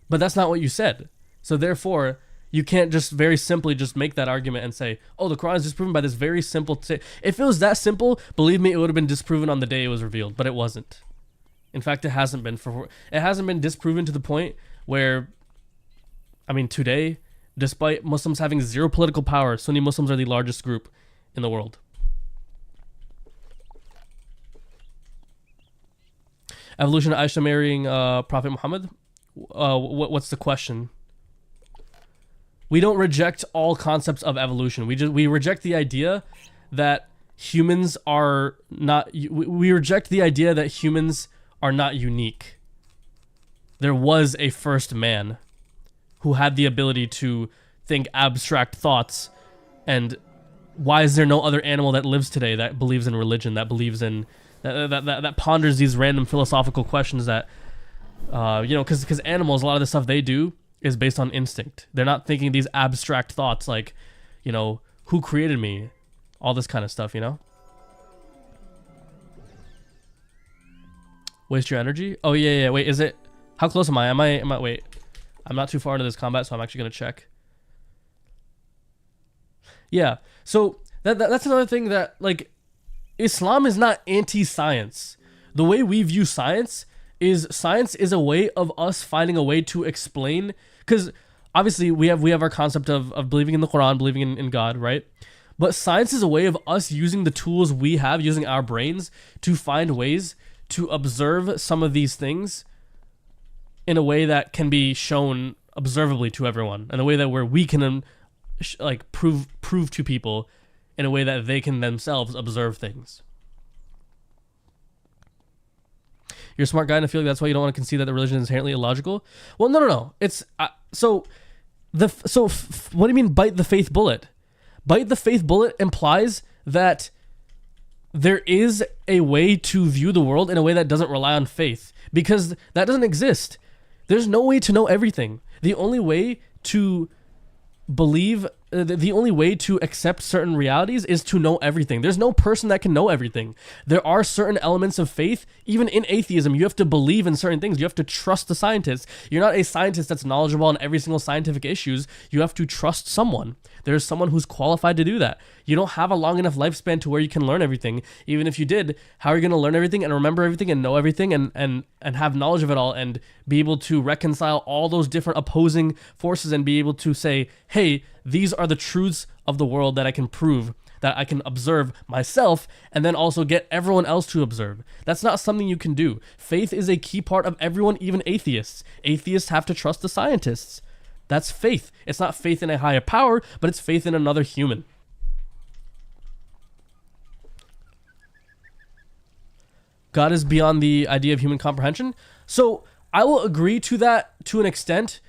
But that's not what you said. So therefore, you can't just very simply just make that argument and say, oh, the Quran is disproven by this very simple... If it was that simple, believe me, it would have been disproven on the day it was revealed, but it wasn't. In fact, it hasn't been disproven to the point where, I mean, today, despite Muslims having zero political power, Sunni Muslims are the largest group in the world. Evolution of Aisha marrying Prophet Muhammad? What's the question? We don't reject all concepts of evolution. We reject the idea that humans are not... We reject the idea that humans are not unique. There was a first man who had the ability to think abstract thoughts, and why is there no other animal that lives today that believes in religion, that believes in that ponders these random philosophical questions that because animals, a lot of the stuff they do is based on instinct. They're not thinking these abstract thoughts like, who created me, all this kind of stuff, Waste your energy? Oh yeah. Wait, is it? How close am I? Wait. I'm not too far into this combat, so I'm actually gonna check. Yeah. So that's another thing that, like, Islam is not anti-science. The way we view science is a way of us finding a way to explain, because obviously we have our concept of believing in the Quran, believing in God, right? But science is a way of us using the tools we have, using our brains to find ways to observe some of these things in a way that can be shown observably to everyone, in a way that where we can prove to people in a way that they can themselves observe things. You're a smart guy, and I feel like that's why you don't want to concede that the religion is inherently illogical. Well, no. It's what do you mean bite the faith bullet? Bite the faith bullet implies that there is a way to view the world in a way that doesn't rely on faith, because that doesn't exist. There's no way to know everything. The only way to believe, the only way to accept certain realities is to know everything. There's no person that can know everything. There are certain elements of faith. Even in atheism, you have to believe in certain things. You have to trust the scientists. You're not a scientist that's knowledgeable on every single scientific issues. You have to trust someone. There's someone who's qualified to do that. You don't have a long enough lifespan to where you can learn everything. Even if you did, how are you going to learn everything and remember everything and know everything and have knowledge of it all and be able to reconcile all those different opposing forces and be able to say, hey, these are the truths of the world that I can prove, that I can observe myself, and then also get everyone else to observe. That's not something you can do. Faith is a key part of everyone, even atheists. Atheists have to trust the scientists. That's faith. It's not faith in a higher power, but it's faith in another human. God is beyond the idea of human comprehension. So I will agree to that to an extent.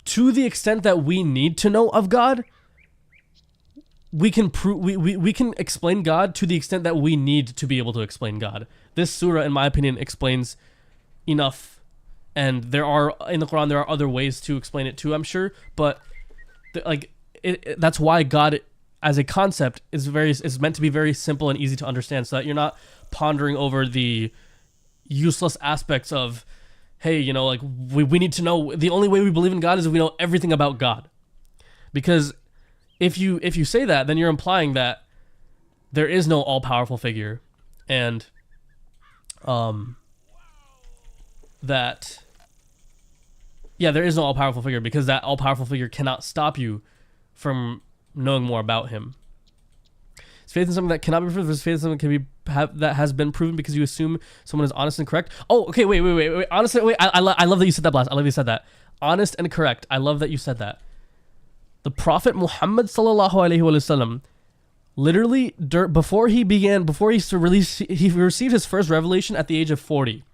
To the extent that we need to know of God, we can we can explain God to the extent that we need to be able to explain God. This surah, in my opinion, explains enough, and there are in the Quran there are other ways to explain it too, I'm sure, but that's why God as a concept is meant to be very simple and easy to understand, so that you're not pondering over the useless aspects of, hey, we need to know, the only way we believe in God is if we know everything about God. Because if you say that, then you're implying that there is no all-powerful figure, and there is no all-powerful figure, because that all-powerful figure cannot stop you from knowing more about him. Is faith in something that cannot be proven versus faith in something that has been proven because you assume someone is honest and correct? Oh, okay, wait. Honestly, wait, I love that you said that, Blast. I love you said that. Honest and correct. I love that you said that. The Prophet Muhammad sallallahu alaihi wasallam, literally before he received his first revelation at the age of 40.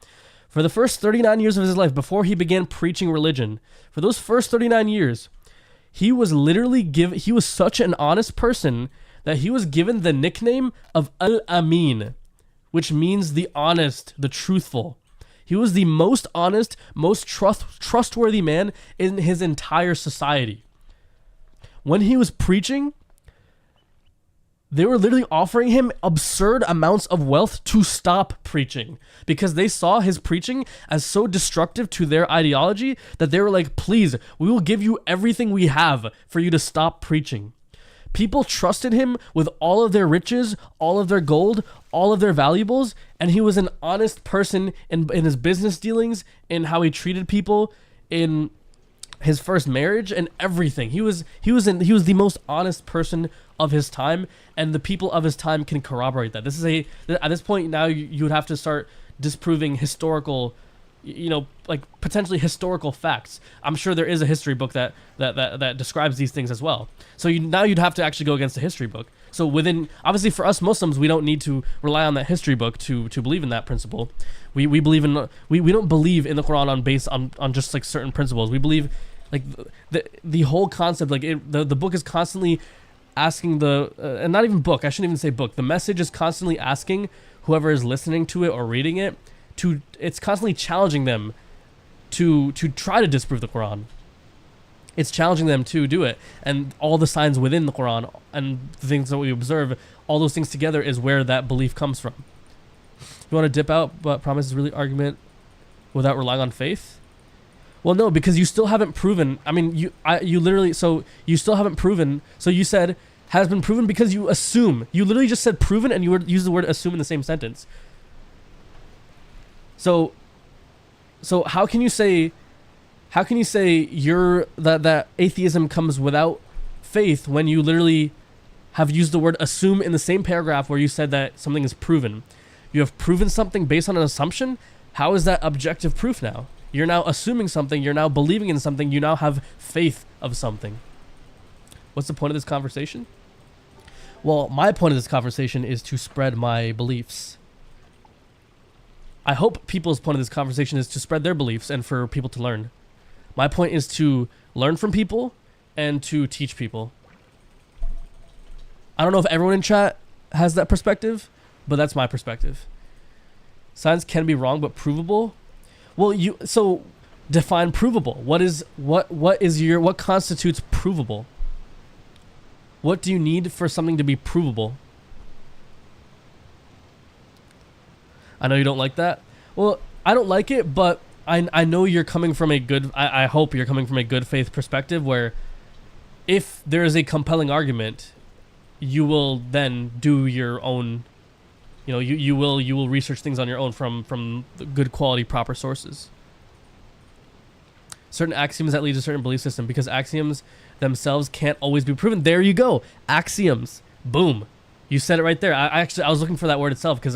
For the first 39 years of his life, before he began preaching religion, for those first 39 years, he was such an honest person that he was given the nickname of Al-Amin, which means the honest, the truthful. He was the most honest, most trustworthy man in his entire society. When he was preaching, They were literally offering him absurd amounts of wealth to stop preaching because they saw his preaching as so destructive to their ideology that they were like, please, we will give you everything we have for you to stop preaching. People trusted him with all of their riches, all of their gold, all of their valuables, and he was an honest person in his business dealings, in how he treated people, in his first marriage, and everything. He was the most honest person of his time, and the people of his time can corroborate that. At this point now you would have to start disproving historical, like potentially historical facts. I'm sure there is a history book that describes these things as well. So now you'd have to actually go against the history book. So obviously for us Muslims, we don't need to rely on that history book to believe in that principle. We believe in we don't believe in the Quran based on just like certain principles. We believe like the whole concept, like the book is constantly asking and not even book, I shouldn't even say book. The message is constantly asking whoever is listening to it or reading it it's constantly challenging them to try to disprove the Quran. It's challenging them to do it, and all the signs within the Quran and the things that we observe, all those things together is where that belief comes from. You want to dip out, but promise is really argument without relying on faith? Well, no, because you still haven't proven. I mean, you still haven't proven. So you said has been proven because you assume. You literally just said proven, and you used the word assume in the same sentence. So how can you say that atheism comes without faith when you literally have used the word assume in the same paragraph where you said that something is proven? You have proven something based on an assumption. How is that objective proof now? You're now assuming something, you're now believing in something, you now have faith of something. What's the point of this conversation? Well, my point of this conversation is to spread my beliefs. I hope people's point of this conversation is to spread their beliefs and for people to learn. My point is to learn from people and to teach people. I don't know if everyone in chat has that perspective, but that's my perspective. Science can be wrong, but provable. Well, so define provable. What constitutes provable? What do you need for something to be provable? I know you don't like that. Well, I don't like it, but I know you're coming from I hope you're coming from a good faith perspective where if there is a compelling argument, you will then do your own, you will research things on your own from good quality, proper sources. Certain axioms that lead to a certain belief system, because axioms themselves can't always be proven. There you go. Axioms. Boom. You said it right there. I was looking for that word itself because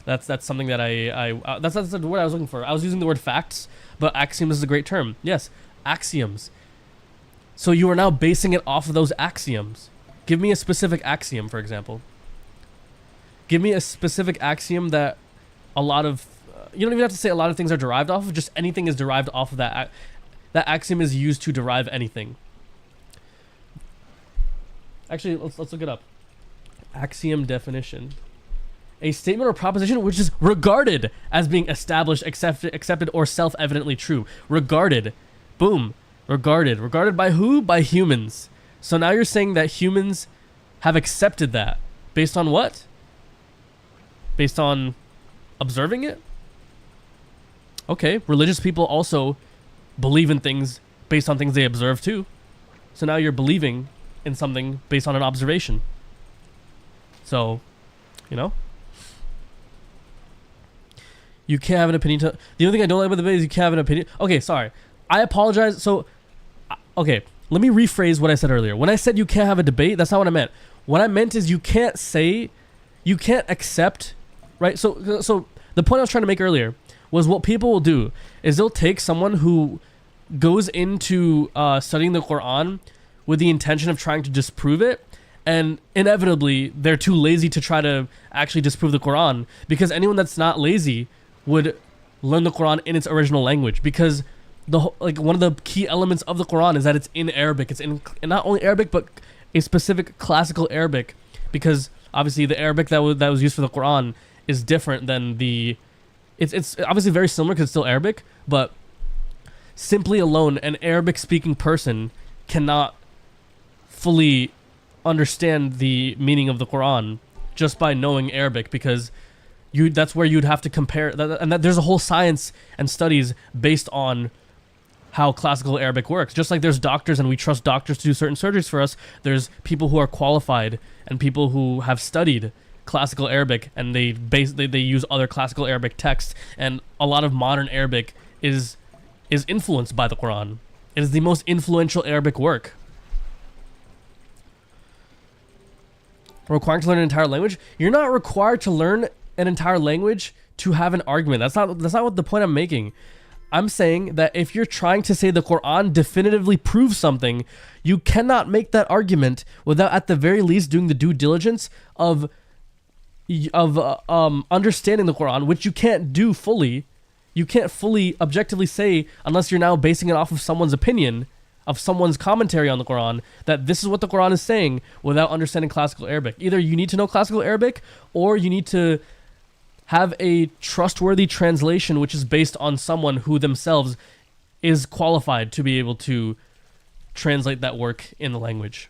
that's something that that's the word I was looking for. I was using the word facts, but axioms is a great term. Yes, axioms. So you are now basing it off of those axioms. Give me a specific axiom, for example. Give me a specific axiom that a lot of you don't even have to say a lot of things are derived off of. Just anything is derived off of that. That axiom is used to derive anything. Actually, let's look it up. Axiom definition. A statement or proposition which is regarded as being established, accepted, or self-evidently true. Regarded. Boom. Regarded. Regarded by who? By humans. So now you're saying that humans have accepted that. Based on what? Based on observing it? Okay. Religious people also believe in things based on things they observe too. So now you're believing in something based on an observation. So, you can't have an opinion. The only thing I don't like about the debate is you can't have an opinion. Okay, sorry. I apologize. So, okay, let me rephrase what I said earlier. When I said you can't have a debate, that's not what I meant. What I meant is you can't accept, right? So the point I was trying to make earlier was what people will do is they'll take someone who goes into studying the Quran with the intention of trying to disprove it, and inevitably they're too lazy to try to actually disprove the Quran, because anyone that's not lazy would learn the Quran in its original language, because one of the key elements of the Quran is that it's in Arabic. It's in not only Arabic but a specific classical Arabic, because obviously the Arabic that was used for the Quran is different than it's obviously very similar because it's still Arabic, but simply alone an Arabic speaking person cannot fully understand the meaning of the Quran just by knowing Arabic, because that's where you'd have to compare that, and that there's a whole science and studies based on how classical Arabic works. Just like there's doctors and we trust doctors to do certain surgeries for us, there's people who are qualified and people who have studied classical Arabic, and they use other classical Arabic texts, and a lot of modern Arabic is influenced by the Quran. It is the most influential Arabic work. Requiring to learn an entire language? You're not required to learn an entire language to have an argument. That's not what the point I'm making. I'm saying that if you're trying to say the Quran definitively proves something, you cannot make that argument without at the very least doing the due diligence of understanding the Quran, which you can't do fully. You can't fully objectively say, unless you're now basing it off of someone's opinion, of someone's commentary on the Quran, that this is what the Quran is saying without understanding classical Arabic. Either you need to know classical Arabic, or you need to have a trustworthy translation which is based on someone who themselves is qualified to be able to translate that work in the language.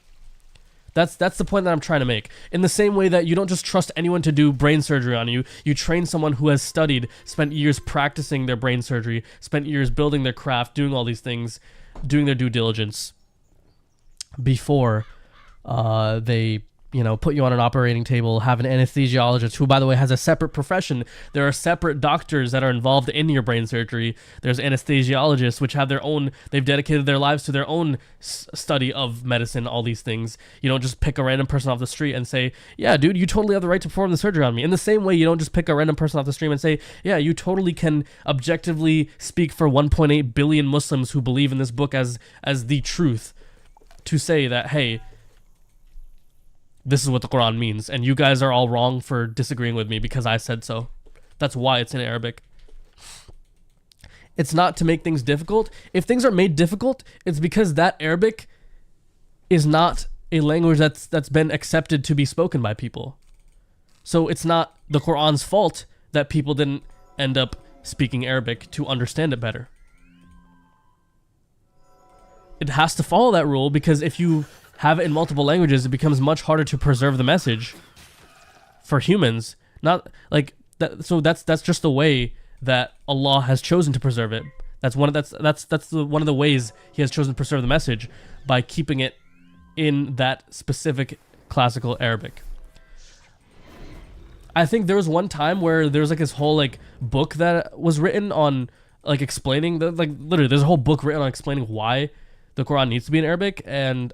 That's the point that I'm trying to make. In the same way that you don't just trust anyone to do brain surgery on you, you train someone who has studied, spent years practicing their brain surgery, spent years building their craft, doing all these things, doing their due diligence before they put you on an operating table, have an anesthesiologist who, by the way, has a separate profession. There are separate doctors that are involved in your brain surgery. There's anesthesiologists, which have they've dedicated their lives to their own study of medicine, all these things. You don't just pick a random person off the street and say, yeah, dude, you totally have the right to perform the surgery on me. In the same way, you don't just pick a random person off the street and say, yeah, you totally can objectively speak for 1.8 billion Muslims who believe in this book as the truth, to say that, hey, this is what the Quran means, and you guys are all wrong for disagreeing with me because I said so. That's why it's in Arabic. It's not to make things difficult. If things are made difficult, it's because that Arabic is not a language that's been accepted to be spoken by people. So it's not the Quran's fault that people didn't end up speaking Arabic to understand it better. It has to follow that rule, because if you have it in multiple languages, it becomes much harder to preserve the message for humans. Not like that. So that's just the way that Allah has chosen to preserve it. One of the ways He has chosen to preserve the message, by keeping it in that specific classical Arabic. I think there was one time where there was like this whole like book that was written on like explaining literally there's a whole book written on explaining why the Quran needs to be in Arabic, and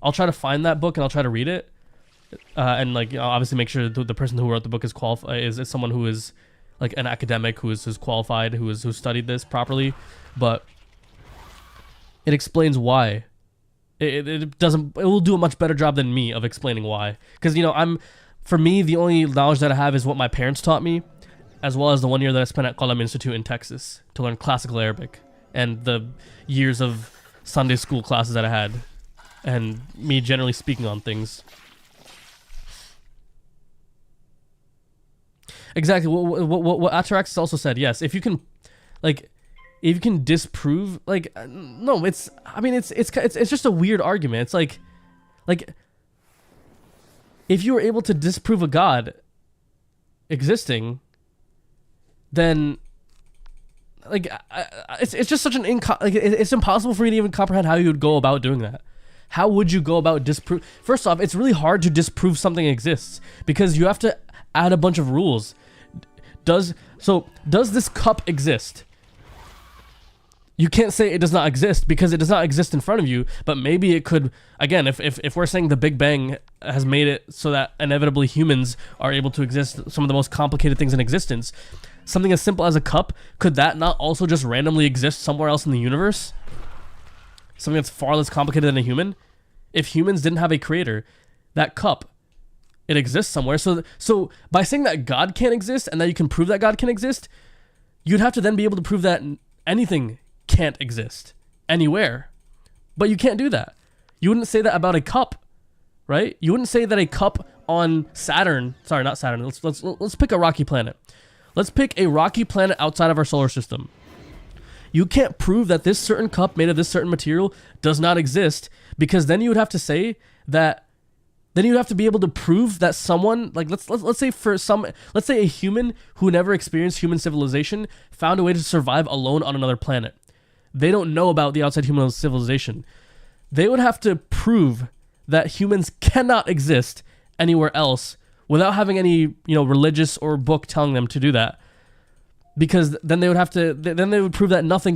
I'll try to find that book and I'll try to read it, and obviously make sure the person who wrote the book is is someone who is like an academic who's qualified, who studied this properly. But it explains why. It will do a much better job than me of explaining why, because for me, the only knowledge that I have is what my parents taught me, as well as the 1 year that I spent at Qalam Institute in Texas to learn classical Arabic, and the years of Sunday school classes that I had, and me generally speaking on things. Exactly. What Ataraxis also said. Yes, if you can disprove, no, it's just a weird argument. It's like if you were able to disprove a God existing, then it's just such an it's impossible for me to even comprehend how you would go about doing that. How would you go about disprove? First off, it's really hard to disprove something exists, because you have to add a bunch of rules. Does this cup exist? You can't say it does not exist, because it does not exist in front of you, but maybe it could. Again, if we're saying the Big Bang has made it so that inevitably humans are able to exist, some of the most complicated things in existence, something as simple as a cup, could that not also just randomly exist somewhere else in the universe? Something that's far less complicated than a human? If humans didn't have a creator, that cup, it exists somewhere. So by saying that God can't exist and that you can prove that God can exist, you'd have to then be able to prove that anything can't exist anywhere. But you can't do that. You wouldn't say that about a cup, right? You wouldn't say that a cup on Saturn, sorry, not Saturn. Let's pick a rocky planet. Let's pick a rocky planet outside of our solar system. You can't prove that this certain cup made of this certain material does not exist, because then you would have to say that then you have to be able to prove that someone, like let's say a human who never experienced human civilization found a way to survive alone on another planet. They don't know about the outside human civilization. They would have to prove that humans cannot exist anywhere else without having any, religious or book telling them to do that. Because then they would prove that nothing.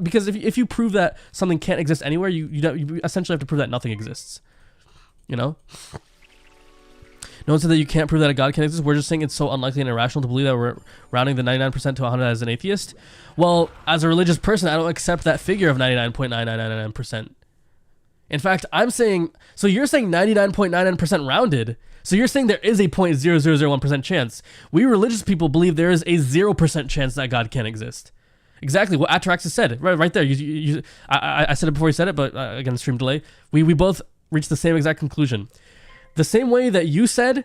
Because if you prove that something can't exist anywhere, you essentially have to prove that nothing exists. No one said that you can't prove that a God can exist. We're just saying it's so unlikely and irrational to believe that we're rounding the 99% to 100 as an atheist. Well, as a religious person, I don't accept that figure of 99.9999%. In fact, I'm saying, so you're saying 99.99% rounded. So you're saying there is a 0.0001% chance. We religious people believe there is a 0% chance that God can exist. Exactly what Ataraxis said, right there. I said it before you said it, but again, stream delay. We both reached the same exact conclusion. The same way that you said,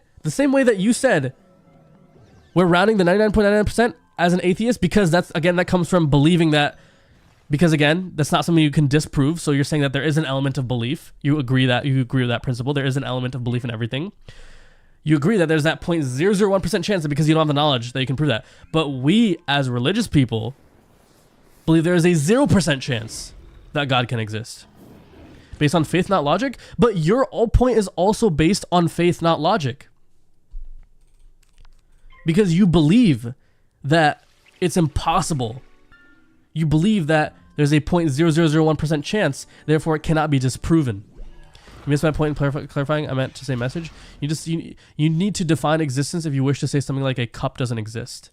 we're rounding the 99.99% as an atheist because that comes from believing that. Because again, that's not something you can disprove. So you're saying that there is an element of belief. You agree with that principle. There is an element of belief in everything. You agree that there's that 0.001% chance that because you don't have the knowledge that you can prove that. But we, as religious people, believe there is a 0% chance that God can exist. Based on faith, not logic. But your point is also based on faith, not logic. Because you believe that it's impossible. You believe that there's a 0.0001% chance, therefore it cannot be disproven. You missed my point in clarifying. I meant to say message. You need to define existence if you wish to say something like a cup doesn't exist.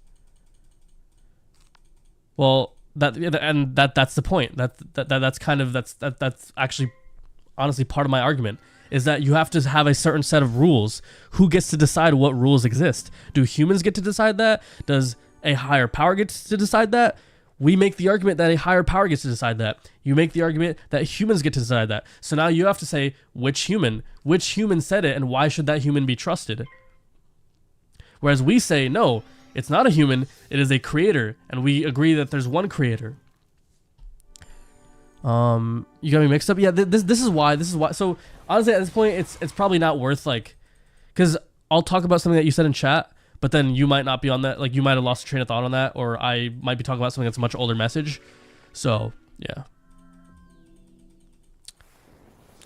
Well, that's the point. That's actually honestly part of my argument, is that you have to have a certain set of rules. Who gets to decide what rules exist? Do humans get to decide that? Does a higher power get to decide that? We make the argument that a higher power gets to decide that. You make the argument that humans get to decide that. So now you have to say which human said it and why should that human be trusted? Whereas we say, no, it's not a human, it is a creator. And we agree that there's one creator. You got me mixed up? Yeah, this is why. So honestly, at this point, it's probably not worth because I'll talk about something that you said in chat, but then you might not be on that. Like you might have lost a train of thought on that, or I might be talking about something that's a much older message. So yeah.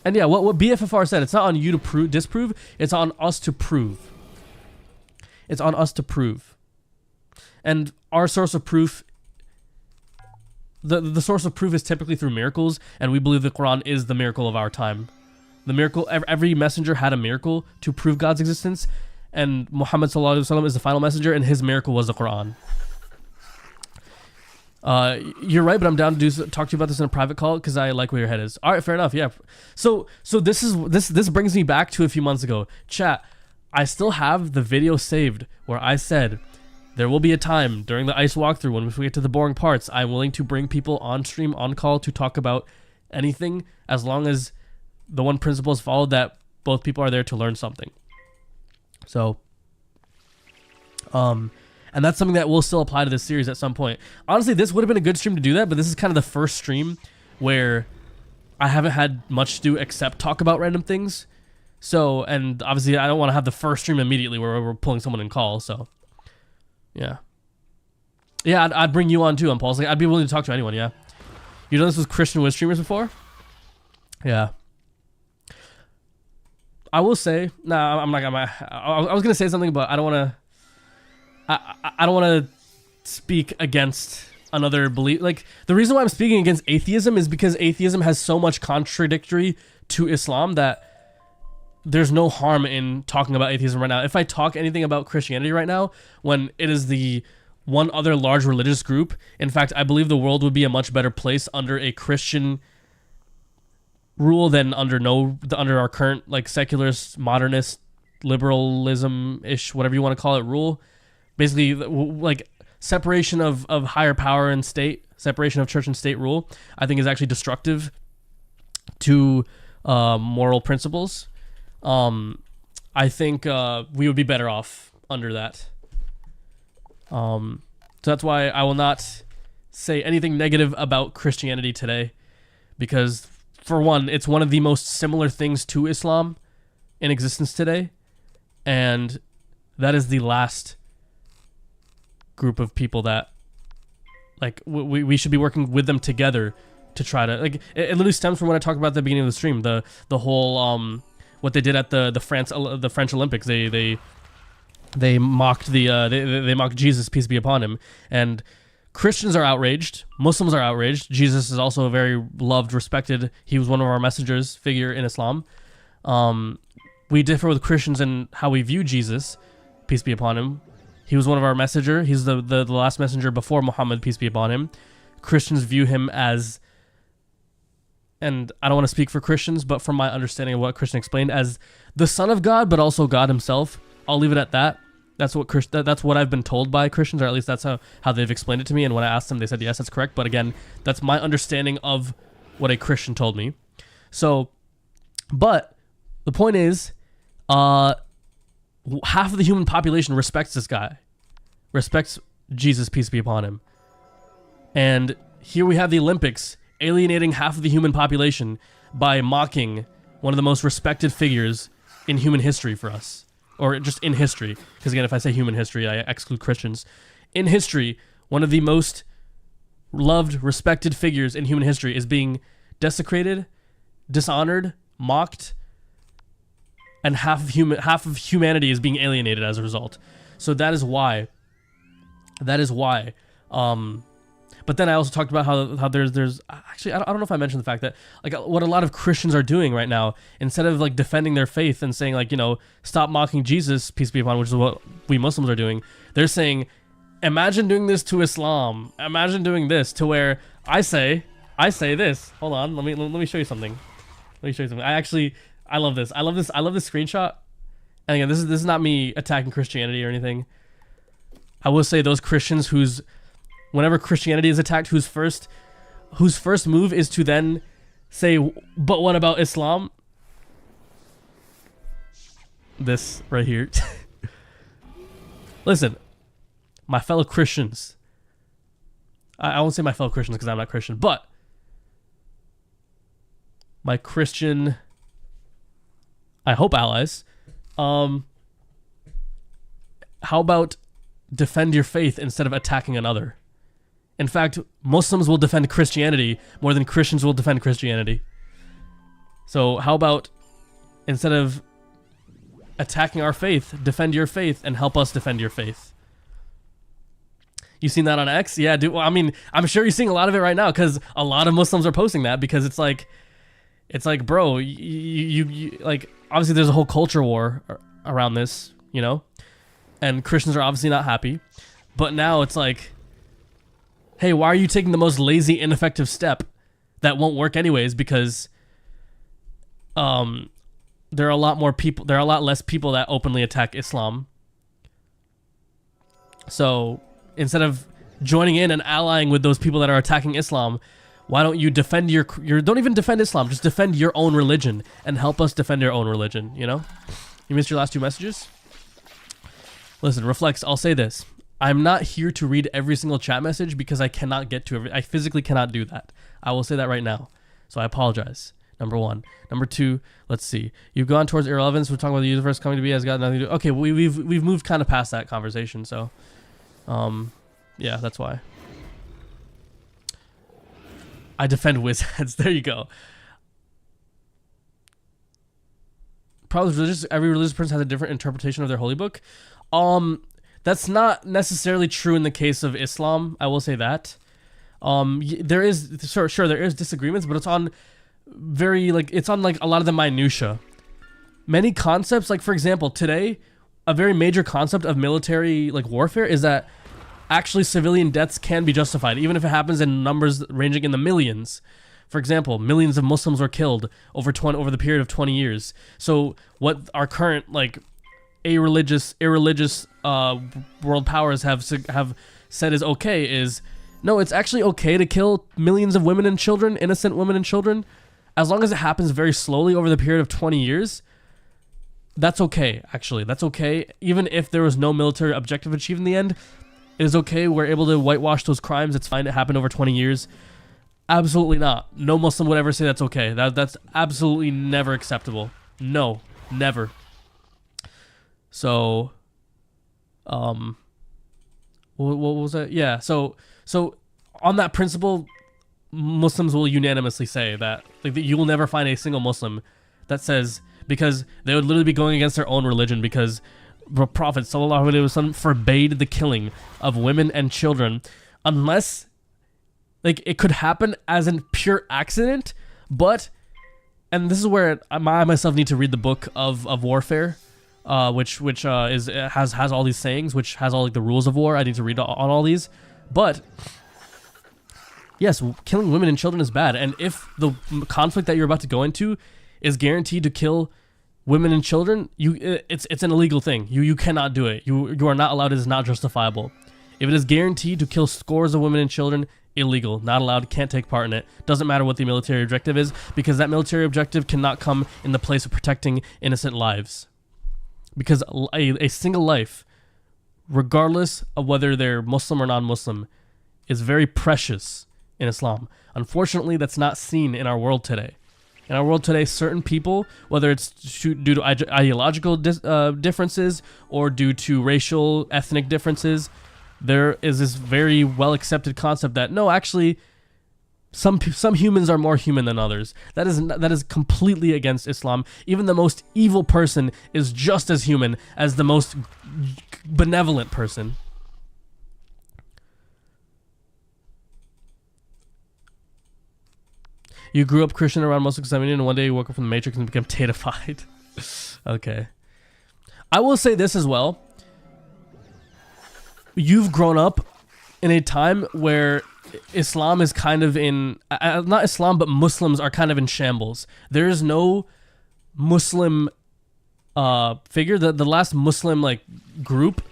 And yeah, what BFFR said, it's not on you to disprove, it's on us to prove. It's on us to prove. And our source of proof, the source of proof is typically through miracles, and we believe the Quran is the miracle of our time. The miracle, every messenger had a miracle to prove God's existence, and Muhammad sallallahu alaihi wasallam is the final messenger, and his miracle was the Quran. You're right, but I'm down to talk to you about this in a private call because I like where your head is. All right, fair enough. Yeah. So this brings me back to a few months ago. Chat, I still have the video saved where I said there will be a time during the ice walkthrough when we get to the boring parts, I'm willing to bring people on stream, on call to talk about anything as long as the one principle is followed, that both people are there to learn something. So, and that's something that will still apply to this series at some point. Honestly, this would have been a good stream to do that, but this is kind of the first stream where I haven't had much to do except talk about random things. So, and obviously I don't want to have the first stream immediately where we're pulling someone in call, so yeah. Yeah, I'd bring you on too, on Paul's. Like, I'd be willing to talk to anyone, yeah. You done this with Christian Wiz streamers before? Yeah. I will say, I'm not gonna. I was gonna say something, but I don't want to. I don't want to speak against another belief. Like, the reason why I'm speaking against atheism is because atheism has so much contradictory to Islam that there's no harm in talking about atheism right now. If I talk anything about Christianity right now, when it is the one other large religious group, in fact, I believe the world would be a much better place under a Christian rule than under our current like secularist, modernist, liberalism-ish, whatever you want to call it, rule. Basically, like separation of higher power and state, separation of church and state rule, I think is actually destructive to moral principles. I think we would be better off under that. So that's why I will not say anything negative about Christianity today, because for one, it's one of the most similar things to Islam in existence today, and that is the last group of people that like we should be working with them together to try to like it literally stems from what I talked about at the beginning of the stream, the whole what they did at the French Olympics. They mocked they mocked Jesus, peace be upon him, and Christians are outraged, Muslims are outraged. Jesus is also a very loved, respected. He was one of our messengers figure in Islam. We differ with Christians in how we view Jesus, peace be upon him. He was one of our messenger. He's the last messenger before Muhammad, peace be upon him. Christians view him as, and I don't want to speak for Christians, but from my understanding of what Christian explained, as the Son of God, but also God himself. I'll leave it at that. That's what I've been told by Christians, or at least that's how they've explained it to me. And when I asked them, they said, yes, that's correct. But again, that's my understanding of what a Christian told me. So, but the point is, half of the human population respects this guy, respects Jesus, peace be upon him. And here we have the Olympics alienating half of the human population by mocking one of the most respected figures in human history for us, or just in history. Because again, if I say human history, I exclude Christians. In history, one of the most loved, respected figures in human history is being desecrated, dishonored, mocked, and half of humanity is being alienated as a result. So that is why. But then I also talked about how there's actually I don't know if I mentioned the fact that like what a lot of Christians are doing right now, instead of like defending their faith and saying like, you know, stop mocking Jesus, peace be upon him, which is what we Muslims are doing. They're saying, imagine doing this to Islam. Imagine doing this to where I say this. Hold on, let me show you something. I love this. I love this screenshot. And again, this is not me attacking Christianity or anything. I will say those Christians whenever Christianity is attacked, whose first move is to then say, but what about Islam? This right here. Listen, my fellow Christians. I won't say my fellow Christians because I'm not Christian, but my Christian, I hope, allies. How about defend your faith instead of attacking another? In fact, Muslims will defend Christianity more than Christians will defend Christianity. So how about instead of attacking our faith, defend your faith and help us defend your faith? You seen that on X? Yeah, dude. Well, I mean, I'm sure you're seeing a lot of it right now because a lot of Muslims are posting that because it's like, bro, you like, obviously there's a whole culture war around this, you know, and Christians are obviously not happy, but now it's like, hey, why are you taking the most lazy, ineffective step that won't work anyways? Because there are a lot less people that openly attack Islam. So instead of joining in and allying with those people that are attacking Islam, why don't you defend your don't even defend Islam, just defend your own religion and help us defend your own religion, you know? You missed your last 2 messages? Listen, Reflex, I'll say this. I'm not here to read every single chat message because I cannot get to I physically cannot do that. I will say that right now. So I apologize. Number 1. Number 2, let's see. You've gone towards irrelevance. We're talking about the universe coming to be has got nothing to do. Okay, we've moved kind of past that conversation, so yeah, that's why. I defend wizards. There you go. Probably every religious person has a different interpretation of their holy book. That's not necessarily true in the case of Islam. I will say that. There is there is disagreements, but it's on a lot of the minutia. Many concepts, like for example, today, a very major concept of military warfare is that actually civilian deaths can be justified, even if it happens in numbers ranging in the millions. For example, millions of Muslims were killed over the period of 20 years. So what our current irreligious world powers have said is okay is, no, it's actually okay to kill millions of women and children, innocent women and children, as long as it happens very slowly over the period of 20 years. That's okay, actually. That's okay. Even if there was no military objective achieved in the end, it is okay. We're able to whitewash those crimes. It's fine. It happened over 20 years. Absolutely not. No Muslim would ever say that's okay. That's absolutely never acceptable. No. Never. So, what was that? Yeah. So on that principle, Muslims will unanimously say that, like, that you will never find a single Muslim that says, because they would literally be going against their own religion, because the Prophet sallallahu alaihi wasallam forbade the killing of women and children unless, like, it could happen as a pure accident. But, and this is where I myself need to read the book of warfare, which has all these sayings, which has all, like, the rules of war. I need to read on all these. But yes, killing women and children is bad, and if the conflict that you're about to go into is guaranteed to kill women and children, it's an illegal thing. You cannot do it. You are not allowed. It is not justifiable. If it is guaranteed to kill scores of women and children, illegal, not allowed, can't take part in it. Doesn't matter what the military objective is, because that military objective cannot come in the place of protecting innocent lives. Because a single life, regardless of whether they're Muslim or non-Muslim, is very precious in Islam. Unfortunately, that's not seen in our world today. In our world today, certain people, whether it's due to ideological differences or due to racial, ethnic differences, there is this very well-accepted concept that, no, actually, some humans are more human than others. That is completely against Islam. Even the most evil person is just as human as the most benevolent person. You grew up Christian around Muslim community, and one day you woke up from the Matrix and became Tatified. Okay. I will say this as well. You've grown up in a time where Islam is kind of in... not Islam, but Muslims are kind of in shambles. There is no Muslim figure. The last Muslim, like, group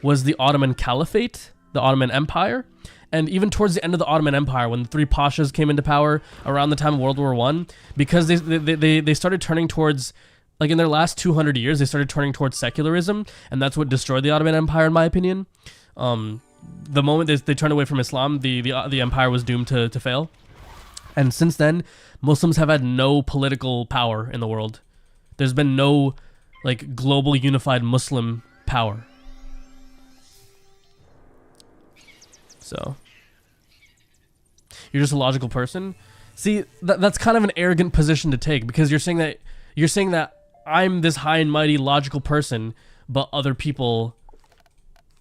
was the Ottoman Caliphate, the Ottoman Empire. And even towards the end of the Ottoman Empire, when the three pashas came into power around the time of World War I, because they started turning towards, like, in their last 200 years, they started turning towards secularism, and that's what destroyed the Ottoman Empire, in my opinion. The moment they turned away from Islam, the empire was doomed to fail. And since then, Muslims have had no political power in the world. There's been no, like, global unified Muslim power. So... you're just a logical person. See, that's kind of an arrogant position to take, because you're saying that I'm this high and mighty logical person, but other people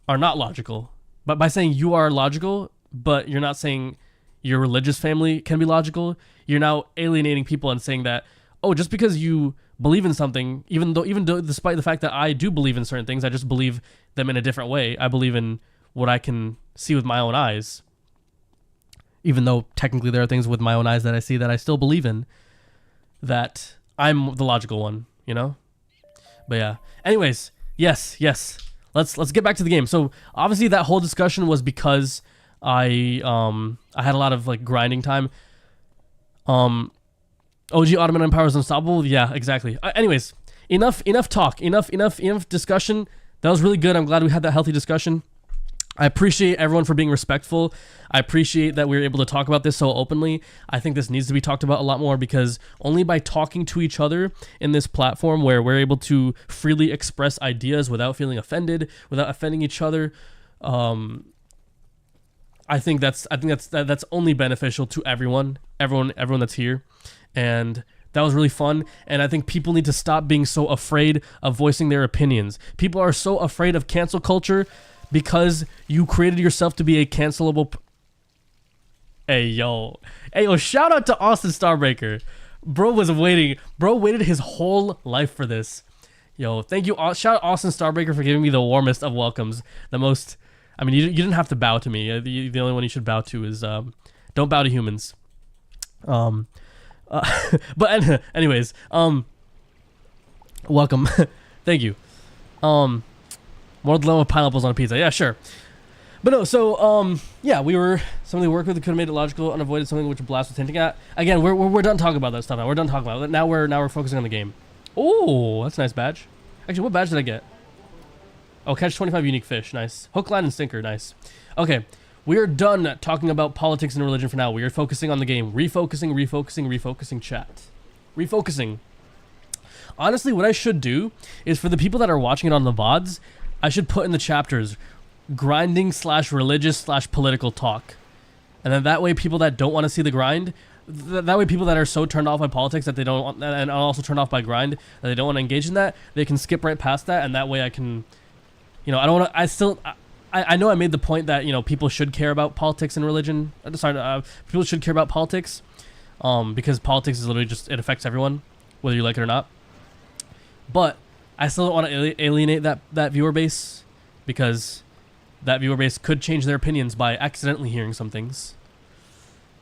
are not logical. But by saying you are logical, but you're not saying your religious family can be logical, you're now alienating people and saying that, oh, just because you believe in something, even though despite the fact that I do believe in certain things, I just believe them in a different way. I believe in what I can see with my own eyes. Even though technically there are things with my own eyes that I see that I still believe in, that I'm the logical one, you know? But yeah. Anyways, yes. Let's get back to the game. So obviously that whole discussion was because I had a lot of, like, grinding time. OG Ottoman Empire was unstoppable. Yeah, exactly. Anyways, enough talk. Enough discussion. That was really good. I'm glad we had that healthy discussion. I appreciate everyone for being respectful. I appreciate that we were able to talk about this so openly. I think this needs to be talked about a lot more, because only by talking to each other in this platform where we're able to freely express ideas without feeling offended, without offending each other, I think that's only beneficial to everyone that's here. And that was really fun, and I think people need to stop being so afraid of voicing their opinions. People are so afraid of cancel culture because you created yourself to be a cancelable... Hey, yo, shout out to Austin Starbreaker. Bro waited his whole life for this. Yo, thank you. Shout out Austin Starbreaker for giving me the warmest of welcomes. The most... I mean, you didn't have to bow to me. The only one you should bow to is... don't bow to humans. But anyways, welcome. Thank you. More dilemma of pineapples on a pizza. Yeah, sure. But no, so, yeah, something we worked with that could have made it logical, unavoided, something which Blast was hinting at. Again, we're done talking about that stuff now. We're done talking about it. Now we're focusing on the game. Oh, that's a nice badge. Actually, what badge did I get? Oh, catch 25 unique fish. Nice. Hook, line, and sinker. Nice. Okay. We are done talking about politics and religion for now. We are focusing on the game. Refocusing, chat. Refocusing. Honestly, what I should do is for the people that are watching it on the VODs, I should put in the chapters grinding / religious / political talk. And then that way people that don't want to see the grind, that way people that are so turned off by politics that they don't want, and also turned off by grind, that they don't want to engage in that, they can skip right past that, and that way I can, you know, I don't want to, I know I made the point that, you know, people should care about politics and religion. People should care about politics, because politics is literally just, it affects everyone, whether you like it or not. But I still don't want to alienate that viewer base, because that viewer base could change their opinions by accidentally hearing some things.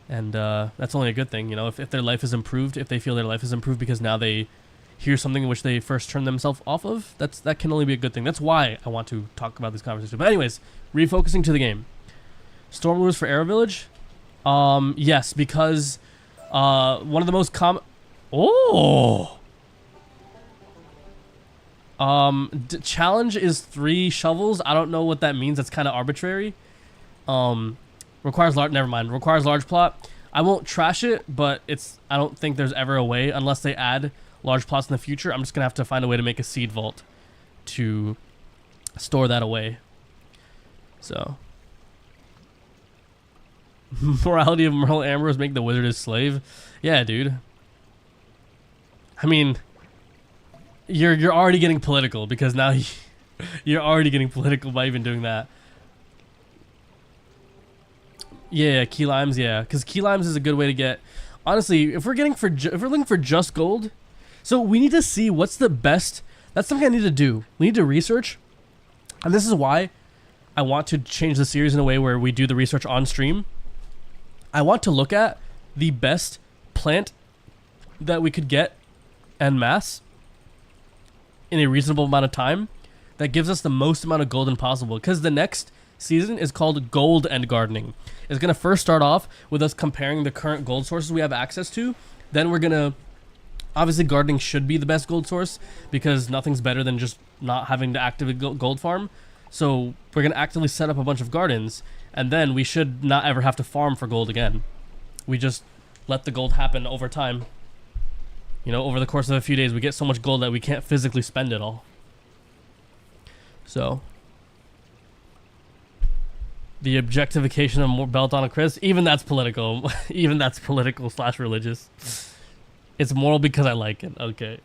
And that's only a good thing, you know, if their life is improved, if they feel their life is improved because now they hear something which they first turned themselves off of, that can only be a good thing. That's why I want to talk about this conversation. But anyways, refocusing to the game. Storm Lures for Arrow Village? Yes, because one of the most common... Oh! Challenge is 3 shovels. I don't know what that means. That's kind of arbitrary. Requires large... Never mind. Requires large plot. I won't trash it, but I don't think there's ever a way, unless they add large plots in the future. I'm just gonna have to find a way to make a seed vault to store that away. So, morality of Merle Ambrose make the wizard his slave. Yeah, dude. I mean, you're already getting political, because now you're already getting political by even doing that. Yeah, key limes. Yeah, because key limes is a good way to get. Honestly, if we're looking for just gold. So we need to see what's the best. That's something I need to do. We need to research. And this is why I want to change the series in a way where we do the research on stream. I want to look at the best plant that we could get en masse in a reasonable amount of time that gives us the most amount of gold possible. Because the next season is called Gold and Gardening. It's going to first start off with us comparing the current gold sources we have access to. Then we're going to... Obviously, gardening should be the best gold source, because nothing's better than just not having to actively gold farm. So we're going to actively set up a bunch of gardens, and then we should not ever have to farm for gold again. We just let the gold happen over time. You know, over the course of a few days, we get so much gold that we can't physically spend it all. So, the objectification of Belladonna Chris, even that's political. Even that's political / religious. It's moral because I like it. Okay.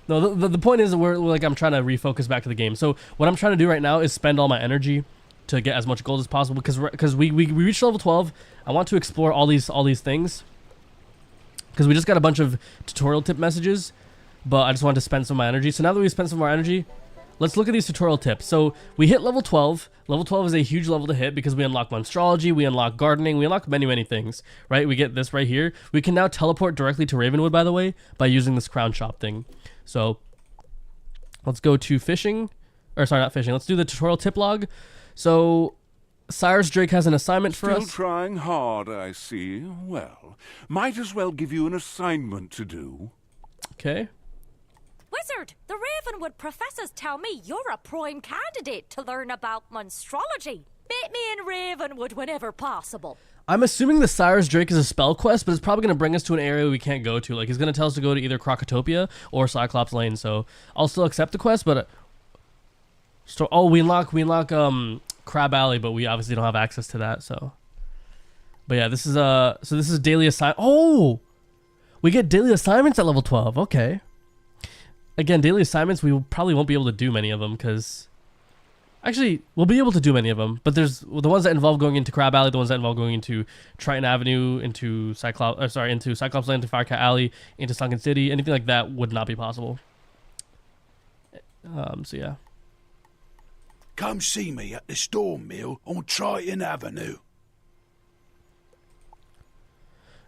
No, the point is that we're like, I'm trying to refocus back to the game. So what I'm trying to do right now is spend all my energy to get as much gold as possible, because we reached level 12. I want to explore all these things, because we just got a bunch of tutorial tip messages, but I just wanted to spend some of my energy. So now that we've spent some of our energy, let's look at these tutorial tips. So we hit level 12. Level 12 is a huge level to hit because we unlock monstrology, we unlock gardening, we unlock many things, right? We get this right here. We can now teleport directly to Ravenwood, by the way, by using this crown shop thing. So let's go to fishing, or sorry, not fishing. Let's do the tutorial tip log. So Cyrus Drake has an assignment for us. Still trying hard, I see. Well, might as well give you an assignment to do. Okay. Wizard, the Ravenwood professors tell me you're a prime candidate to learn about monstrology. Meet me in Ravenwood whenever possible. I'm assuming the Cyrus Drake is a spell quest, but it's probably going to bring us to an area we can't go to. Like, he's going to tell us to go to either Crocotopia or Cyclops Lane, so I'll still accept the quest, but... we unlock Crab Alley, but we obviously don't have access to that, so... But yeah, this is daily assignment. Oh! We get daily assignments at level 12, okay. Again, daily assignments, we probably won't be able to do many of them, because... Actually, we'll be able to do many of them, but there's the ones that involve going into Crab Alley, the ones that involve going into Triton Avenue, into Cyclops Lane, into Firecat Alley, into Sunken City, anything like that would not be possible. So yeah. Come see me at the Storm Mill on Triton Avenue.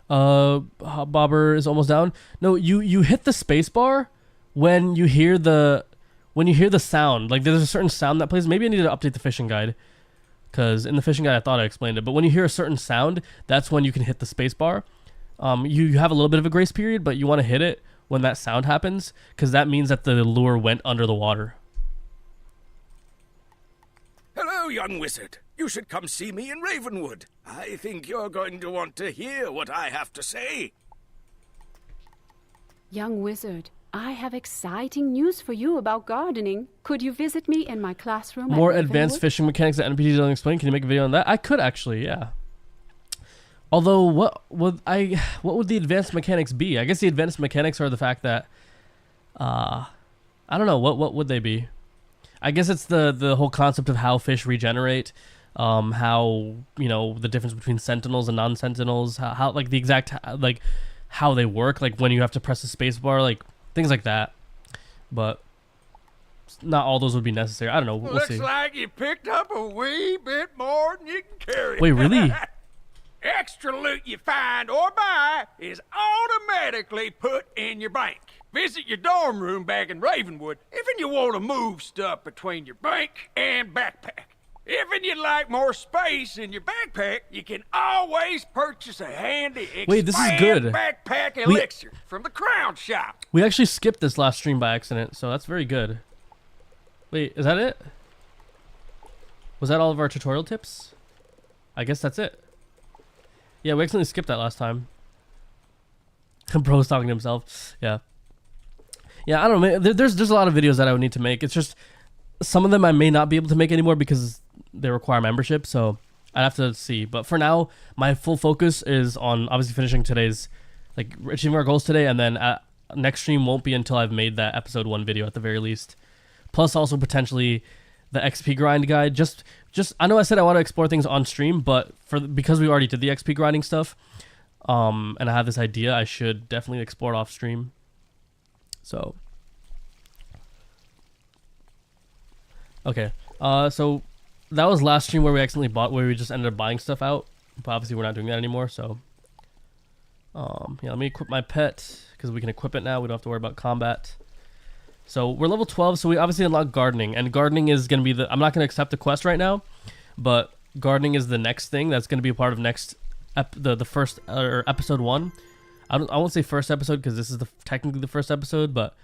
Bobber is almost down. No, you hit the space bar when you hear the sound. Like, there's a certain sound that plays. Maybe I need to update the fishing guide, because in the fishing guide I thought I explained it, but when you hear a certain sound, that's when you can hit the space bar. You have a little bit of a grace period, but you want to hit it when that sound happens, because that means that the lure went under the water. Hello, young wizard. You should come see me in Ravenwood. I think you're going to want to hear what I have to say. Young wizard, I have exciting news for you about gardening. Could you visit me in my classroom? More at advanced Ravenwood? fishing mechanics that NPC don't explain. Can you make a video on that? I could actually, yeah. Although, what would the advanced mechanics be? I guess the advanced mechanics are the fact that, I don't know, what would they be? I guess it's the whole concept of how fish regenerate, how, you know, the difference between sentinels and non-sentinels, how like the exact, like, how they work, like when you have to press the space bar, like things like that. But not all those would be necessary. I don't know. We'll see. Looks like you picked up a wee bit more than you can carry. Wait, really? Extra loot you find or buy is automatically put in your bank. Visit your dorm room back in Ravenwood if you want to move stuff between your bank and backpack. If you'd like more space in your backpack, you can always purchase a handy Wait, this is good. backpack elixir from the Crown Shop. We actually skipped this last stream by accident, so that's very good. Wait, is that it? Was that all of our tutorial tips? I guess that's it. Yeah, we accidentally skipped that last time. Bro's talking to himself. Yeah. Yeah, I don't know. There's a lot of videos that I would need to make. It's just some of them I may not be able to make anymore because they require membership, so I'd have to see. But for now, my full focus is on obviously finishing today's, like, achieving our goals today, and then next stream won't be until I've made that episode 1 video at the very least. Plus also potentially the XP grind guide. Just I know I said I want to explore things on stream, but because we already did the XP grinding stuff, and I have this idea, I should definitely explore it off stream. So okay, so that was last stream where we we just ended up buying stuff out, but obviously we're not doing that anymore. So yeah, let me equip my pet because we can equip it now. We don't have to worry about combat. So we're level 12, so we obviously unlock gardening, and gardening is going to be I'm not going to accept the quest right now, but gardening is the next thing that's going to be a part of next the first episode 1. I won't say first episode because this is technically the first episode, but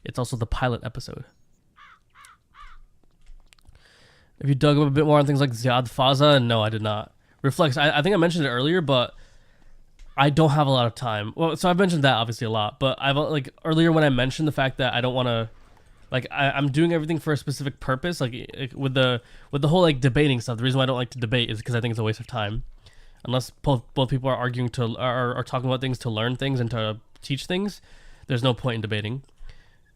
it's also the pilot episode. If you dug up a bit more on things like Ziad Faza, no, I did not. Reflex, I think I mentioned it earlier, but I don't have a lot of time. Well, so I've mentioned that obviously a lot, but I've like earlier when I mentioned the fact that I don't want to, like, I'm doing everything for a specific purpose. Like with the whole like debating stuff. The reason why I don't like to debate is because I think it's a waste of time. Unless both people are arguing are talking about things to learn things and to teach things, there's no point in debating.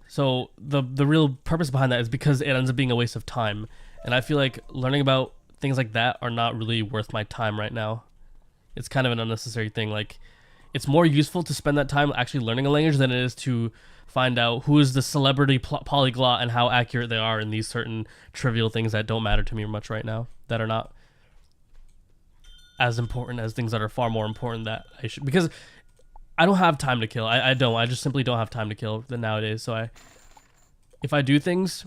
So the real purpose behind that is because it ends up being a waste of time. And I feel like learning about things like that are not really worth my time right now. It's kind of an unnecessary thing. Like, it's more useful to spend that time actually learning a language than it is to find out who is the celebrity polyglot and how accurate they are in these certain trivial things that don't matter to me much right now, that are not as important as things that are far more important that I should, because I don't have time to kill. I just simply don't have time to kill nowadays. So if I do things,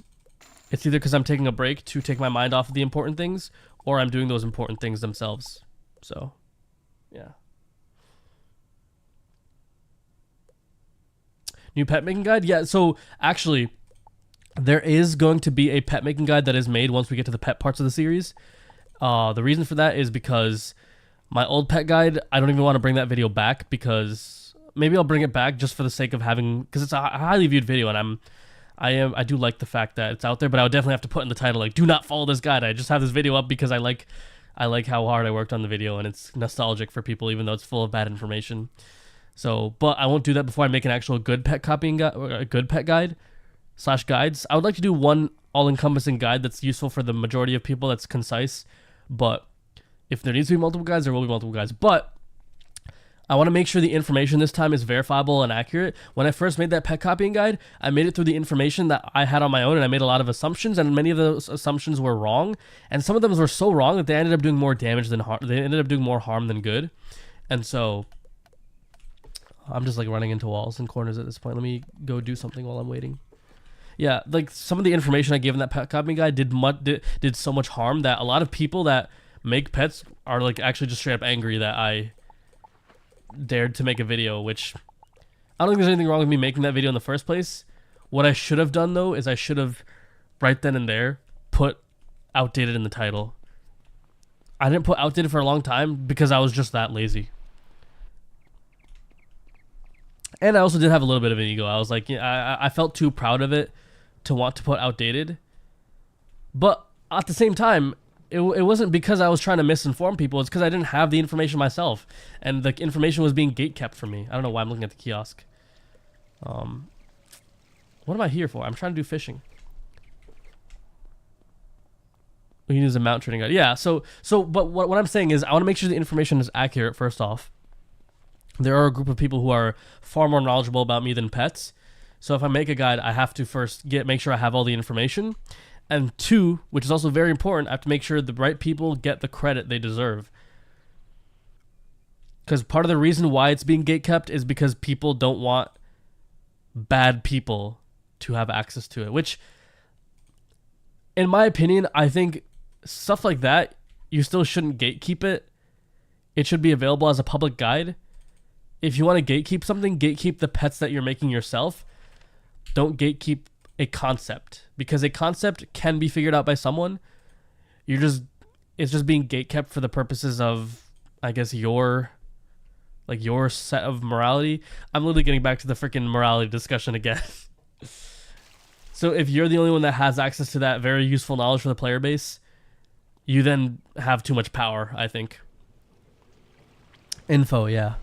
it's either because I'm taking a break to take my mind off of the important things, or I'm doing those important things themselves. So, yeah. New pet making guide? Yeah, so actually, there is going to be a pet making guide that is made once we get to the pet parts of the series. The reason for that is because my old pet guide, I don't even want to bring that video back, because maybe I'll bring it back just for the sake of having, because it's a highly viewed video, and I do like the fact that it's out there, but I would definitely have to put in the title, like, do not follow this guide. I just have this video up because I like how hard I worked on the video, and it's nostalgic for people, even though it's full of bad information. So, but I won't do that before I make an actual good pet copying guide, a good pet guide / guides. I would like to do one all-encompassing guide that's useful for the majority of people, that's concise. But if there needs to be multiple guides, there will be multiple guides. But I want to make sure the information this time is verifiable and accurate. When I first made that pet copying guide, I made it through the information that I had on my own, and I made a lot of assumptions, and many of those assumptions were wrong. And some of them were so wrong that they ended up doing more damage than harm. They ended up doing more harm than good. And so I'm just like running into walls and corners at this point. Let me go do something while I'm waiting. Yeah, like some of the information I gave in that pet copying guide did so much harm that a lot of people that make pets are like actually just straight up angry that I dared to make a video, which I don't think there's anything wrong with me making that video in the first place. What I should have done though is I should have right then and there put outdated in the title. I didn't put outdated for a long time because I was just that lazy. And I also did have a little bit of an ego. I was like, yeah, I felt too proud of it to want to put outdated. But at the same time, it wasn't because I was trying to misinform people. It's because I didn't have the information myself. And the information was being gatekept for me. I don't know why I'm looking at the kiosk. What am I here for? I'm trying to do fishing. We can use a mount trading guide. Yeah, but what I'm saying is I want to make sure the information is accurate, first off. There are a group of people who are far more knowledgeable about me than pets. So if I make a guide, I have to first make sure I have all the information. And two, which is also very important, I have to make sure the right people get the credit they deserve. Because part of the reason why it's being gatekept is because people don't want bad people to have access to it. Which, in my opinion, I think stuff like that, you still shouldn't gatekeep it. It should be available as a public guide. If you want to gatekeep something, gatekeep the pets that you're making yourself. Don't gatekeep a concept, because a concept can be figured out by someone. It's just being gatekept for the purposes of, I guess, your set of morality. I'm literally getting back to the freaking morality discussion again. So if you're the only one that has access to that very useful knowledge for the player base, you then have too much power, I think. Info, yeah.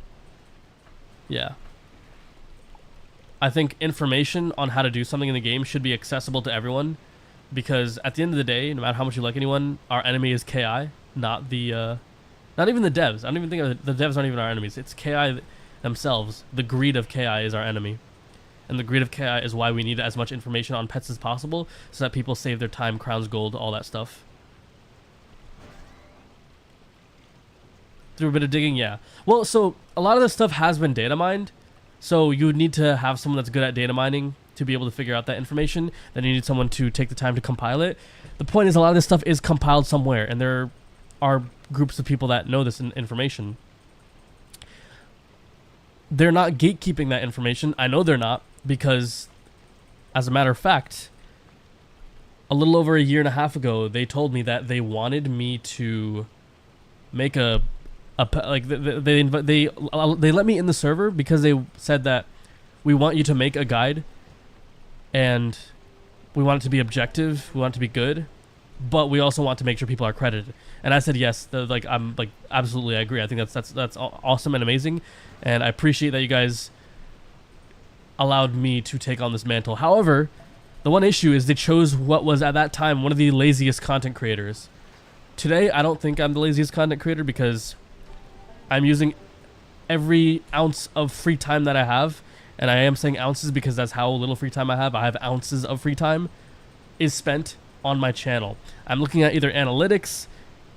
Yeah. I think information on how to do something in the game should be accessible to everyone, because at the end of the day, no matter how much you like anyone, our enemy is KI, not even the devs. I don't even think the devs aren't even our enemies. It's KI themselves. The greed of KI is our enemy. And the greed of KI is why we need as much information on pets as possible, so that people save their time, crowns, gold, all that stuff. Through a bit of digging, yeah. Well, so a lot of this stuff has been data mined. So you would need to have someone that's good at data mining to be able to figure out that information. Then you need someone to take the time to compile it. The point is, a lot of this stuff is compiled somewhere, and there are groups of people that know this information. They're not gatekeeping that information. I know they're not, because as a matter of fact, a little over a year and a half ago, they told me that they wanted me to make they let me in the server because they said that we want you to make a guide, and we want it to be objective, we want it to be good, but we also want to make sure people are credited. And I said yes. I'm absolutely, I agree. I think that's awesome and amazing, and I appreciate that you guys allowed me to take on this mantle. However, the one issue is they chose what was at that time one of the laziest content creators. Today, I don't think I'm the laziest content creator, because I'm using every ounce of free time that I have, and I am saying ounces because that's how little free time I have. I have ounces of free time is spent on my channel. I'm looking at either analytics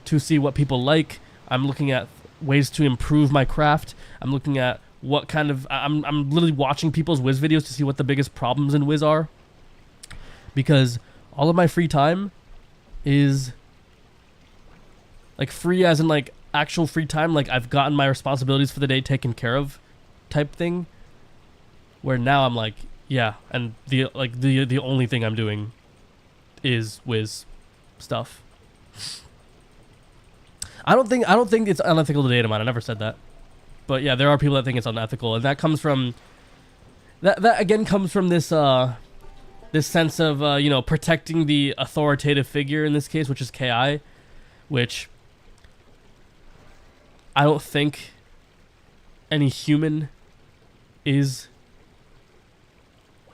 to see what people like. I'm looking at ways to improve my craft. I'm looking at what kind of... I'm literally watching people's Wiz videos to see what the biggest problems in Wiz are, because all of my free time is... like free as in like actual free time, like I've gotten my responsibilities for the day taken care of type thing, where now I'm like, yeah, and the only thing I'm doing is Wiz stuff. I don't think it's unethical to data mine. I never said that. But yeah, there are people that think it's unethical, and that comes from that again comes from this this sense of protecting the authoritative figure in this case, which is KI, which I don't think any human is.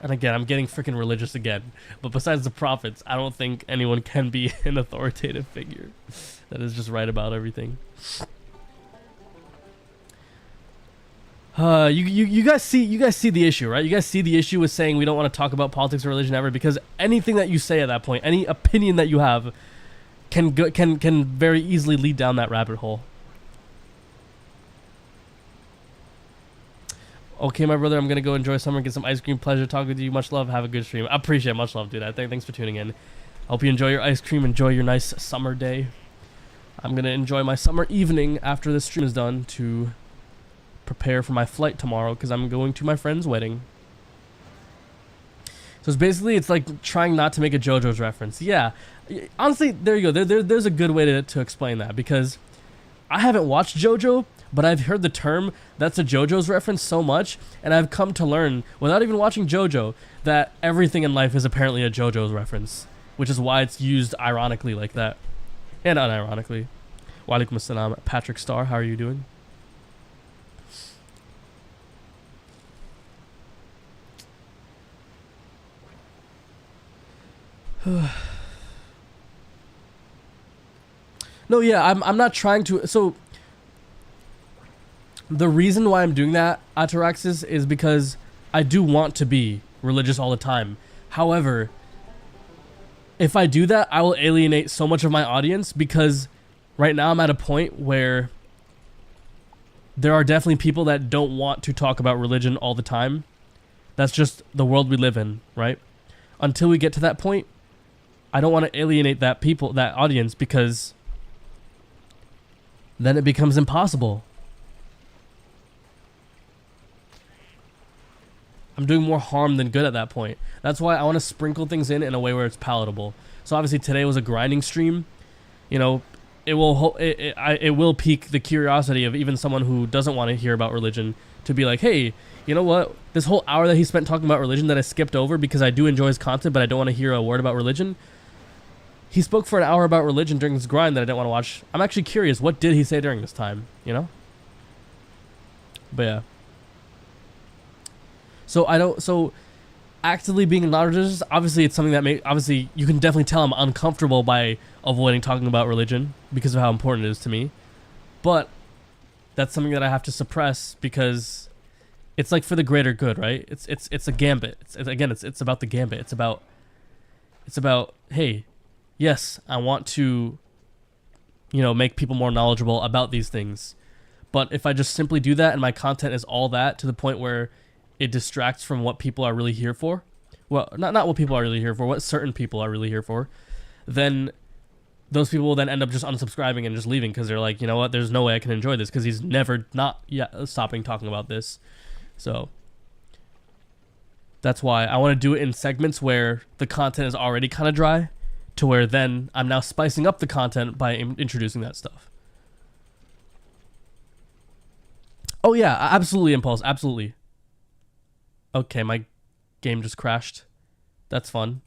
And again, I'm getting freaking religious again. But besides the prophets, I don't think anyone can be an authoritative figure that is just right about everything. You guys see the issue, right? You guys see the issue with saying we don't want to talk about politics or religion ever, because anything that you say at that point, any opinion that you have, can very easily lead down that rabbit hole. Okay, my brother, I'm gonna go enjoy summer, get some ice cream. Pleasure talking with you. Much love. Have a good stream. I appreciate it. Much love, dude. Thanks for tuning in. Hope you enjoy your ice cream. Enjoy your nice summer day. I'm gonna enjoy my summer evening after this stream is done to prepare for my flight tomorrow, because I'm going to my friend's wedding. So it's basically, it's like trying not to make a JoJo's reference. Yeah, honestly, there you go. There's a good way to explain that, because I haven't watched JoJo, but I've heard the term "that's a JoJo's reference" so much, and I've come to learn, without even watching JoJo, that everything in life is apparently a JoJo's reference, which is why it's used ironically like that, and unironically. Walaikum assalam, Patrick Starr, how are you doing? No, yeah, I'm not trying to. So the reason why I'm doing that, Ataraxis, is because I do want to be religious all the time. However, if I do that, I will alienate so much of my audience, because right now I'm at a point where there are definitely people that don't want to talk about religion all the time. That's just the world we live in, right? Until we get to that point, I don't want to alienate that audience, because then it becomes impossible. I'm doing more harm than good at that point. That's why I want to sprinkle things in a way where it's palatable. So obviously today was a grinding stream. You know, it will pique the curiosity of even someone who doesn't want to hear about religion to be like, hey, you know what? This whole hour that he spent talking about religion that I skipped over because I do enjoy his content, but I don't want to hear a word about religion. He spoke for an hour about religion during this grind that I didn't want to watch. I'm actually curious, what did he say during this time, you know? But yeah. So actively being non-religious, obviously it's something that obviously you can definitely tell I'm uncomfortable by avoiding talking about religion because of how important it is to me. But that's something that I have to suppress because it's like for the greater good, right? It's a gambit. It's about the gambit. It's about, hey, yes, I want to, make people more knowledgeable about these things. But if I just simply do that and my content is all that to the point where it distracts from what people are really here for, well, not what people are really here for, what certain people are really here for, then those people will then end up just unsubscribing and just leaving because they're like, you know what, there's no way I can enjoy this because he's never stopping talking about this. So that's why I want to do it in segments where the content is already kind of dry, to where then I'm now spicing up the content by introducing that stuff. Oh yeah, absolutely, Impulse, absolutely. Okay, my game just crashed. That's fun.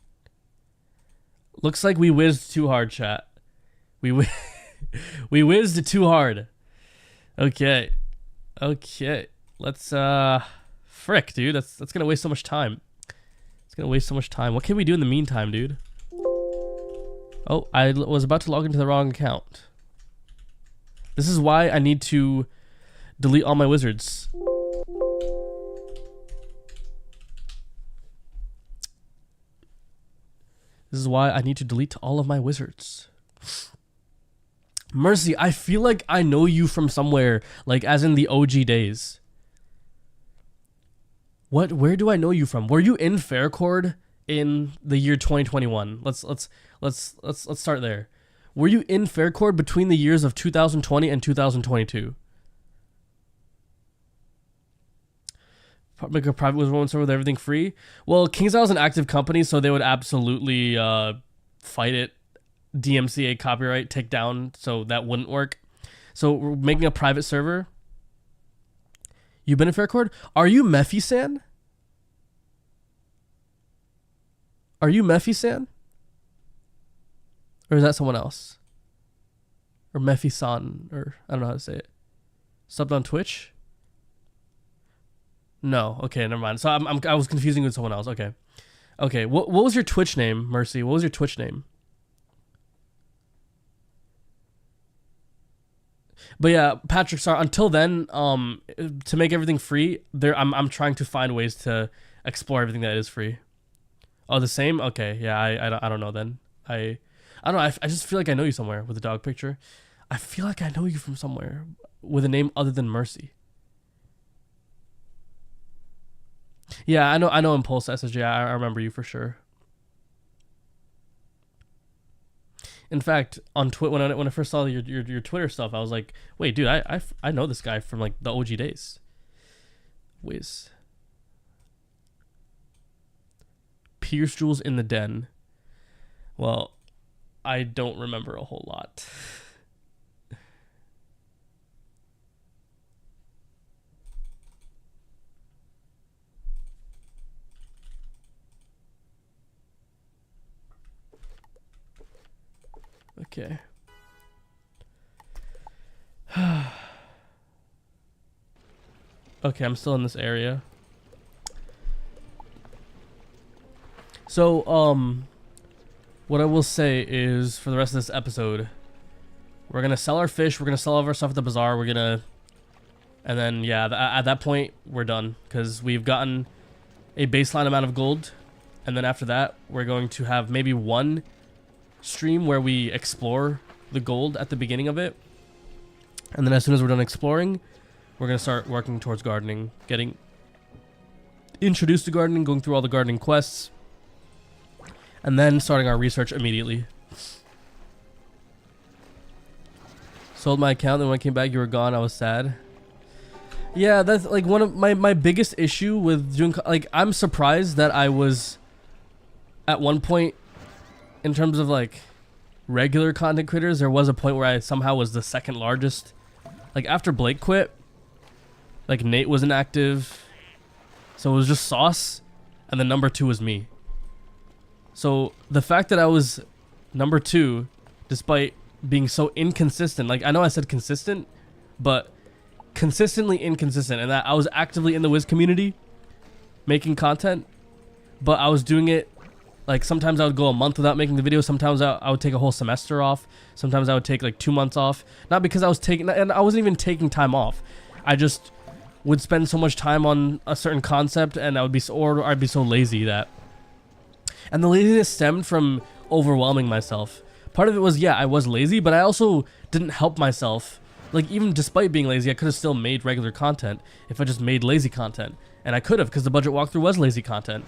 Looks like we whizzed too hard, chat. We whizzed too hard. Okay. Let's frick, dude. That's gonna waste so much time. It's gonna waste so much time. What can we do in the meantime, dude? Oh, I was about to log into the wrong account. This is why I need to delete all my wizards. This is why I need to delete all of my wizards. Mercy, I feel like I know you from somewhere, like as in the OG days. What? Where do I know you from? Were you in Faircord in the year 2021? Let's start there. Were you in Faircord between the years of 2020 and 2022? Make a private Wizard101 server with everything free. Well, KingsIsle is an active company, so they would absolutely fight it. DMCA copyright take down, so that wouldn't work. So we're making a private server. You've been in Faircord? Are you Mephi-san? Are you Mephi-san? Or is that someone else? Or Mephi-san, or I don't know how to say it. Subbed on Twitch? No, okay, never mind. So I was confusing with someone else. Okay. What was your Twitch name, Mercy? What was your Twitch name? But yeah, Patrick, sorry. Until then, to make everything free, I'm trying to find ways to explore everything that is free. Oh, the same? Okay, yeah. I don't know then. I don't know. I just feel like I know you somewhere with a dog picture. I feel like I know you from somewhere with a name other than Mercy. Yeah, I know Impulse SSJ. I remember you for sure. In fact, on Twitter, when I first saw your Twitter stuff, I was like, wait, dude, I know this guy from like the OG days. Wiz. Pierce Jewels in the Den. Well, I don't remember a whole lot. Okay. Okay, I'm still in this area. So, what I will say is, for the rest of this episode, we're gonna sell our fish, we're gonna sell all of our stuff at the bazaar, we're gonna... And then, yeah, at that point, we're done. Because we've gotten a baseline amount of gold. And then after that, we're going to have maybe one stream where we explore the gold at the beginning of it. And then as soon as we're done exploring, we're going to start working towards gardening. Getting introduced to gardening, going through all the gardening quests. And then starting our research immediately. Sold my account, then when I came back, you were gone. I was sad. Yeah, that's like one of my biggest issue with doing, like, I'm surprised that I was at one point in terms of like regular content creators, there was a point where I somehow was the second largest. Like after Blake quit, like Nate was inactive, so it was just Sauce, and then number 2 was me. So the fact that I was number 2, despite being so inconsistent, like I know I said consistent, but consistently inconsistent, and that I was actively in the Wiz community making content, but I was doing it like sometimes I would go a month without making the video, sometimes I would take a whole semester off, sometimes I would take like 2 months off, not because I was taking, and I wasn't even taking time off, I just would spend so much time on a certain concept, and I would be or I'd be so lazy that, and the laziness stemmed from overwhelming myself. Part of it was, yeah, I was lazy, but I also didn't help myself. Like, even despite being lazy, I could have still made regular content if I just made lazy content. And I could have, because the budget walkthrough was lazy content.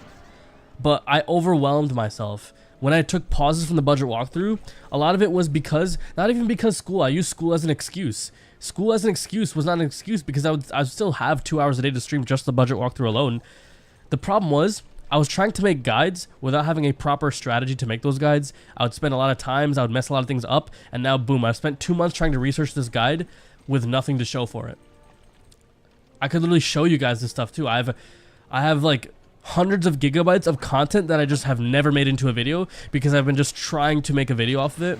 But I overwhelmed myself. When I took pauses from the budget walkthrough, a lot of it was because, not even because school, I used school as an excuse. School as an excuse was not an excuse because I would still have 2 hours a day to stream just the budget walkthrough alone. The problem was, I was trying to make guides without having a proper strategy to make those guides. I would spend a lot of times, I would mess a lot of things up, and now boom, I've spent 2 months trying to research this guide with nothing to show for it. I could literally show you guys this stuff too. I have like hundreds of gigabytes of content that I just have never made into a video because I've been just trying to make a video off of it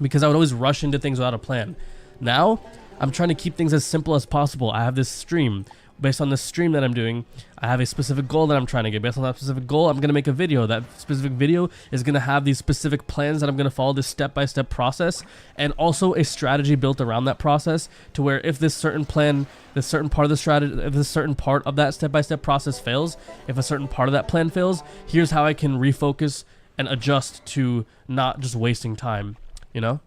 because I would always rush into things without a plan. Now, I'm trying to keep things as simple as possible. I have this stream. Based on the stream that I'm doing, I have a specific goal that I'm trying to get. Based on that specific goal, I'm going to make a video. That specific video is going to have these specific plans that I'm going to follow, this step-by-step process, and also a strategy built around that process to where if this certain plan, this certain part of the strategy, if this certain part of that step-by-step process fails, if a certain part of that plan fails, here's how I can refocus and adjust to not just wasting time, you know?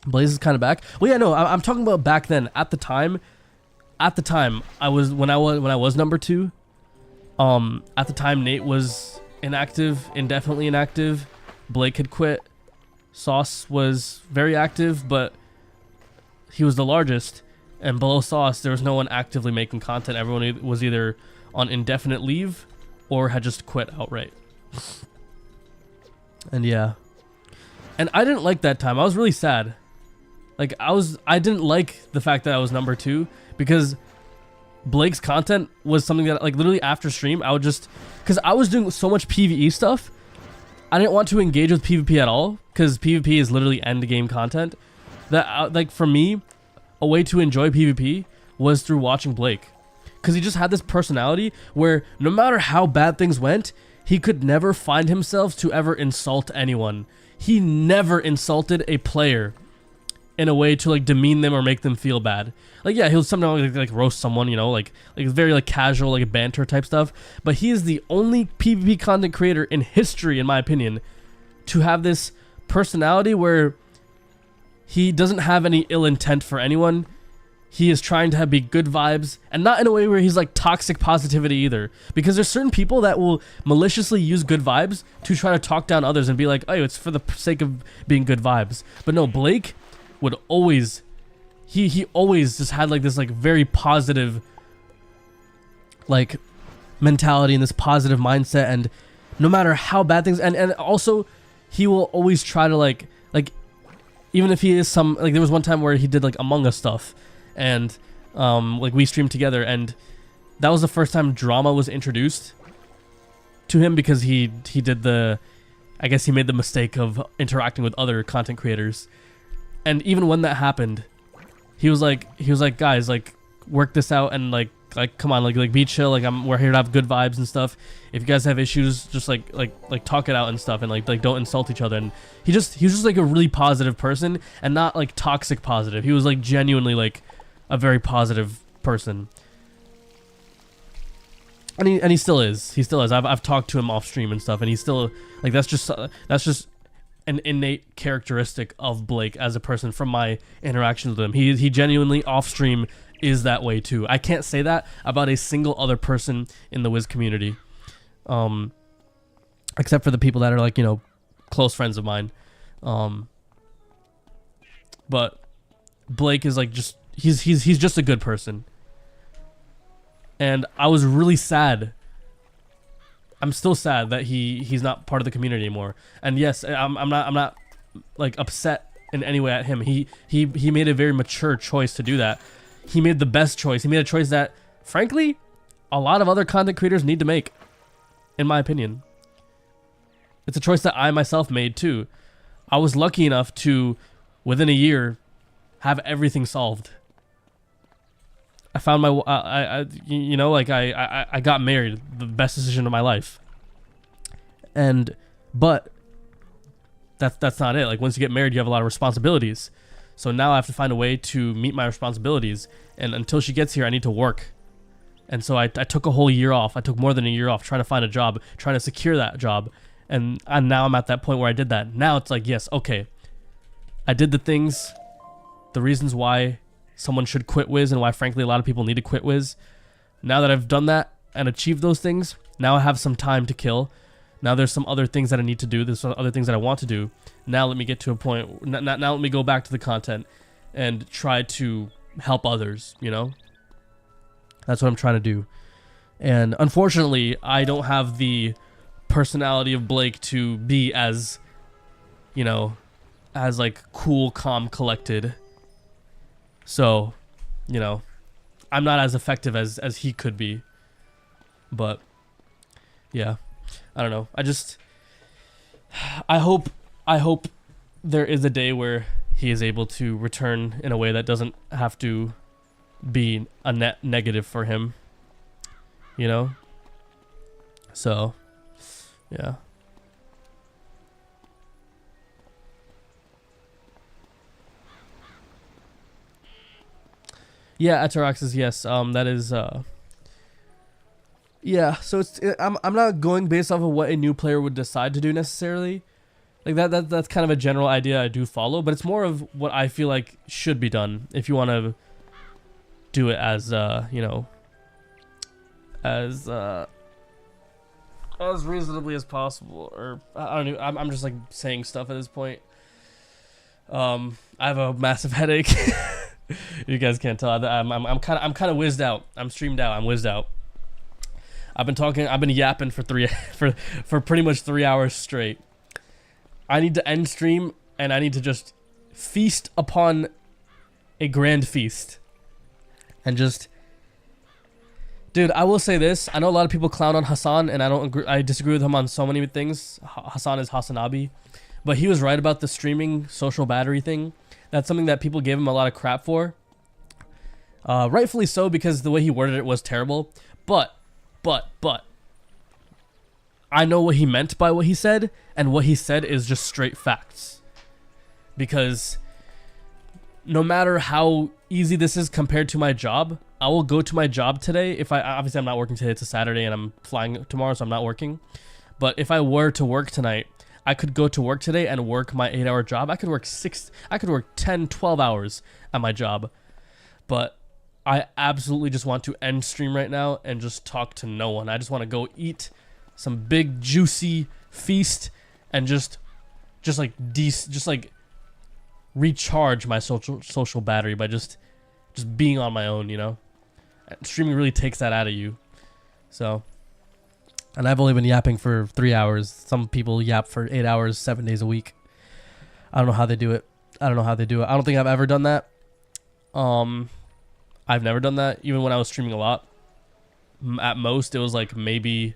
Blaze is kind of back. Well, yeah, no, I'm talking about back then. At the time, I was when I was number 2. At the time, Nate was inactive, indefinitely inactive. Blake had quit. Sauce was very active, but he was the largest. And below Sauce, there was no one actively making content. Everyone was either on indefinite leave or had just quit outright. And yeah, and I didn't like that time. I was really sad. Like I didn't like the fact that I was number 2. Because Blake's content was something that, like, literally after stream, I would just... Because I was doing so much PvE stuff, I didn't want to engage with PvP at all, because PvP is literally end-game content. That, like, for me, a way to enjoy PvP was through watching Blake. Because he just had this personality where no matter how bad things went, he could never find himself to ever insult anyone. He never insulted a player in a way to like demean them or make them feel bad. Like, yeah, he'll sometimes like roast someone, you know, like very like casual, like banter type stuff. But he is the only PvP content creator in history, in my opinion, to have this personality where he doesn't have any ill intent for anyone. He is trying to be good vibes, and not in a way where he's like toxic positivity either. Because there's certain people that will maliciously use good vibes to try to talk down others and be like, oh, it's for the sake of being good vibes. But no, Blake would always, he always just had like this like very positive like mentality and this positive mindset, and no matter how bad things, and also he will always try to like even if he is some, like there was one time where he did like Among Us stuff, and like we streamed together, and that was the first time drama was introduced to him because he did the, I guess he made the mistake of interacting with other content creators. And even when that happened, he was like, guys, like, work this out and like come on, like be chill. Like we're here to have good vibes and stuff. If you guys have issues, just like talk it out and stuff, and like don't insult each other. And he was just like a really positive person, and not like toxic positive. He was like genuinely like a very positive person. And he still is. He still is. I've talked to him off stream and stuff, and he's still like, that's just an innate characteristic of Blake as a person from my interactions with him. He genuinely off stream is that way too. I can't say that about a single other person in the Wiz community, except for the people that are like, you know, close friends of mine. But Blake is like just he's just a good person. And I was really sad. I'm still sad that he's not part of the community anymore. And yes, I'm not like upset in any way at him. He made a very mature choice to do that. He made the best choice. He made a choice that, frankly, a lot of other content creators need to make, in my opinion. It's a choice that I myself made too. I was lucky enough to, within a year, have everything solved. I found my, I got married, the best decision of my life. But that's not it. Like, once you get married, you have a lot of responsibilities. So now I have to find a way to meet my responsibilities. And until she gets here, I need to work. And so I took a whole year off. I took more than a year off trying to find a job, trying to secure that job. And now I'm at that point where I did that. Now it's like, yes, okay. I did the things, the reasons why someone should quit Wiz, and why, frankly, a lot of people need to quit Wiz. Now that I've done that and achieved those things, now I have some time to kill. Now there's some other things that I need to do. There's some other things that I want to do. Now let me get to a point. Now let me go back to the content and try to help others, you know? That's what I'm trying to do. And unfortunately, I don't have the personality of Blake to be as, you know, as like cool, calm, collected. So, you know, I'm not as effective as he could be. But yeah, I don't know. I hope there is a day where he is able to return in a way that doesn't have to be a net negative for him, you know? So, yeah. Yeah, Ataraxis, yes. That is yeah, so I'm not going based off of what a new player would decide to do necessarily. Like that's kind of a general idea I do follow, but it's more of what I feel like should be done if you want to do it as you know, as reasonably as possible. Or I don't know, I'm just like saying stuff at this point. I have a massive headache. You guys can't tell. I'm kind of whizzed out. I'm streamed out. I'm whizzed out. I've been yapping for pretty much 3 hours straight. I need to end stream and I need to just feast upon a grand feast. And just, dude, I will say this. I know a lot of people clown on Hassan, and I disagree with him on so many things. Hassan is Hassanabi, but he was right about the streaming social battery thing. That's something that people gave him a lot of crap for. Rightfully so, because the way he worded it was terrible. But I know what he meant by what he said, and what he said is just straight facts. Because no matter how easy this is compared to my job, I will go to my job today. Obviously I'm not working today, it's a Saturday and I'm flying tomorrow, so I'm not working. But if I were to work tonight, I could go to work today and work my 8-hour job. I could work 10, 12 hours at my job. But I absolutely just want to end stream right now and just talk to no one. I just want to go eat some big juicy feast and just recharge my social battery by just being on my own, you know? Streaming really takes that out of you. So, and I've only been yapping for 3 hours. Some people yap for 8 hours, 7 days a week. I don't know how they do it. I don't think I've ever done that. I've never done that, even when I was streaming a lot. At most, it was like maybe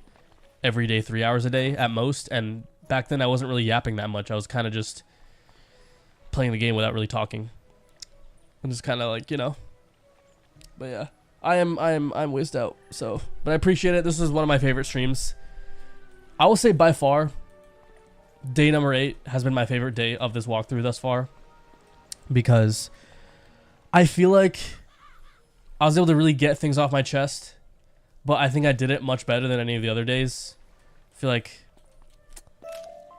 every day, 3 hours a day at most. And back then I wasn't really yapping that much. I was kind of just playing the game without really talking. I'm just kind of like, you know. But yeah, I'm whizzed out. So, but I appreciate it. This is one of my favorite streams. I will say by far, day number 8 has been my favorite day of this walkthrough thus far, because I feel like I was able to really get things off my chest, but I think I did it much better than any of the other days. I feel like,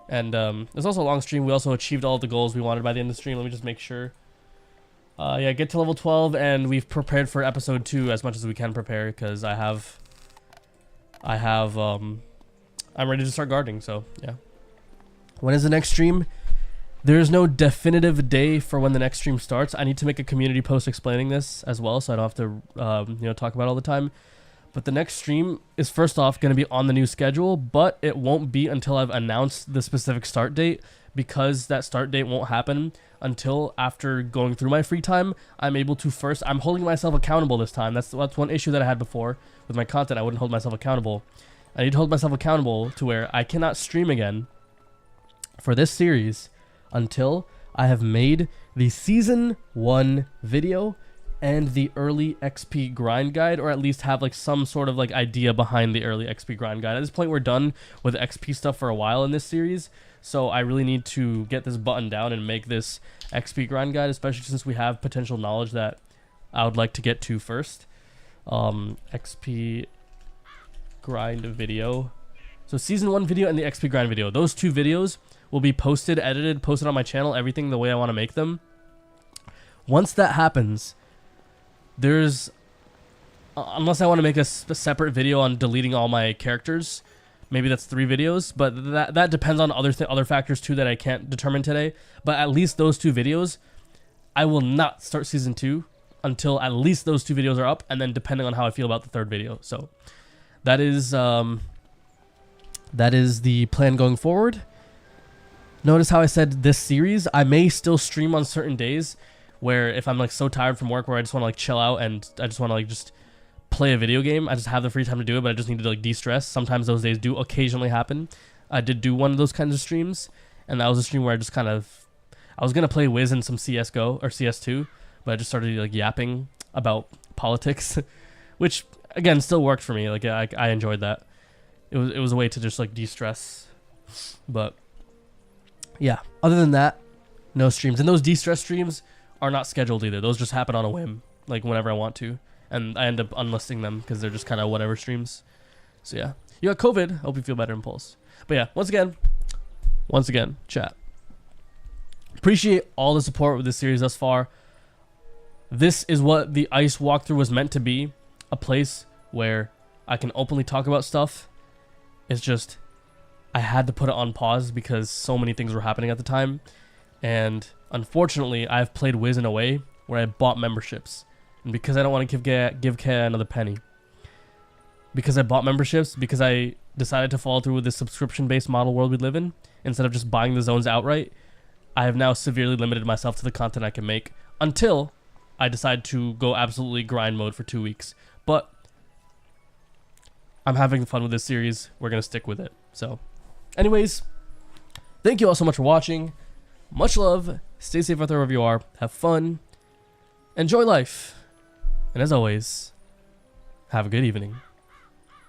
and it was also a long stream. We also achieved all the goals we wanted by the end of the stream. Let me just make sure. Yeah, get to level 12, and we've prepared for episode 2 as much as we can prepare, because I'm ready to start gardening. So yeah. When is the next stream? There's no definitive day for when the next stream starts. I need to make a community post explaining this as well, so I don't have to you know, talk about it all the time. But the next stream is first off going to be on the new schedule, but it won't be until I've announced the specific start date, because that start date won't happen until after going through my free time. I'm able to first, I'm holding myself accountable this time. That's one issue that I had before with my content. I wouldn't hold myself accountable. I need to hold myself accountable to where I cannot stream again for this series until I have made the season 1 video and the early XP grind guide, or at least have like some sort of like idea behind the early XP grind guide. At this point, we're done with XP stuff for a while in this series, so I really need to get this buttoned down and make this XP grind guide, especially since we have potential knowledge that I would like to get to first. XP grind video. So season 1 video and the XP grind video. Those 2 videos will be posted, edited, posted on my channel, everything the way I want to make them. Once that happens, there's, unless I want to make a separate video on deleting all my characters, maybe that's 3 videos, but that depends on other factors too that I can't determine today. But at least those 2 videos, I will not start season 2 until at least those 2 videos are up, and then depending on how I feel about the 3rd video. So that is the plan going forward. Notice how I said this series, I may still stream on certain days where if I'm like so tired from work where I just want to like chill out and I just want to like just play a video game. I just have the free time to do it, but I just need to like de-stress. Sometimes those days do occasionally happen. I did do one of those kinds of streams, and that was a stream where I just kind of, I was going to play Wiz in some CSGO or CS2, but I just started like yapping about politics, which again still worked for me. Like I enjoyed that. It was a way to just like de-stress. But yeah, other than that, no streams. And those de-stress streams are not scheduled either. Those just happen on a whim, like whenever I want to. And I end up unlisting them because they're just kind of whatever streams. So yeah, you got COVID. Hope you feel better, Impulse. But yeah, once again, chat. Appreciate all the support with this series thus far. This is what the ICE walkthrough was meant to be. A place where I can openly talk about stuff. It's just, I had to put it on pause because so many things were happening at the time. And unfortunately, I've played Wiz in a way where I bought memberships. And because I don't want to give Kaya another penny. Because I bought memberships, because I decided to follow through with this subscription-based model world we live in, instead of just buying the zones outright, I have now severely limited myself to the content I can make until I decide to go absolutely grind mode for 2 weeks. But I'm having fun with this series. We're going to stick with it. So, anyways, thank you all so much for watching. Much love. Stay safe out there wherever you are. Have fun. Enjoy life. And as always, have a good evening.